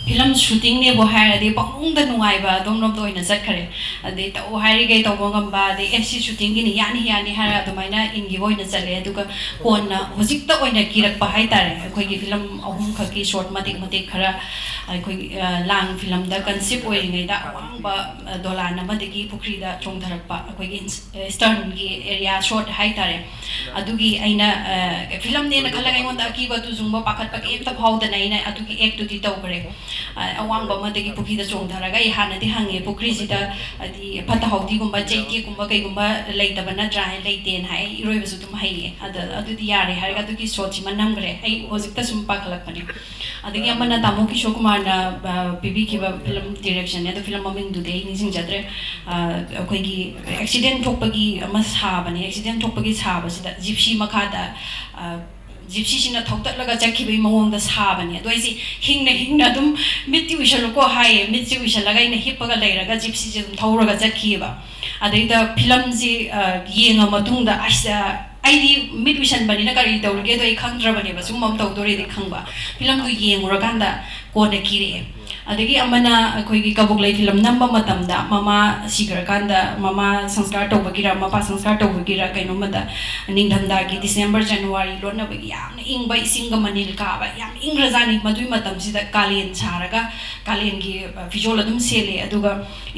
Speaker 4: ꯐꯤꯂꯝ ꯁꯨꯇꯤꯡꯅꯦꯕꯨ ꯍꯥꯏꯔꯗꯤ ꯄꯪꯅꯨꯡꯗ ꯅꯨꯡꯉꯥꯏꯕ ꯑꯗꯣꯝꯂꯣꯝꯗ ꯑꯣꯏꯅ ꯆꯠꯈ꯭ꯔꯦ ꯑꯗꯩ ꯇꯧ ꯍꯥꯏꯔꯤꯈꯩ ꯇꯧꯕ ꯉꯝꯕ ꯑꯗꯩ ꯑꯦꯐ ꯁꯤ ꯁꯨꯇꯤꯡꯒꯤꯅꯤ ꯌꯥꯅꯤ ꯌꯥꯅꯤ ꯍꯥꯏꯔ ꯑꯗꯨꯃꯥꯏꯅ ꯏꯟꯈꯤꯕ ꯑꯣꯏꯅ ꯆꯠꯂꯦ ꯑꯗꯨꯒ ꯀꯣꯟꯅ ꯍꯧꯖꯤꯛꯇ ꯑꯣꯏꯅ ꯀꯤꯔꯛꯄ ꯍꯥꯏꯇꯥꯔꯦ ꯑꯩꯈꯣꯏꯒꯤ ꯐꯤꯂꯝ ꯑꯍꯨꯝꯈꯛꯀꯤ ꯁꯣꯔꯠ ꯃꯇꯦꯛ ꯃꯇꯦꯛ ꯈꯔ ꯑꯩꯈꯣꯏꯒꯤ ꯂꯥꯡ ꯐꯤꯂꯝꯗ ꯀꯟꯁꯤꯞ ꯑꯣꯏꯔꯤꯉꯩꯗ ꯑꯋꯥꯡꯕ ꯗꯣꯂꯥꯟ ꯑꯃꯗꯒꯤ ꯄꯨꯈ꯭ꯔꯤꯗ ꯆꯣꯡꯊꯔꯛꯄ ꯑꯩꯈꯣꯏꯒꯤ ꯏꯁꯇꯔꯟꯒꯤ ꯑꯦꯔꯤꯌꯥ ꯁꯣꯔꯠ ꯍꯥꯏꯇꯥꯔꯦ ꯑꯗꯨꯒꯤ ꯑꯩꯅ ꯐꯤꯂꯝꯅꯦꯅ ꯈꯜꯂꯒ ꯑꯩꯉꯣꯟꯗ ꯑꯀꯤꯕ ꯇꯨꯖꯨꯡꯕ ꯄꯥꯈꯠꯄ ꯀꯩꯝꯇ ꯐꯥꯎꯗꯅ ꯑꯩꯅ ꯑꯗꯨꯒꯤ ꯑꯦꯛꯇꯨꯗꯤ ꯇꯧꯈ꯭ꯔꯦ ꯑꯋꯥꯡꯕ ꯑꯃꯗꯒꯤ ꯄꯨꯈ꯭ꯔꯤꯗ ꯆꯣꯡꯊꯔꯒ ꯑꯩ ꯍꯥꯟꯅꯗꯤ ꯍꯪꯉꯦ ꯄꯨꯈ꯭ꯔꯤꯁꯤꯗ ꯍꯥꯏꯗꯤ ꯐꯠꯇ ꯍꯥꯎꯊꯤꯒꯨꯝꯕ ꯆꯩꯇꯦꯛꯒꯨꯝꯕ ꯀꯩꯒꯨꯝꯕ ꯂꯩꯇꯕ ꯅꯠꯇ꯭ꯔꯥ ꯍꯥꯏ ꯂꯩꯇꯦꯅ ꯍꯥꯏ ꯏꯔꯣꯏꯕꯁꯨ ꯑꯗꯨꯝ ꯍꯩꯌꯦ ꯑꯗꯨꯗꯤ ꯌꯥꯔꯦ ꯍꯥꯏꯔꯒ ꯑꯗꯨꯒꯤ ꯁꯣꯠꯁꯤꯃ ꯅꯝꯈ꯭ꯔꯦ ꯑꯩ ꯍꯧꯖꯤꯛꯇ ꯁꯨꯝ ꯄꯥꯈꯠꯂꯛꯄꯅꯦ ꯑꯗꯒꯤ ꯑꯃꯅ ꯇꯥꯃꯣ ꯀꯤꯁꯣꯔ ꯀꯨꯃꯥꯔꯅ ꯄꯤꯕꯤꯈꯤꯕ ꯐꯤꯂꯝ ꯗꯤꯔꯦꯛꯁꯟꯅꯦ ꯑꯗꯣ ꯐꯤꯂꯝ ꯃꯃꯤꯡꯗꯨꯗꯤ ꯑꯩ ꯅꯤꯡꯁꯤꯡꯖꯗ꯭ꯔꯦ ꯑꯩꯈꯣꯏꯒꯤ ꯑꯦꯛꯁꯤꯗꯦꯟ ꯊꯣꯛꯄꯒꯤ ꯑꯃ ꯁꯥꯕꯅꯦ ꯑꯦꯛꯁꯤꯗꯦꯟ ꯊꯣꯛꯄꯒꯤ ꯁꯥꯕꯁꯤꯗ ꯖꯤꯞꯁꯤ ꯃꯈꯥꯗ ꯖꯤꯞꯁꯤꯁꯤꯅ ꯊꯧꯇꯠꯂꯒ ꯆꯠꯈꯤꯕꯒꯤ ꯃꯑꯣꯡꯗ ꯁꯥꯕꯅꯦ ꯑꯗꯣ ꯑꯩꯁꯦ ꯍꯤꯡꯅ ꯑꯗꯨꯝ ꯃꯤꯠꯇꯤ ꯎꯏꯁꯜꯂꯨꯀꯣ ꯍꯥꯏꯌꯦ ꯃꯤꯠꯁꯤ ꯎꯏꯁꯜꯂꯒ ꯑꯩꯅ ꯍꯤꯞꯄꯒ ꯂꯩꯔꯒ ꯖꯤꯞꯁꯤꯁꯦ ꯑꯗꯨꯝ ꯊꯧꯔꯒ ꯆꯠꯈꯤꯑꯕ ꯑꯗꯩꯗ ꯐꯤꯂꯝꯁꯤ ꯌꯦꯡꯉ ꯃꯇꯨꯡꯗ ꯑꯩꯗꯤ ꯃꯤꯠ ꯎꯏꯁꯟꯕꯅꯤꯅ ꯀꯔꯤ ꯇꯧꯔꯒꯦꯗꯣ ꯑꯩ ꯈꯪꯗ꯭ꯔꯕꯅꯦꯕ ꯁꯨꯝꯕ ꯑꯃ ꯇꯧꯗꯣꯔꯦꯗꯤ ꯈꯪꯕ ꯐꯤꯂꯝꯗꯨ ꯌꯦꯡꯉꯨꯔꯀꯥꯟꯗ ꯀꯣꯟꯅ ꯀꯤꯔꯛꯑꯦ ꯑꯗꯒꯤ ꯑꯃꯅ ꯑꯩꯈꯣꯏꯒꯤ ꯀꯕꯣꯛꯂꯩ ꯐꯤꯂꯝ ꯅꯝꯕ ꯃꯇꯝꯗ ꯃꯃꯥ ꯁꯤꯈ꯭ꯔꯀꯥꯟꯗ ꯃꯃꯥ ꯁꯪꯁꯀꯥꯔ ꯇꯧꯕꯒꯤꯔ ꯃꯄꯥ ꯁꯪꯁꯀꯥꯔ ꯇꯧꯕꯒꯤꯔ ꯀꯩꯅꯣꯃꯗ ꯅꯤꯡꯊꯝꯊꯥꯒꯤ ꯗꯤꯁꯦꯝꯕꯔ ꯖꯅꯋꯥꯔꯤ ꯂꯣꯟꯅꯕꯒꯤ ꯌꯥꯝꯅ ꯏꯪꯕ ꯏꯁꯤꯡꯒ ꯃꯅꯤꯜ ꯀꯥꯕ ꯌꯥꯝ ꯏꯪꯈ꯭ꯔꯖꯥꯠꯅꯤ ꯃꯗꯨꯒꯤ ꯃꯇꯝꯁꯤꯗ ꯀꯥꯂꯦꯟ ꯁꯥꯔꯒ ꯀꯥꯂꯦꯟꯒꯤ ꯐꯤꯖꯣꯜ ꯑꯗꯨꯝ ꯁꯦꯠꯂꯦ ꯑꯗꯨꯒ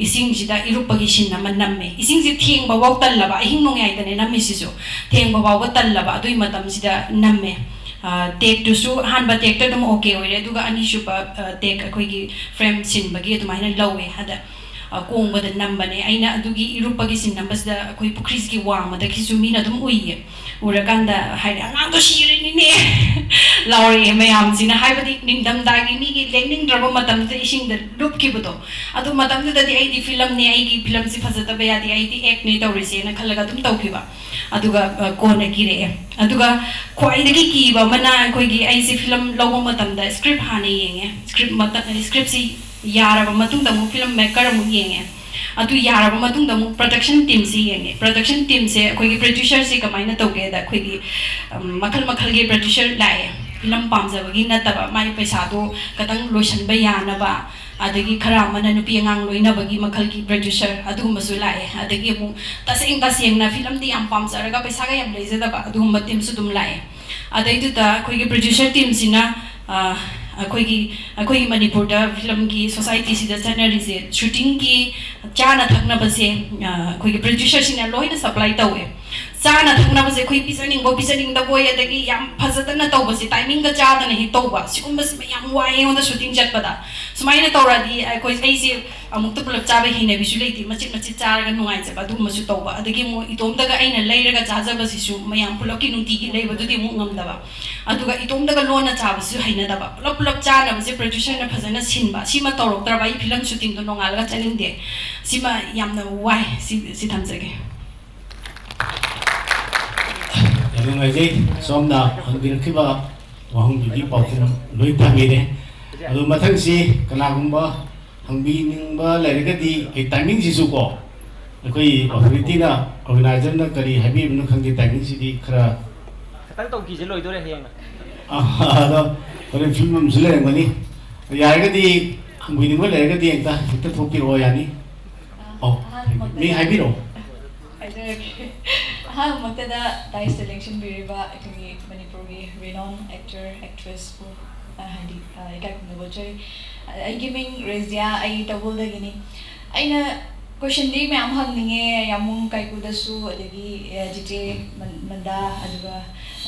Speaker 4: ꯏꯁꯤꯡꯁꯤꯗ ꯏꯔꯨꯞꯄꯒꯤ ꯁꯤꯟ ꯑꯃ ꯅꯝꯃꯦ ꯏꯁꯤꯡꯁꯤ ꯊꯦꯡꯕꯐꯥꯎ ꯇꯜꯂꯕ ꯑꯍꯤꯡ ꯅꯣꯡꯌꯥꯏꯗꯅꯦ ꯅꯝꯃꯤꯁꯤꯁꯨ ꯊꯦꯡꯕ ꯐꯥꯎꯕ ꯇꯜꯂꯕ ꯑꯗꯨꯒꯤ ꯃꯇꯝꯁꯤꯗ ꯅꯝꯃꯦ ꯇꯦꯛꯇꯨꯁꯨ ꯑꯍꯥꯟꯕ ꯇꯦꯛꯇ ꯑꯗꯨꯝ ꯑꯣꯀꯦ ꯑꯣꯏꯔꯦ ꯑꯗꯨꯒ ꯑꯅꯤꯁꯨꯕ ꯇꯦꯛ ꯑꯩꯈꯣꯏꯒꯤ ꯐ꯭ꯔꯦꯝ ꯁꯤꯟꯕꯒꯤ ꯑꯗꯨꯃꯥꯏꯅ ꯂꯧꯋꯦ ꯑꯗ ꯀꯣꯡꯕꯗ ꯅꯝꯕꯅꯦ ꯑꯩꯅ ꯑꯗꯨꯒꯤ ꯏꯔꯨꯞꯄꯒꯤ ꯁꯤꯟ ꯅꯝꯕꯁꯤꯗ ꯑꯩꯈꯣꯏ ꯄꯨꯈ꯭ꯔꯤꯁꯤꯒꯤ ꯋꯥꯡꯃꯗꯒꯤꯁꯨ ꯃꯤꯅ ꯑꯗꯨꯝ ꯎꯏꯌꯦ ꯎꯔꯀꯥꯟꯗ ꯍꯥꯏꯗꯤ ꯑꯉꯥꯡꯗꯣ ꯁꯤꯔꯤꯅꯤꯅꯦ ꯂꯥꯎꯔꯛꯑꯦ ꯃꯌꯥꯝꯁꯤꯅ ꯍꯥꯏꯕꯗꯤ ꯅꯤꯡꯊꯝꯊꯥꯒꯤ ꯃꯤꯒꯤ ꯂꯦꯡꯅꯤꯡꯗ꯭ꯔꯕ ꯃꯇꯝꯗ ꯏꯁꯤꯡꯗ ꯂꯨꯞꯈꯤꯕꯗꯣ ꯑꯗꯨ ꯃꯇꯝꯗꯨꯗꯗꯤ ꯑꯩꯗꯤ ꯐꯤꯂꯝꯅꯦ ꯑꯩꯒꯤ ꯐꯤꯂꯝꯁꯤ ꯐꯖꯗꯕ ꯌꯥꯗꯦ ꯑꯩꯗꯤ ꯑꯦꯛꯅꯦ ꯇꯧꯔꯤꯁꯦꯅ ꯈꯜꯂꯒ ꯑꯗꯨꯝ ꯇꯧꯈꯤꯕ ꯑꯗꯨꯒ ꯀꯣꯟꯅ ꯀꯤꯔꯛꯑꯦ ꯑꯗꯨꯒ ꯈ꯭ꯋꯥꯏꯗꯒꯤ ꯀꯤꯕ ꯑꯃꯅ ꯑꯩꯈꯣꯏꯒꯤ ꯑꯩꯁꯦ ꯐꯤꯂꯝ ꯂꯧꯕ ꯃꯇꯝꯗ ꯁ꯭ꯀ꯭ꯔꯤꯞ ꯍꯥꯟꯅ ꯌꯦꯡꯉꯦ ꯁ꯭ꯀ꯭ꯔꯤꯞꯁꯤ ꯌꯥꯔꯕ ꯃꯇꯨꯡꯗ ꯑꯃꯨꯛ ꯐꯤꯂꯝ ꯃꯦꯀꯔ ꯑꯃꯨꯛ ꯌꯦꯡꯉꯦ ꯑꯗꯨ ꯌꯥꯔꯕ ꯃꯇꯨꯡꯗ ꯑꯃꯨꯛ ꯄ꯭ꯔꯗꯛꯁꯟ ꯇꯤꯝꯁꯤ ꯌꯦꯡꯉꯦ ꯄ꯭ꯔꯗꯛꯁꯟ ꯇꯤꯝꯁꯦ ꯑꯩꯈꯣꯏꯒꯤ ꯄ꯭ꯔꯣꯗ꯭ꯌꯨꯁꯔꯁꯤ ꯀꯃꯥꯏꯅ ꯇꯧꯒꯦꯗ ꯑꯩꯈꯣꯏꯒꯤ ꯃꯈꯜ ꯃꯈꯜꯒꯤ ꯄ꯭ꯔꯣꯗ꯭ꯌꯨꯁꯔ ꯂꯥꯛꯑꯦ ꯐꯤꯂꯝ ꯄꯥꯝꯖꯕꯒꯤ ꯅꯠꯇꯕ ꯃꯥꯒꯤ ꯄꯩꯁꯥꯗꯣ ꯈꯤꯇꯪ ꯂꯣꯏꯁꯤꯟꯕ ꯌꯥꯅꯕ ꯑꯗꯒꯤ ꯈꯔ ꯑꯃꯅ ꯅꯨꯄꯤ ꯑꯉꯥꯡ ꯂꯣꯏꯅꯕꯒꯤ ꯃꯈꯜꯒꯤ ꯄ꯭ꯔꯣꯗ꯭ꯌꯨꯁꯔ ꯑꯗꯨꯒꯨꯝꯕꯁꯨ ꯂꯥꯛꯑꯦ ꯑꯗꯒꯤ ꯑꯃꯨꯛ ꯇꯁꯦꯡꯅ ꯐꯤꯂꯝꯗꯤ ꯌꯥꯝ ꯄꯥꯝꯖꯔꯒ ꯄꯩꯁꯥꯒ ꯌꯥꯝ ꯂꯩꯖꯗꯕ ꯑꯗꯨꯒꯨꯝꯕ ꯇꯤꯝꯁꯨ ꯑꯗꯨꯝ ꯂꯥꯛꯑꯦ ꯑꯗꯩꯗꯨꯗ ꯑꯩꯈꯣꯏꯒꯤ ꯄ꯭ꯔꯣꯗ꯭ꯌꯨꯁꯔ ꯇꯤꯝꯁꯤꯅ ꯑꯩꯈꯣꯏꯒꯤ ꯃꯅꯤꯄꯨꯔꯗ ꯐꯤꯂꯝꯒꯤ ꯁꯣꯁꯥꯏꯇꯤꯁꯤꯗ ꯆꯠꯅꯔꯤꯁꯦ ꯁꯨꯇꯤꯡꯒꯤ ꯆꯥꯅ ꯊꯛꯅꯕꯁꯦ ꯑꯩꯈꯣꯏꯒꯤ ꯄ꯭ꯔꯣꯗ꯭ꯌꯨꯁꯔꯁꯤꯡꯅ ꯂꯣꯏꯅ ꯁꯄ꯭ꯂꯥꯏ ꯇꯧꯋꯦ ꯆꯥꯅ ꯊꯛꯅꯕꯁꯦ ꯑꯩꯈꯣꯏ ꯄꯤꯖꯅꯤꯡꯗꯕꯣꯏ ꯑꯗꯒꯤ ꯌꯥꯝ ꯐꯖꯗꯅ ꯇꯧꯕꯁꯦ ꯇꯥꯏꯃꯤꯡꯒ ꯆꯥꯗꯅ ꯍꯦꯛ ꯇꯧꯕ ꯁꯤꯒꯨꯝꯕꯁꯤ ꯌꯥꯝ ꯋꯥꯏ ꯑꯩꯉꯣꯟꯗ ꯁꯨꯇꯤꯡ ꯆꯠꯄꯗ ꯁꯨꯃꯥꯏꯅ ꯇꯧꯔꯗꯤ ꯑꯩꯁꯦ ꯑꯃꯨꯛꯇ ꯄꯨꯂꯞ ꯆꯥꯕ ꯍꯩꯅꯕꯤꯁꯨ ꯂꯩꯇꯦ ꯃꯆꯤꯠ ꯆꯥꯔꯒ ꯅꯨꯡꯉꯥꯏꯖꯕ ꯑꯗꯨꯒꯨꯝꯕꯁꯨ ꯇꯧꯕ ꯑꯗꯒꯤ ꯑꯃꯨꯛ ꯏꯇꯣꯝꯇꯒ ꯑꯩꯅ ꯂꯩꯔꯒ ꯆꯥꯖꯕꯁꯤꯁꯨ ꯃꯌꯥꯝ ꯄꯨꯂꯞꯀꯤ ꯅꯨꯡꯇꯤꯒꯤ ꯂꯩꯕꯗꯨꯗꯤ ꯑꯃꯨꯛ ꯉꯝꯗꯕ ꯑꯗꯨꯒ ꯏꯇꯣꯝꯇꯒ ꯂꯣꯟꯅ ꯆꯥꯕꯁꯤꯁꯨ ꯍꯩꯅꯗꯕ ꯄꯨꯂꯞ ꯆꯥꯅꯕꯁꯦ ꯄ꯭ꯔꯣꯗ꯭ꯌꯨꯁꯔꯅ ꯐꯖꯅ ꯁꯤꯟꯕ ꯁꯤꯃ ꯇꯧꯔꯛꯇ꯭ꯔꯕ ꯑꯩ ꯐꯤꯂꯝ ꯁꯨꯇꯤꯡꯗꯣ ꯅꯣꯡꯉꯥꯜꯂꯒ ꯆꯠꯅꯤꯡꯗꯦ ꯁꯤꯃ ꯌꯥꯝꯅ ꯋꯥꯏ ꯁꯤ ꯊꯝꯖꯒꯦ
Speaker 5: ꯌꯥꯝ ꯅꯨꯡꯉꯥꯏꯖꯩ ꯁꯣꯝꯅ ꯍꯪꯕꯤꯔꯛꯈꯤꯕ ꯋꯥꯍꯪꯗꯨꯒꯤ ꯄꯥꯎꯈꯨꯝ ꯂꯣꯏ ꯇꯥꯕꯤꯔꯦ ꯑꯗꯨ ꯃꯊꯪꯁꯤ ꯀꯅꯥꯒꯨꯝꯕ ꯍꯪꯕꯤꯅꯤꯡꯕ ꯂꯩꯔꯒꯗꯤ ꯑꯩ ꯇꯥꯏꯃꯤꯡꯁꯤꯁꯨ ꯀꯣ ꯑꯩꯈꯣꯏ ꯑꯣꯊꯣꯔꯤꯇꯤꯅ ꯑꯣꯔꯒꯅꯥꯏꯖꯔꯅ ꯀꯔꯤ ꯍꯥꯏꯕꯤꯕꯅꯣ ꯈꯪꯗꯦ ꯇꯥꯏꯃꯤꯡꯁꯤꯗꯤ ꯈꯔ
Speaker 14: ꯈꯤꯇꯪ ꯇꯧꯈꯤꯁꯦ ꯂꯣꯏꯗꯣꯔꯦ ꯍꯌꯦꯡ
Speaker 5: ꯑꯗꯣ ꯍꯣꯔꯦꯟ ꯐꯤल्म ꯑꯃꯁꯨ ꯂꯩꯔꯝꯒꯅꯤ ꯌꯥꯔꯒꯗꯤ ꯍꯪꯕꯤꯅꯤꯡꯕ ꯂꯩꯔꯒꯗꯤ ꯍꯦꯛꯇ ꯊꯣꯛꯄꯤꯔꯛꯑꯣ ꯌꯥꯅꯤ ꯃꯤ ꯍꯥꯏꯕꯤꯔꯛꯑꯣ
Speaker 1: ꯑꯍꯥꯟꯕꯃꯛꯇꯗ ꯗꯥꯏꯁ ꯁꯦꯂꯦꯛꯁꯟ ꯕꯤꯔꯤꯕ ꯑꯩꯈꯣꯏꯒꯤ ꯃꯅꯤꯄꯨꯔꯒꯤ ꯔꯤꯅꯣꯟ ꯑꯦꯛꯇꯔ ꯑꯦꯛꯇ꯭ꯔꯦꯁꯄꯨ ꯍꯥꯏꯗꯤ ꯏꯀꯥꯏ ꯈꯨꯝꯅꯖꯩ ꯑꯩꯒꯤ ꯃꯤꯡ ꯔꯦꯖꯤꯌꯥ ꯑꯩ ꯇꯧꯕꯜꯗꯒꯤꯅꯤ ꯑꯩꯅ ꯀꯣꯏꯁꯟꯗꯤ ꯃꯌꯥꯝ ꯍꯪꯅꯤꯡꯉꯦ ꯌꯥꯃꯨꯡ ꯀꯥꯏꯀꯨꯗꯁꯨ ꯑꯗꯒꯤ ꯖꯤꯖꯦ ꯃꯟꯗꯥ ꯑꯗꯨꯒ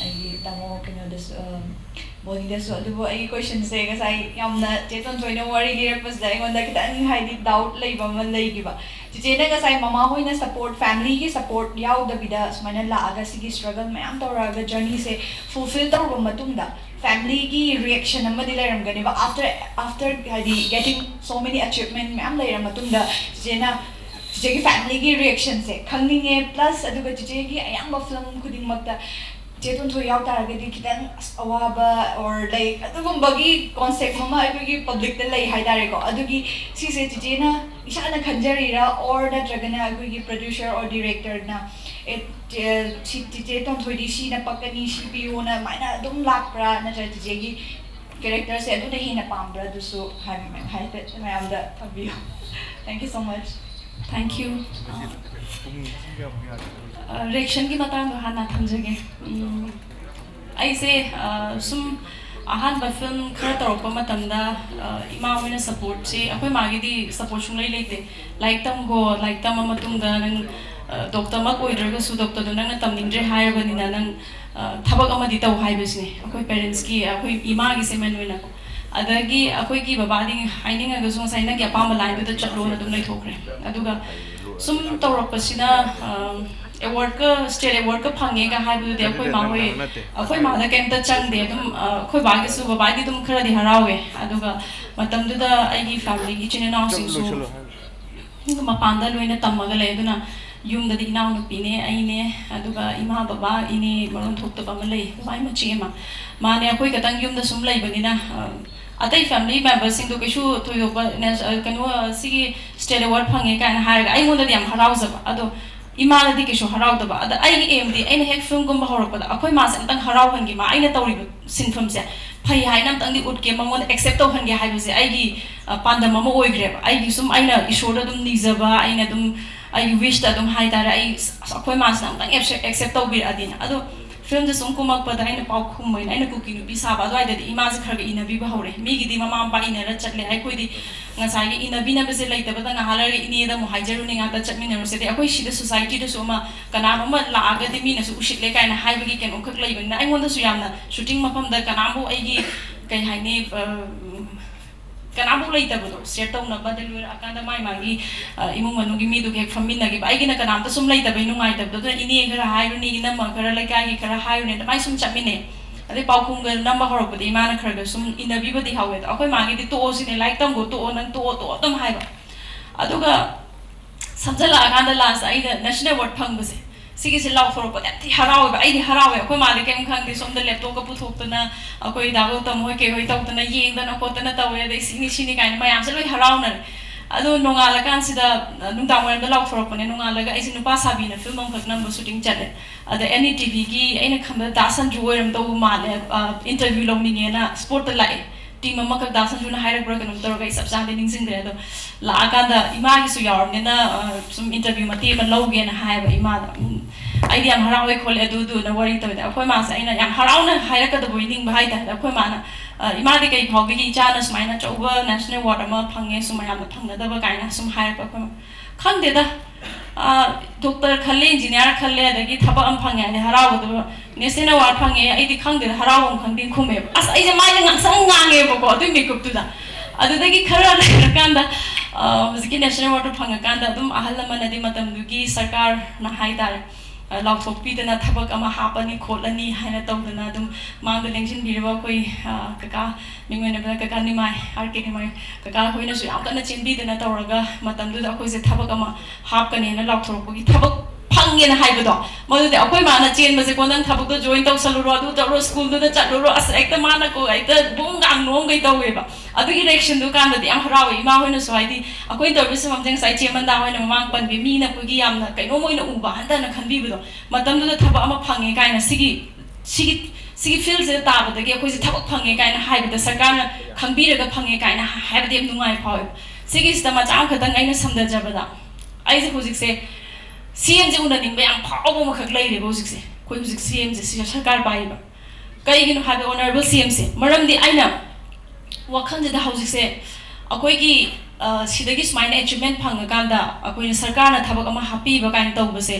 Speaker 1: ꯑꯩꯒꯤ ꯇꯥꯃꯣ ꯀꯩꯅꯣꯗꯁꯨ ꯕꯣꯅꯤꯗꯁꯨ ꯑꯗꯨꯕꯨ ꯑꯩꯒꯤ ꯀꯣꯏꯁꯟꯁꯦ ꯉꯁꯥꯏ ꯌꯥꯝꯅ ꯆꯦ ꯇꯣꯟꯊꯣꯏꯅ ꯋꯥꯔꯤ ꯂꯤꯔꯛꯄꯁꯤꯗ ꯑꯩꯉꯣꯟꯗ ꯈꯤꯇꯪ ꯍꯥꯏꯗꯤ ꯗꯥꯎꯠ ꯂꯩꯕ ꯑꯃ ꯂꯩꯈꯤꯕ ꯆꯤꯆꯦꯅ ꯉꯁꯥꯏ ꯃꯃꯥ ꯍꯣꯏꯅ ꯁꯞꯄꯣꯔꯠ ꯐꯦꯃꯤꯂꯤꯒꯤ ꯁꯞꯄꯣꯔꯠ ꯌꯥꯎꯗꯕꯤꯗ ꯁꯨꯃꯥꯏꯅ ꯂꯥꯛꯑꯒ ꯁꯤꯒꯤ ꯁ꯭ꯇ꯭ꯔꯒꯜ ꯃꯌꯥꯝ ꯇꯧꯔꯛꯑꯒ ꯖꯔꯅꯤꯁꯦ ꯐꯨꯜꯐꯤꯜ ꯇꯧꯔꯕ ꯃꯇꯨꯡꯗ ꯐꯦꯃꯤलीꯒꯤ रिएक्शन अमदी लेरमगनेबा आफ्टर हाइदि गेटिंग सो मेनी अचीवमेंट मैम लेर मतुंदा जेना जेगी फैमिली की रिएक्शन से खंगनिंगे प्लस अदुगा जेगी अयांबा फिल्म खुदिंग मक्ता जेतुन थो याव तारगदि खितन अवाबा और लाइक अदुगुंबगी कांसेप्ट ममा अखोगी पब्लिक ते लई हाइदारेको अदुगी सिसे जेना इशाना खंजरीरा और नत्रगना अखोगी प्रोड्यूसर और डायरेक्टर ना जेतुन थोइदि सीना पकनी सीपीओना माइना अदुम लाकप्रा नत्र जेगी कैरेक्टर से अदुने हिना पाम्ब्रा दुसु हाइपे मैमदा थबियो thank you so much
Speaker 4: thank you reaction की बतांग हाना थमजगे ऐसे सुम अहान फिल्म खर तौरप मतमदा इमा होइना सपोर्ट से अखोय मागिदी सपोर्ट सुंगलै लेते लाइक तम गो लाइक तम मतुंगदा नंग डॉक्टर मक ओइद्रगसु डॉक्टर नंग तमनिंद्रे हायरबनिना नंग थबक अमदि तौ हाइबसने अखोय पेरेंट्स की अखोय इमा की सेमेन होइना अदगी अखोय की बाबादी हाइनिंगगसु साइना की अपाम लाइन दुदा चलो न दुम लैथोखरे अदुगा सुम तौरपसिना अवार्ड का स्टेट अवार्ड का फंगे का हाइबु दे अखोय माहोय अखोय मादा केमता चंगदे अदुम अखोय बागेसु बाबादी दुम खरदि हरावे अदुगा मतमदुदा आइगी फैमिली की चिने नाउ सिंसु मपांदा लोइना तम्मगा ले अदुना युमददी इनाउ नुपीने आइने अदुगा इमा बाबा इने मरुन थोक्तबा म लई बाय मचेमा माने अखोय कतंग युमदा सुम लैबनिना अतै फैमिली मेंबर्स सिंग दो केशु थोयोबा कनो सिगी स्टेट अवार्ड फंगे काना हारगा आइमोंददी याम हराउजबा अदो इमानदी केशु हराउदबा अदा आइगी एमदी आइना हेक फिल्म गुम हरपदा अखोय मास अमतंग हराउहनगी मा आइना तौरी सिनफमसे फै हाइना अमतंगदी उटके ममोन एक्सेप्ट तौहनगे हाइबसे आइगी पांदम अमा ओइग्रेबा आइगी सुम आइना ईश्वर दुम निजबा आइना दुम आई विश ता दुम हाइ तारा आई अखोय मास अमतंग एक्सेप्ट तौबिरादिना अदो फिल्म सुम कुमकपदा आइना पाउ खुमैन आइना कुकी नुबी साबा द्वाइददी इमाज खरग इनबी बहौरे मीगिदी ममा मपा इनरा चटले आइखोइदी ngasai inabi na bese laita bata ngahalar ini da mo haijaru ni ngata chatmina rosete akoi sida society da soma kana ma la aga de mina su ushit le kaina haibagi ken okhak lai bina ai ngonda su yamna shooting mapam da kana bu aigi kai haine kana bu laita bodo share taw na badal wer akanda mai magi imung manu gi mi du hek fammin na gi aigi na kana ta sum laita bai nu ngai ta do ini khara hairu ni na ma khara lai kai gi khara hairu ne mai sum chatmine अरे पाउखुम ग number हरपदि माना खरग सुम इनबी बदि हावे त अखोय मागी दि तो सिने like तम गो तो नन तो तम हाइबा अदुगा समजला आगांदा लास्ट आइदा नेशनल अवार्ड फंगबसे सिगे से लाउ फरप दि हरावे आइदि हरावे अखोय माले केम खंगदि सोमद लैपटॉप का पुथोक्तना अखोय दागो तम होय के होय तौतना येंगदना कोतना तवे दे सिनि काइन मयाम से लोय हरावना अदो नोंगाला कानसिदा नुंदामरदा लाउ फरपने नोंगालागा IC नुपा Sabina film अंखक number shooting चले अदा एनी टीवी की आइना खंबा दासन जुवरम तो माले इंटरव्यू लौनिंगेना स्पोर्ट लाए टीम अमक दासन जुना हाइरक ब्रक नुम तोरगा सब जाने निंसिंग दे अदो लाकादा इमा की सु यावरनेना सुम इंटरव्यू मते म लौगेना हाइबा इमा आइदि याम हरावे खोले अदु न वरी तबे अखोय मास आइना याम हरावना हाइरक द बोइनिंग भाई ता अखोय माना इमादि कई फाउबी चाना सुमाइना चौबा नेशनल अवार्ड अमा फंगे सुमायाम फंगदबा काइना सुम हाइरक अखोय खंगदेदा डॉक्टर खल्ले इंजीनियर खल्ले अदगी थबक अम फंगे ने हरावदो नेशनल अवार्ड फंगे आइदि खंगदे हरावम खंगदिन खुमे अस आइजे माइना ngsang ngange bako adu makeup tu da adudagi khara lekanda huziki national award phangakanda adum ahal lamanadi matamdugi sarkar na haidar लाउथोपीदना थबक अमा हापनी खोलनी हाइना तौदना दुम मांग लेंजिन बिरबा कोई कका मिंगोइना कका निमाय आरके निमाय कका होइना सु यामतना चिनबीदना तौरगा मतमदुदा अखोइसे थबक अमा हापकनेना लाउथोरपगी थबक फंगेना हाइबदो मदुदे अखोइ माना चेनबसे कोनन थबक तो जॉइन तौसलुरो अदु तौरो स्कूल दुदा चलुरो अस एकता माना को एकता बुंगांग नोम गई तौवेबा अदुगी रिएक्शन दु कानदि याम हरावे इमा होइना सवाइदि अखोइ तौबिस ममजेंग साइ चेमनदा होइना ममांग पनबि मीना पुगी यामना कैनो मोइना उबा हंदना खनबिबदो मतमदुदा थबक अमा फंगे काइना सिगी फील से ताबदगी अखोइसे थबक फंगे काइना हाइबदा सरकारना खंबिरगा फंगे काइना हाइबदि एम नुंगाइ फावे सिगिसदा मचाम खतंग आइना समदजबदा आइजे हुजिकसे सीएम जे उननिंग याम फावबो मखक लैरे हुजिकसे कोइ हुजिक सीएम जे सरकार पाइबा कइगिनो हाबे ऑनरेबल सीएम से मरमदि आइना वखंजदा हुजिकसे अखोइगी सिदगी स्माइना अचीवमेंट फंगकांदा अखोइना सरकारना थबक अमा हापीबा काइन तौबसे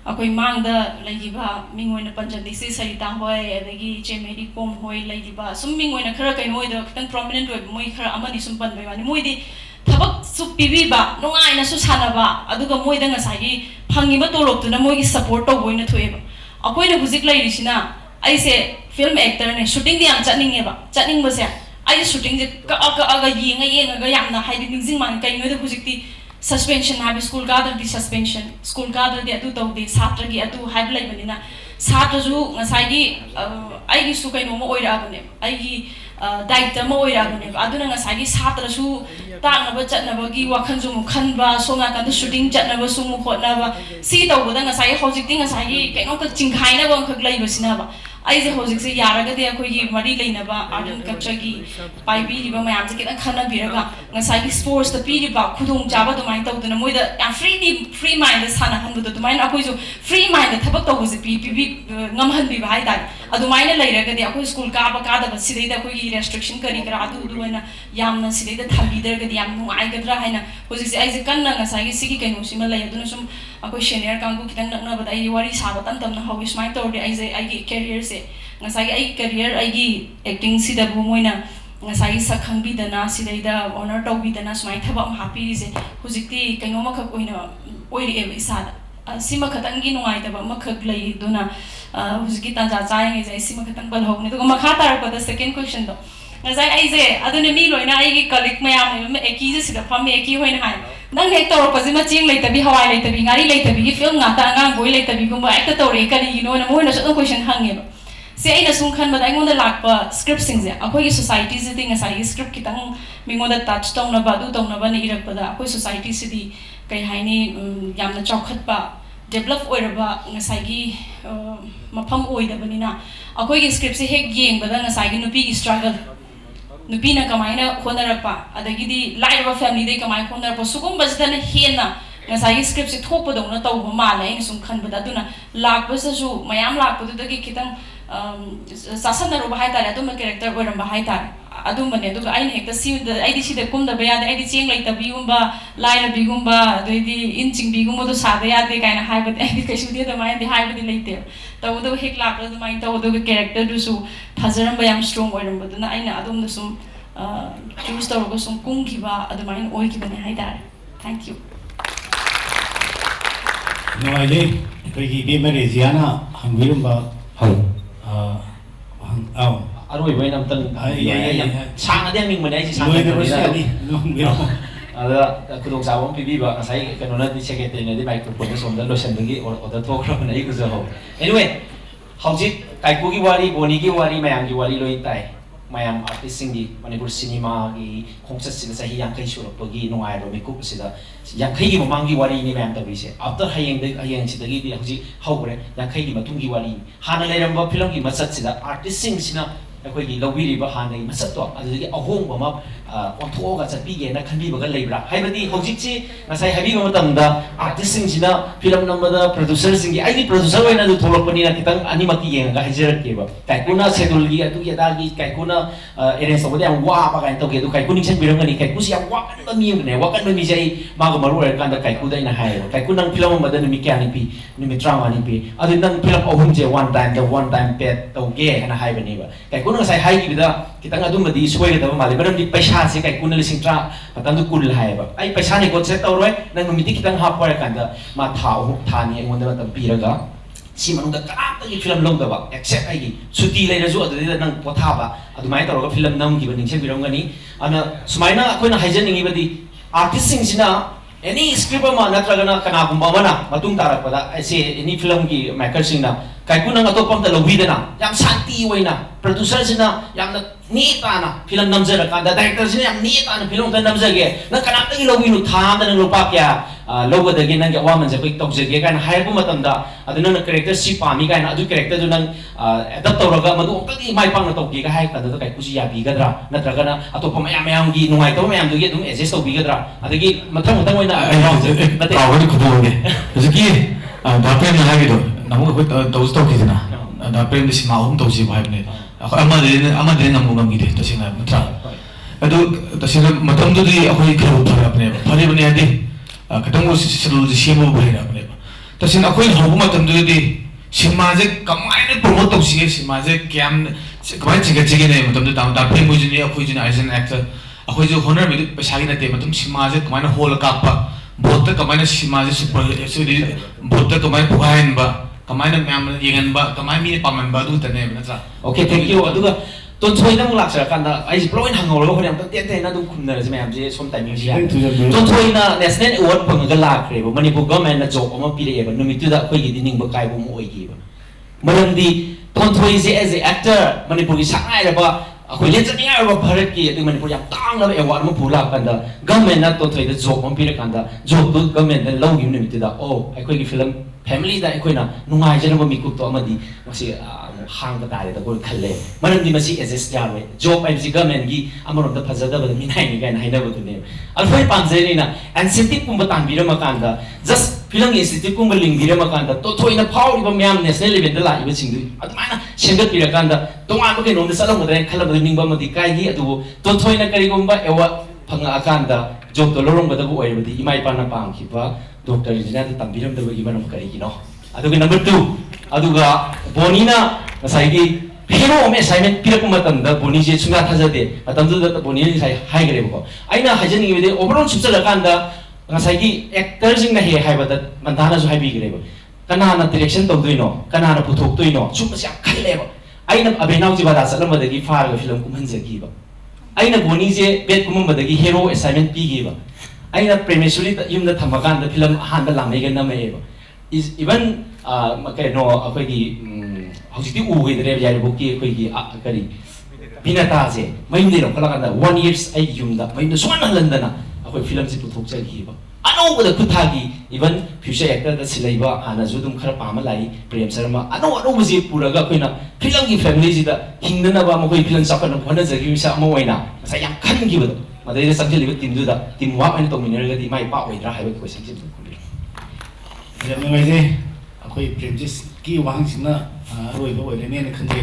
Speaker 4: अखोई मांगदा लैगिबा मिंगोइना पंजाबी सरिता होय अदगी चे मेरी कोम होय लैगिबा सुम मिंगोइना खरा कैनोय द खतंग प्रोमिनेंट होय मोय खरा अमनि सुम पनबे वानी मोयदी थबक सु पिबिबा नुंगाइना सु सानाबा अदुगा मोयदा ngसागी फंगिबा तोलोक्तुना मोयगी सपोर्ट तौबोइना थोएबा अखोइना हुजिक लैरिसिना आइसे फिल्म एक्टर ने शूटिंग दि याम चटनिंगेबा चटनिंगबसे आई शूटिंग जे का येंगा यामना हाइदि निंजिंग मान कैनोय द हुजिकती सस्पेंशन है स्कूल गादर दी सस्पेंशन स्कूल गादर दी अतु तौदे छात्र की अतु हाइब लैबनिना छात्र जु ngसागी आइगी सु कैनो म ओइराबने आइगी दायित्व म ओइराबने अदुना ngसागी छात्र सु तांगनब चटनबगी वाखन जु खनबा सोंगा कंद शूटिंग चटनब सु मु खोटनबा सी तौबदा ngसागी हौजिकती ngसागी कैनो क चिंखाइनबा खक लैबसिनाबा आइजे हौजिकसे यारगदे अखोइगी मरी लैनबा आर्ट एंड कल्चर की पाइबीरिबा मयाम से कितन खनबिरगा ngसागी स्पोर्ट्स द पीरिबा खुदोंग जाबा दुमाइन तौदना मोइदा या फ्री माइंड साना हनबदो दुमाइन अखोइजु फ्री माइंड थबक तौबसे पी ngमहनबिबा हाइदा अदुमाइन लैरगदे अखोइ स्कूल काबा कादबा सिदैदा अखोइगी रेस्ट्रिक्शन करी करा अदुना यामना सिदैदा थबिदरगदे याम नुंगाइगद्रा हाइना होजिकसे आइजे कन्ना ngसागी सिगी कैनोसिमा लै अदुना सुम अखोइ सीनियर कांगु कितन नकनबदा आई वारी साबा तमतमना हौइ स्माइ तौदे आइजे आइगी कैरियर से ngसागी आई कैरियर आइगी एक्टिंग सिदबु मोइना ngसागी सखंगबिदना सिदैदा ऑनर तौबिदना सुमाइ थबक हापिरिसे हुजिकती कैनोमा खक ओइना ओइरिएब इसादा सिमा खतंगी नुंगाइदबा मखक लै दुना हुजिकी ताजा चाइंगे जे सिमा खतंग बलहौने दुगा मखा तारपदा सेकंड क्वेश्चन दो ngसाई आइजे अदुने मी लोइना आइगी कलिक मयाम एकी जे सिदा फम एकी होइना हाय नंग हेक तौरपजे मचिंग लैतबी हवाई लैतबी ngaरी लैतबी की फिल्म ngata ngang boy लैतबी गुम एक तौरे कली नो न मोइना सो क्वेश्चन हंगेबा से अगर सूं खनबदा अगोंद लाप स्क्रिप्ट सिंजे अखोई सोसाइटी से दी ngसाई स्क्रिप्ट कितंग मिंगोंद टच तौनबा अदु तौनबा ने इरकपदा अखोई सोसाइटी से दी कई हाइनी यामना चौखतपा डेवलप ओइरबा ngसाई मफम ओइदबनिना अखोई स्क्रिप्ट से हेक येंगबदा ngसाई नुपी की स्ट्रगल नुपीना कमाइना खोनरपा अदगिदी लाइरबा फैमिली दे कमाइ खोनरपा सुगुंबसदन हेना ngसाई स्क्रिप्ट से थोपदौना तौबा माले इन सुम खनबदा दुना लाकबससु मयाम लाकबदुदगी कितंग सासनरुबा हाइतारे अदुम कैरेक्टर ओइरंबा हाइतारे अदुमने दुगा आइन हेक्ता सिद आइदि सिद कुमदबा यादे आइदि चेंग लैतबिगुंबा लाइरबिगुंबा अदुइदि इंचिंगबिगुंबा दो साबे यादे काइना हाइबदे आइदि कैसुदे दमाइदि हाइबदि लैते तौदो हेक लाकला दमाइन तौदो कैरेक्टर दुसु फजरंबा याम स्ट्रांग ओइरंबा दुना आइना अदुम दुसुम चूज तौरगो सुम कुंगिबा अदमाइन ओइगिबने हाइतारे थैंक यू
Speaker 3: नोआइले कोई बेमा रेजियाना हंगिरंबा
Speaker 14: हौ
Speaker 3: आओ
Speaker 14: अरोई वैन अमतन सांग अदे मिंग मने सांग अदा कुदों चाबम पिबीबा ngसाई कनोना दि सेक्रेटरी ने दि माइक्रोफोन सोमदा लोसनदगी ऑर्डर थोखरबन आई गुजहो एनीवे हौजिक काइकुगी वारी बोनीगी वारी मयांगी वारी लोइ ताई mayam artist singi manipur cinema gi khongsa sida sahi yang kai surapagi nungai ro mekup sida yang kai gi mamangi wari ni mayam tabi se after hayeng sida gi di hauji haugre yang kai gi matungi wari hana leiramba film gi masat sida artist sing sina akoi gi lawiri ba hana gi masat to adagi ahong ba ma onthoga chatpi ge na khanbi ba ga leibra haibadi hauji chi ngasai habi ba matamda artist sing sina film number da producer sing gi ai producer waina du tholok pani na kitang ani maki ge ga hajar ke ba kai kuna schedule gi atu ya da gi kai kuna arrange so da wa ba kai to ge du kai kuning chen birang ni kai ku siang wa kan ba mi ne wa kan ba mi jai ma ga maru kan da kai ku da ina hai kai ku nang film ma da ni kya ni pi ni drama ni pi adu nang film ohum je one time pet to ge na hai ba ni ba kai ku nang sai hai gi da kitang adu ma di soi ga da ma le baram di paisa se kai ku na lising tra patang du kul hai ba ai paisa ni ko set to roi nang mi di kitang ha pa kan da ma tha ni ngon da tam pi ra ga si manung da ka ta gi film long da ba except ai gi suti le ra zu adu da nang potha ba adu mai to ga film nam gi ba ning chen bi rong ga ni ana sumaina akoi na haijan ningi ba di artist sing sina any script ma natraga na kana gumba mana matung tarak pada ase any film gi maker sing na kai ku nang atopam da lobi da na yam shanti waina producer sina yam na ni ta na film namjara ka da director sina yam ni ta na film da namjage na kana ta gi lobi nu tham da nang lopa kya logo da gi nang ga wa man ja bai tok jage kan hair bu matam da adu nang character si pami kan adu character du nang adapt tawraga madu ka gi mai pang na tok gi ga hai ka da kai ku si ya bi ga dra natraga na atopam mayam gi nungai to mayam du gi dum adjust to bi ga dra adagi mathang waina
Speaker 10: Kawani kuduge. Jadi dapat ni lagi tu. Namun aku tahu tahu kita na. Dapat ni si maum tahu si vibe ni. Aku ama dia namu bang gitu. Tasi na matra. Itu tasi na matam tu di aku ikut apa ni. Pada benda ni. Kadang aku selalu di siapa boleh apa ni. तसें अखोई हौबु मतमदुदी सिनेमाजे कमायने promote तौसिगे सिनेमाजे क्याम कमाय चिगे ने मतमदु दा film मुजिनी अखोई जिन as an actor अखोई जो honour में पैसागी नते मतम सिनेमाजे कमायने whole कापा बोत कमायने सिनेमाजे सुपर एक्चुअली बोत कमाय पुगायनबा कमायने मैम येगनबा कमाय मी पामनबा दु तने नत्रा
Speaker 14: ओके थैंक यू अदुगा तोनथोई नमु लाक्सरा कांदा आई प्लोइन हंगोलो होने हम ते ते ना दु खुमनर जे मैम जे सोम टाइमिंग जी तोनथोई ना नेशनल अवार्ड फंगगा लाखरे बो मणिपुर गवर्नमेंट ना जॉब अमा पिरेबा नुमितुदा अखोई गी दिनिंग बा कायबो मो ओइगिबा मरमदी तोनथोई जे एज ए एक्टर मणिपुर की सांगायरबा अखोई लेजनिया भारत की अदु मणिपुर याम तांगला अवार्ड मो पुला कांदा गवर्नमेंट ना तोनथोई द जॉब अमा पिरे कांदा जॉब दु गवर्नमेंट ना लौगी नुमितुदा ओ अखोई की फिल्म फैमिली दा अखोई ना नुंगाई जनबो मिकुप तो अमदी मसी हांग तारे दा गोल खल्ले मरमदी मसी एजेस्ट जावे जॉब एमसी गवर्नमेंट की अमरोम द फजदब द मिनाई नि गाइन हाइना बदुने अखोई पांजेनी ना एनसीटी कुंबा तांबिरम कांदा जस्ट फिल्म इंस्टीट्यूट कुंबा लिंगिरम कांदा तो थोइना फाउरिबा म्याम नेशनल लेवल दा लाइबा सिंगदु अदमाना सेंगत पिरा कांदा तोंगा बके नोंद सलम मदरे खलब निंगबा मदि काइगी अदु तो थोइना करिगुंबा एवा फंगा अकांदा जॉब तो लोरम बदबु ओइबदि इमाई पाना पांखिबा डॉक्टर रिजिना द तंबिरम दबगी मनम करिगिनो अदुगा नंबर 2 अदुगा बोनीना ngसाइगी हेरो में असाइनमेंट पिरक मतंदा बोनी जे सुंगा थाजदे मतंदु द बोनी नि साइ हाइगरेबको आइना हाजनि बिदे ओवरऑल सुचल कांदा ngसाइगी एक्टर जिंग हे हाइबद मंदाना जो हाइबिगरेबो कनाना डायरेक्शन तौदोइनो कनाना पुथोक्तोइनो सुमस याम खल्लेबो आइना अबेनाउ जिबादा सलमदगी फारग फिल्म कुमहनजगीबा आइना बोनी जे बेट कुमबदगी हेरो असाइनमेंट पिगीबा आइना प्रेमेसुली युमदा थमकांदा फिल्म हांदा लामेगा नमेबो इज इवन कनो अखोगी हौजिति उगेदरे यारिबोकी अखोगी करी बिनाताजे मैमदे रखलाकांदा 1 years आई युमदा मैमदा सुमन हलंदना अखोई फिल्म से पुथोक जगीबा अनौबदा खुथागी इवन फ्यूचर एक्टर द सिलैबा हाना जुदुम खरा पामा लाई प्रेम शर्मा अनौ बजे पुरगा अखोइना फिल्म की फैमिली जिदा हिंगदनबा मखोई फिल्म साकन होना जगी सा अमा ओइना सा याम खनगिबदो मदे संजलिबा टीमदुदा टीम वाक अनि तोमिनरगदी माइ पा ओइद्रा हाइबा क्वेश्चन जिम
Speaker 3: जमनगाइजे अखोई प्रेमजिस की वांगसिना रोइबो ओइलेने ने खंजे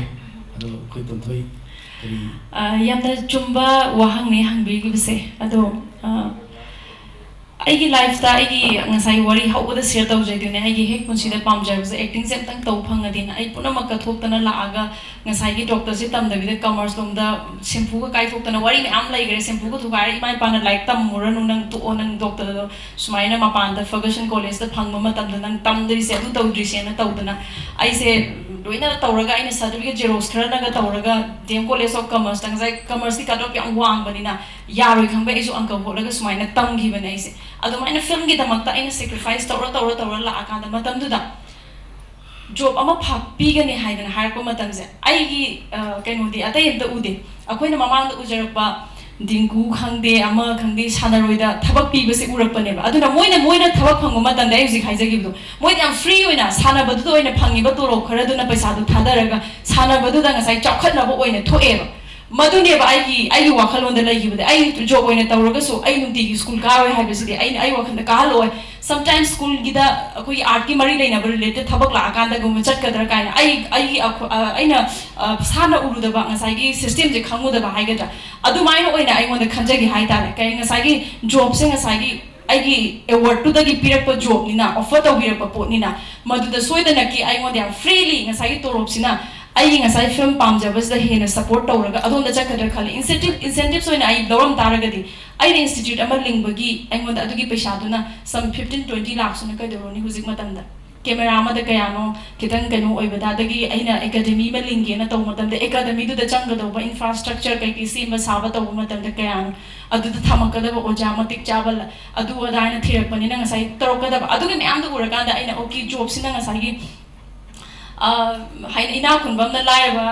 Speaker 3: अदो अखोई तोनथोई करी
Speaker 2: यामना चुम्बा वाहंगने हांगबिगिबसे अदो आइगी लाइफ ता आइगी ngसाइ वरी हाउबदा शेयर तौजैदुने आइगी हेक पुनसिदा पामजाबसे एक्टिंग से तंग तौ फंगदिना आई पुनमक कथोक्तना लागा ngसाइगी डॉक्टर से तमदबिदा कमर्स लोमदा शैम्पू का काइथोक्तना वरी मैम लाइगरे शैम्पू को थुगार इमाइ पाना लाइक तममुरनु नंग तो ओनंग डॉक्टर दो सुमाइना मपान द फर्गसन कॉलेज द फंगम मतम नंग तमदरि से अदु तौद्रिसे न तौदना आई से लोइना तौरगा आइना सर्टिफिकेट जेरोक्स खरनागा तौरगा डीएम कॉलेज ऑफ कमर्स तंगजाइ कमर्स की कटऑफ याम वांगबनिना यारोइ खंबे इसु अंक होलगा सुमाइना तमगिबने आइसे अदुमाइना फिल्म की दमकता आइना सैक्रिफाइस तौरा लाकांदा मतमदुदा जॉब अमा फापीगने हाइदना हारको मतमसे आइगी कैनोदी अतै एंत उदे अखोइना ममांग उजरपा दिंगु खंगदे अमा खंगदे सानारोइदा थबक पीबसे उरपनेबा अदुना मोइना थबक फंगो मतंदे आइ हुजिक हाइजगिबदो मोइ याम फ्री ओइना सानाबदुदो ओइना फंगिबा तोरो खरदुना पैसादु थादरगा सानाबदुदा ngसाइ चौखतनाबो ओइना थोएबा मधुनेबा आइगी वाखलोंदा लैगिबदे आई जॉब ओइना तौरगसु आई नुंतिगी स्कूल कावे हाइबसिदे आई वाखंदा कालोय समटाइम्स स्कूल गिदा अखोई आर्ट की मरी लेना रिलेटेड थबक लाकांदा गुम चटकदरा काइना आइना साना उरुदबा ngसाइगी सिस्टम जे खंगुदबा हाइगदा अदुमाइना ओइना आइगोंदा खंजगी हाइताने कै ngसाइगी जॉब से ngसाइगी आइगी अवार्ड टू दगी पिरक जॉब निना ऑफर तौबिरक पोटनिना मदुदा सोइदना की आइगोंदा फ्रीली ngसाइगी तोरोपसिना आई ngसाइ फिल्म पामजबसदा हेना सपोर्ट तौरगा अदोंदा चकदर खाली इंसेंटिव्स ओइना आई दौरम तारगदी आई इंस्टीट्यूट अमा लिंगबगी आइगोंदा अदुगी पैसादुना सम 15-20 लाख सुना कदरोनी हुजिक मतंदा कैमरा अमदा कयानो कितन कनो ओइबदादगी आइना एकेडमी में लिंगेना तौ मतंदा एकेडमी दुदा चंगदोबा इंफ्रास्ट्रक्चर कैकी सेम साबा तौ मतंदा कयानो अदुदा थमकदबा ओजा मतिक चाबल अदु अदाइना थिरकपनिना ngसाइ तौरकदबा अदुगी म्याम दु उरकांदा आइना ओकी जॉब सिना ngसाइगी हाइन इना खुनबम लाइबा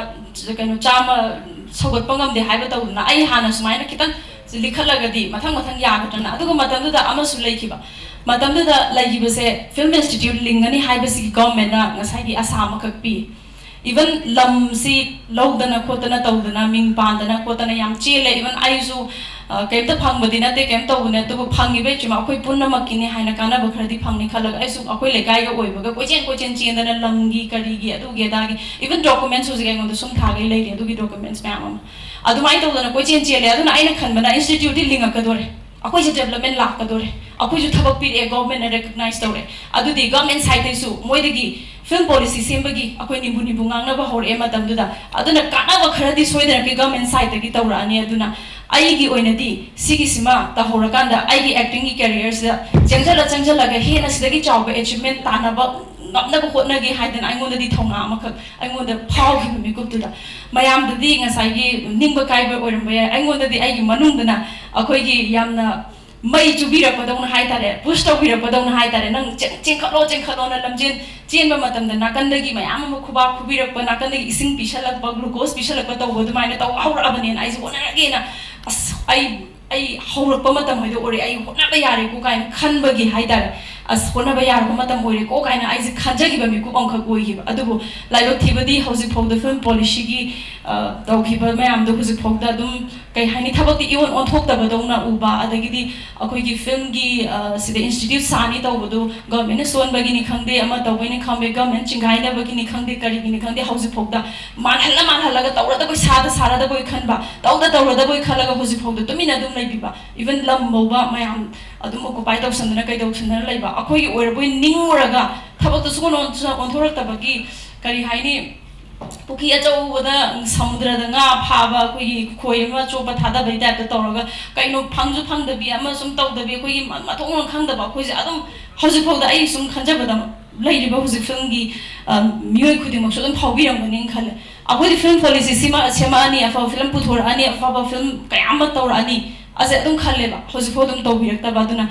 Speaker 2: कनो चामा सौगतप ngamde हाइबा तौना आई हाना सुमाइना खितन लिखलगदी मथंग यागदना अदुगा मतंदुदा अमसु लेखिबा मतंदुदा लैगिबसे फिल्म इंस्टीट्यूट लिंगनी हाइबसि गवर्नमेंट ना ngसाइगी आसाम खकपी इवन लमसी लौदना खोतना तौदना मिंग पांदना खोतना याम चेले इवन आइजु केमता फंगबदी नते केम तौबने तबु फंगिबे चिमा अखोइ पुन्नमकिने हाइना काना बखरदी फंगनि खलग आइसु अखोइ लेकाइगा ओइबगा कोइचेन चेंदना लमगी करिगी अदुगे दागी इवन डॉक्यूमेंट्स हुजिगे गोंद सुम थागै लेगे अदुगी डॉक्यूमेंट्स मैम अदुमाइ तौदना कोइचेन चेले अदुना आइना खनबना इंस्टीट्यूट लिंगकदोरे अखोइ जे डेवलपमेंट लाकदोरे अखोइजु थबक पिरे गवर्नमेंट रेकग्नाइज तौरे अदुदि गवर्नमेंट साइडैसु मोइदगी फिल्म पॉलिसी सेमबगी अखोइ निबु निबु ngangnaba hore matamduda aduna kanaba kharadi soidara ki government side gi tawrani aduna aigi oinadi sigi sima ta horakanda aigi acting gi career sa changjala ga hena sidagi chawba achievement tanaba ngapnaba hotnagi haidan aingonda thonga amakak aingonda phau gi mikup tuda mayam dadi ngasai gi ningba kaiba oiramba ya aingonda di aigi manungdana akhoi gi yamna mai chubira padawna haitare push tawira padawna haitare nang chengkhalo na lamjin chen ba matam da nakandagi mayam ma khuba khubira pa nakandagi ising pisalak ba glucose pisalak pa taw bodu maina taw haura abane ai zona ragena as ai haura pa matam hoido ore ai hona ba yare ko kain khanbagi haitare as hona ba yar ko matam ore ko kaina ai ji khanjagi ba mi ku ongkha goi gi adubu laibak thibadi hausi phog the film policy gi taw khiba mayam do hausi phog da dum kai hani thabak ti iwon on thok ta ba dong na uba adagi di akoi gi film gi sida institute sani taw bodu government son bagi ni khangde ama taw ni khambe government chingai na bagi ni khangde kari gi ni khangde hausi phog da manhalla ga tawra da koi sara da koi khanba taw da koi khalaga hausi phog da tumina dum lai biba even lam moba mayam adum ko pai taw sandana kai taw sandana lai ba akoi gi oir boi ninguraga thabak to sugon on thorak ta bagi kari haini पुकी अचौबदा समुद्रदा nga phaba koi khoi ma chopa thada bai ta tawraga kaino phangju phangdabi ama sum tawdabi koi ma thong khangdaba koi ja adum hauji phawda ai sum khanjabada lairiba hauji film gi mioi khuding mak sodam phawbi ramani khale akoi film policy sima chema ani afa film puthor ani afa film kayama tawra ani ase adum khale ba hauji phodum tawbirak ta baduna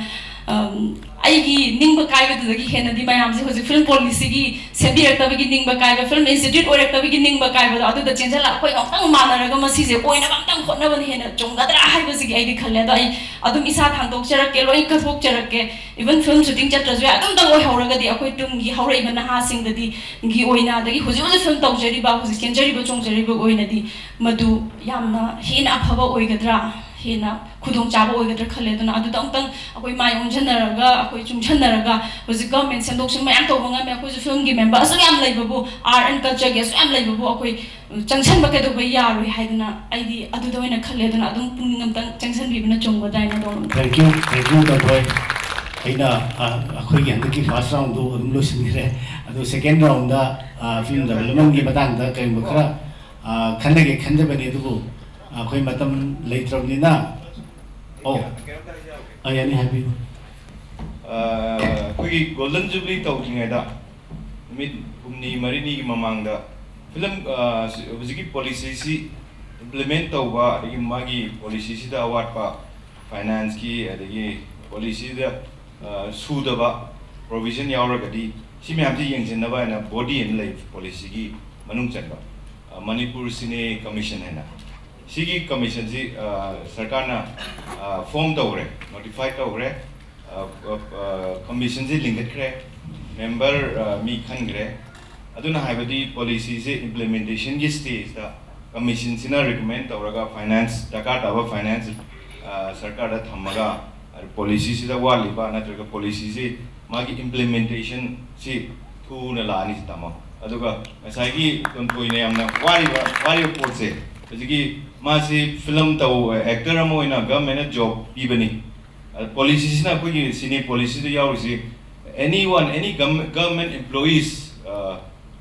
Speaker 2: aigi ningba kaiba dagi hena di mayam se hoji film policy gi sebirak tabagi ningba kaiba film institute orak tabagi ningba kaiba adu da chenjala koi ngtang manaraga masi je oina bangtang khotna ban hena chonggadra haiba sigi ai di khalle da ai adum isa thangdok charak ke loi ka thok charak ke even film shooting chatra jwa adum dang oi hauraga di akoi tum gi haurai ban ha sing da di gi oina dagi hoji film tawjari ba hoji kenjari ba chongjari ba oina di madu yamna hena aphaba oigadra hena khudong chaba oigadra khale duna adu dang tang akoi mai onjanaraga akoi chungjanaraga hoji government sendok sim mayam to banga me akoi film gi member asu yam lai babu art and culture ge asu yam lai babu akoi changchan ba ke do bai yaroi haidna aidi adu da oina khale duna adum pungingam tang changchan bi bina chongba dai na dor
Speaker 3: thank you da boy aina akoi gi andaki first round do adum lo sinire adu second round da film development gi batang da kai bakra khandage khanjabani du akoi matam leitromni na oh ayani happy
Speaker 8: koi golden jubilee tawjingai da mid humni marini gi mamang da film hujiki policy si implement tawba adigi magi policy si da award pa finance ki adigi policy da sudaba provision yauragadi si myam ji yengsin ba na body and life policy gi manung chanba manipur sine commission hai na sigi commission ji sarkar na form tawre notify tawre commission ji link kre member mi khan gre aduna haibadi policy se implementation gi stage da commission sina recommend tawraga finance dakar taba finance sarkar da thamaga policy sida wali ba natraga policy se magi implementation si thu na la ni tama aduga asai gi tontoi ne amna wari potse hujiki masi film taw actor amo ina government job ibani policy sina koi sine policy de yaurisi anyone any government employees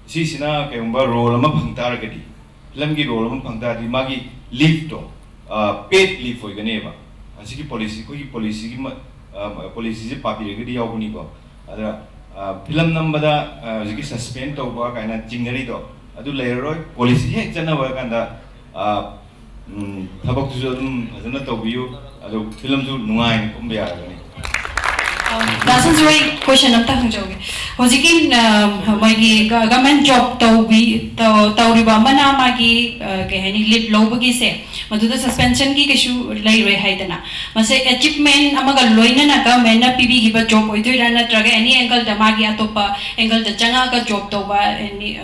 Speaker 8: si sina kayumba role ama phangtar gadi film gi role ama phangtar di magi leave to paid leave hoi gane ba asiki policy koi policy gi policy je papi gadi yauguni ko ada film number da hujiki suspend to ba kaina jingari do adu leroi policy he chana ba kanda thabak tu adum fazana tawbiyu adu film ju nuai kumbe yaragani
Speaker 4: That's a very question of Tahanjogi. Hojiki Magi government job Tauriba Mana Magi Gehani lip lobagi se. Madu the suspension ki issue lay re haidana. Mase achievement amaga loina government na PB give a job or rana traga any angle the Magi atopa angle the Janga ka job toba any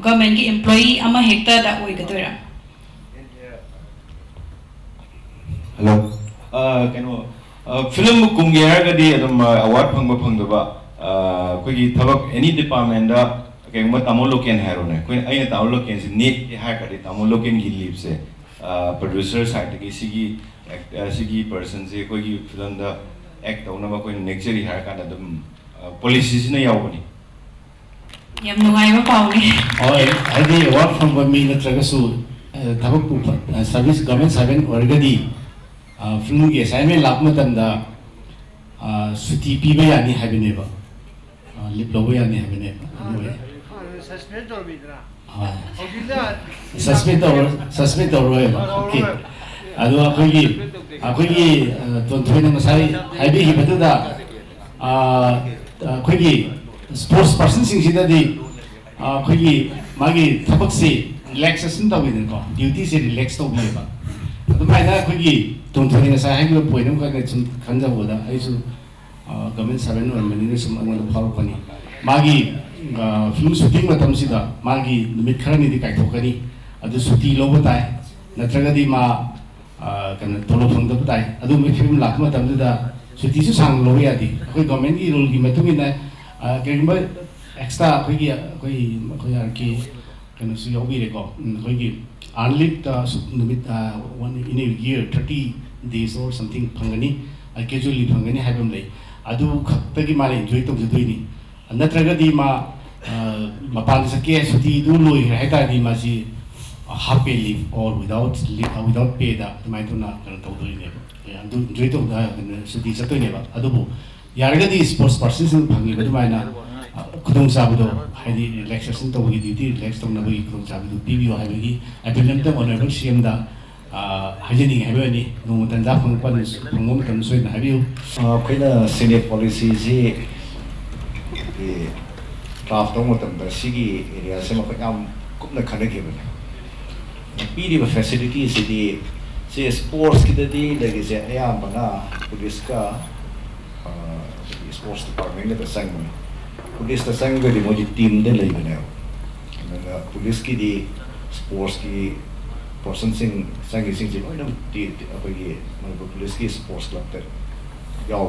Speaker 4: government employee ama hector that way gatura.
Speaker 8: Hello. Film kumgyar gadi adum award phangba phangdaba koi thabak any department da kengma tamoloken harone koi aina tamoloken se net ha kadi tamoloken gi leave se producer side gi sigi person se koi gi film da
Speaker 15: act tawna ba koi nextry har kana dum policies na yawani
Speaker 4: yam nungai ba pauni
Speaker 3: oi hadi work from home mi natraga su thabak pu service government servant orgadi film ge assignment lap matam da suti piba yani habine ba lip lobo yani habine ba
Speaker 16: suspend or bidra
Speaker 3: suspend or okay adu akogi ton thoina masai haibi hi batuda akogi sports person sing sida di akogi magi thabak se relaxation tawin ko duty se relax to bi ba adu mai da akogi ton thoina masai haibi point ko ne chum khanja boda aisu government servant or manager sum angol phal pani magi film shooting matam sida magi numit kharani di kai thokani adu suti lobo tai natraga di ma kan tolo phang da tai adu me film lak matam da suti su sang lo ya di koi government ki rule ki matung ina kemba extra koi ar ki kan su yobi re ko koi ki unlit numit one in a year 30 days or something phangani casually phangani habam lei adu khakta ki male enjoy to judoi ni natraga di ma mapan sake suti du loi hai ta di ma si half pay leave or without pay da mai to na kan to doi ne ya du enjoy to da suti sa to ne ba adu bu yarga di sports person sin phangi ba mai na khudong sa bu do hai di relaxation to gi duty relax to na bu khudong sa bu pbi hai gi appeal ta honorable cm da hajini hai ba ni no tan da phang pa ni phangom kan soi na hai bi
Speaker 17: khoina senior policy ji draft tong matam da sigi area se ma kham kumna khane ke ba pidi ba facilities di se sports ki di lagi se ayam bana police ka sports department da sang police da sang di mo di team de lai bana na police ki di sports ki person sing sang ki sing ji oi nam di apagi ma police ki sports club da yaw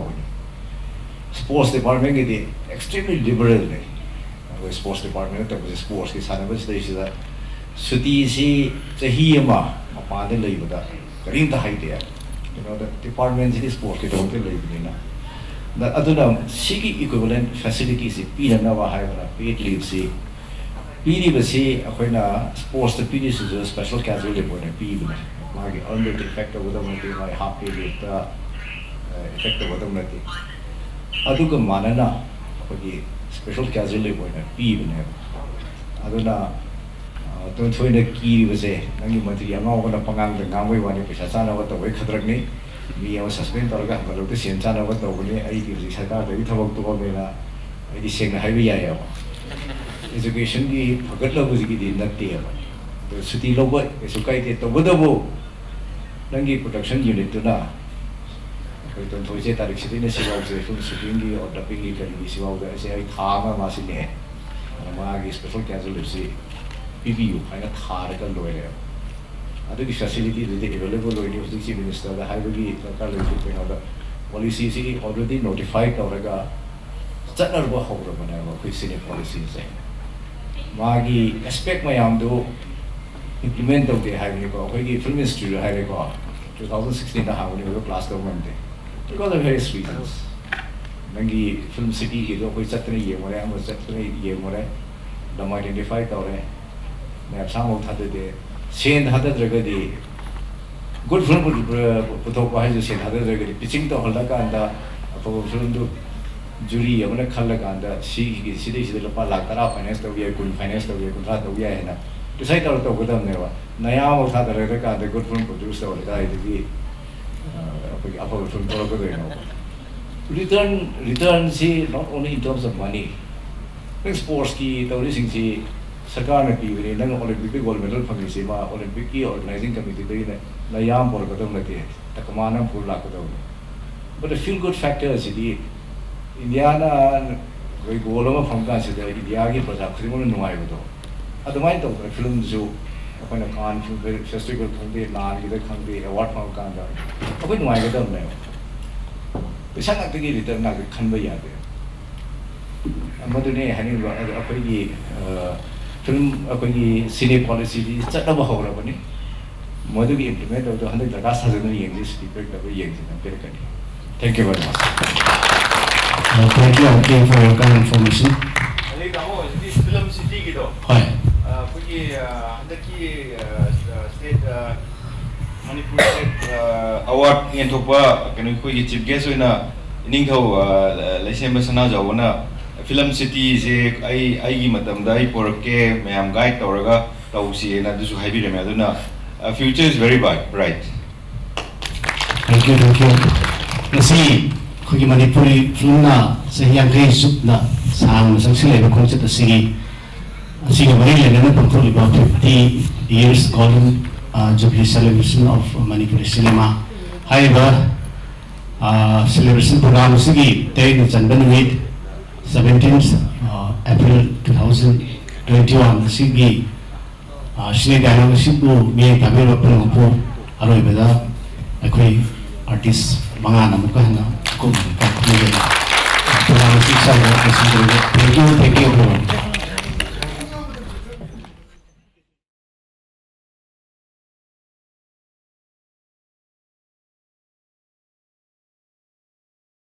Speaker 17: sports department ki di extremely liberal ne sports department ta ko sports ki sana ba stage da suti si chahi ama mapa de lai ba da karing ta hai de the department is sports ki dong te lai bi na da aduna sigi equivalent facilities si pi na wa hai ba paid leave si pi ri ba si akoina sports the pi is a special casual leave ne pi ba ma gi under effect of the money my half pay leave ta effect of the money adu ka manana ko special casual leave ne pi ba ne aduna to thoina ki ri ba se nangi matri ama ko na pangang da ngamoi wani pesa sana wa to wai khadrak ni mi ya suspend tor ga ba lo te sen sana wa to ni ai ki ri sarkar da i thawak to me na ai di seng na hai bi ya ya education ki phagat lo ji ki din na te ba to suti lo ba su kai te to bo da bo nangi production unit to na ko to thoi je tarik si ne si wa je film shooting ki or dubbing ki kari si wa ga se ai tha ma si ne ma gi special casual si PBU aina thara ka loi le adu ki facility de available loi ni chief minister da highway ka loi ko na da policy si already notified ka raga chanar ba hawra bana ba koi sine policy se magi aspect mayam do implement of the highway ko koi ki film industry highway ko 2016 da hawni ko class government de because of various reasons nangi film city ki do koi chatne ye more am chatne ye more da identify tawre मैं सामो थादे दे Sen थादे द्रगदी good film पुथो को है जो Sen थादे द्रगदी pitching तो हल्दा का अंदा अपो film दो जुरी हमने खल्ला का अंदा सी की सीधे सीधे लपा लाख तरा फाइनेंस तो ये कुल फाइनेंस तो ये कुल तो ये है ना डिसाइड करो तो गुदम ने वा नया वो थादे रहे का अंदर गुड फिल्म प्रोड्यूस तो होता है तो अपो फिल्म तो को देना return C not only in terms of money sports की तो रिसिंग सी सरकार ने पी बने नंग ओलंपिक गोल्ड मेडल फंगी से मा ओलंपिक की ऑर्गेनाइजिंग कमेटी तो ये नयाम पर कदम लेते हैं तकमाना फूल लाख कदम बट फील गुड फैक्टर से दी इंडिया ना कोई गोलों में फंगा से दी इंडिया की प्रजा खुद में नुआई बतो अदमाइन तो फिल्म जो अपन कान फिल्म फेस्टिवल खंडे लाल की खंडे अवार्ड फंग कान दा अपन नुआई कदम ले पैसा ना तो की रिटर्न ना खंबे याद है मधुने हनी अपन की film apagi cine policy di chata ba hawra bani modu ki implement of the 100 daga sajana yeng this feedback da yeng na per kani
Speaker 15: Thank you very much.
Speaker 3: Thank you again for your kind information.
Speaker 15: Film City gitu.
Speaker 3: Hi.
Speaker 15: Pergi hendaki state Manipur State Award yang thopa kena pergi chief guest oina ningthau laisem basana jawana film city se ai gi matam dai porke mayam guide tawraga tawsi na dusu haibi reme aduna future is very bright.
Speaker 3: Thank you. Nasi kogi Manipuri film na sehiyang kay sup na sang sangsilay ba konsep asigi mari le na pangkol about 50 years golden Jubilee celebration of Manipuri cinema. However, celebration program asigi tayo ni Janban with 17th April 2021 asigi Shri Dialog Sibu mi Tamil Wapun po aroy beda ako'y artist mga namuka na kung program asigi sa thank you everyone.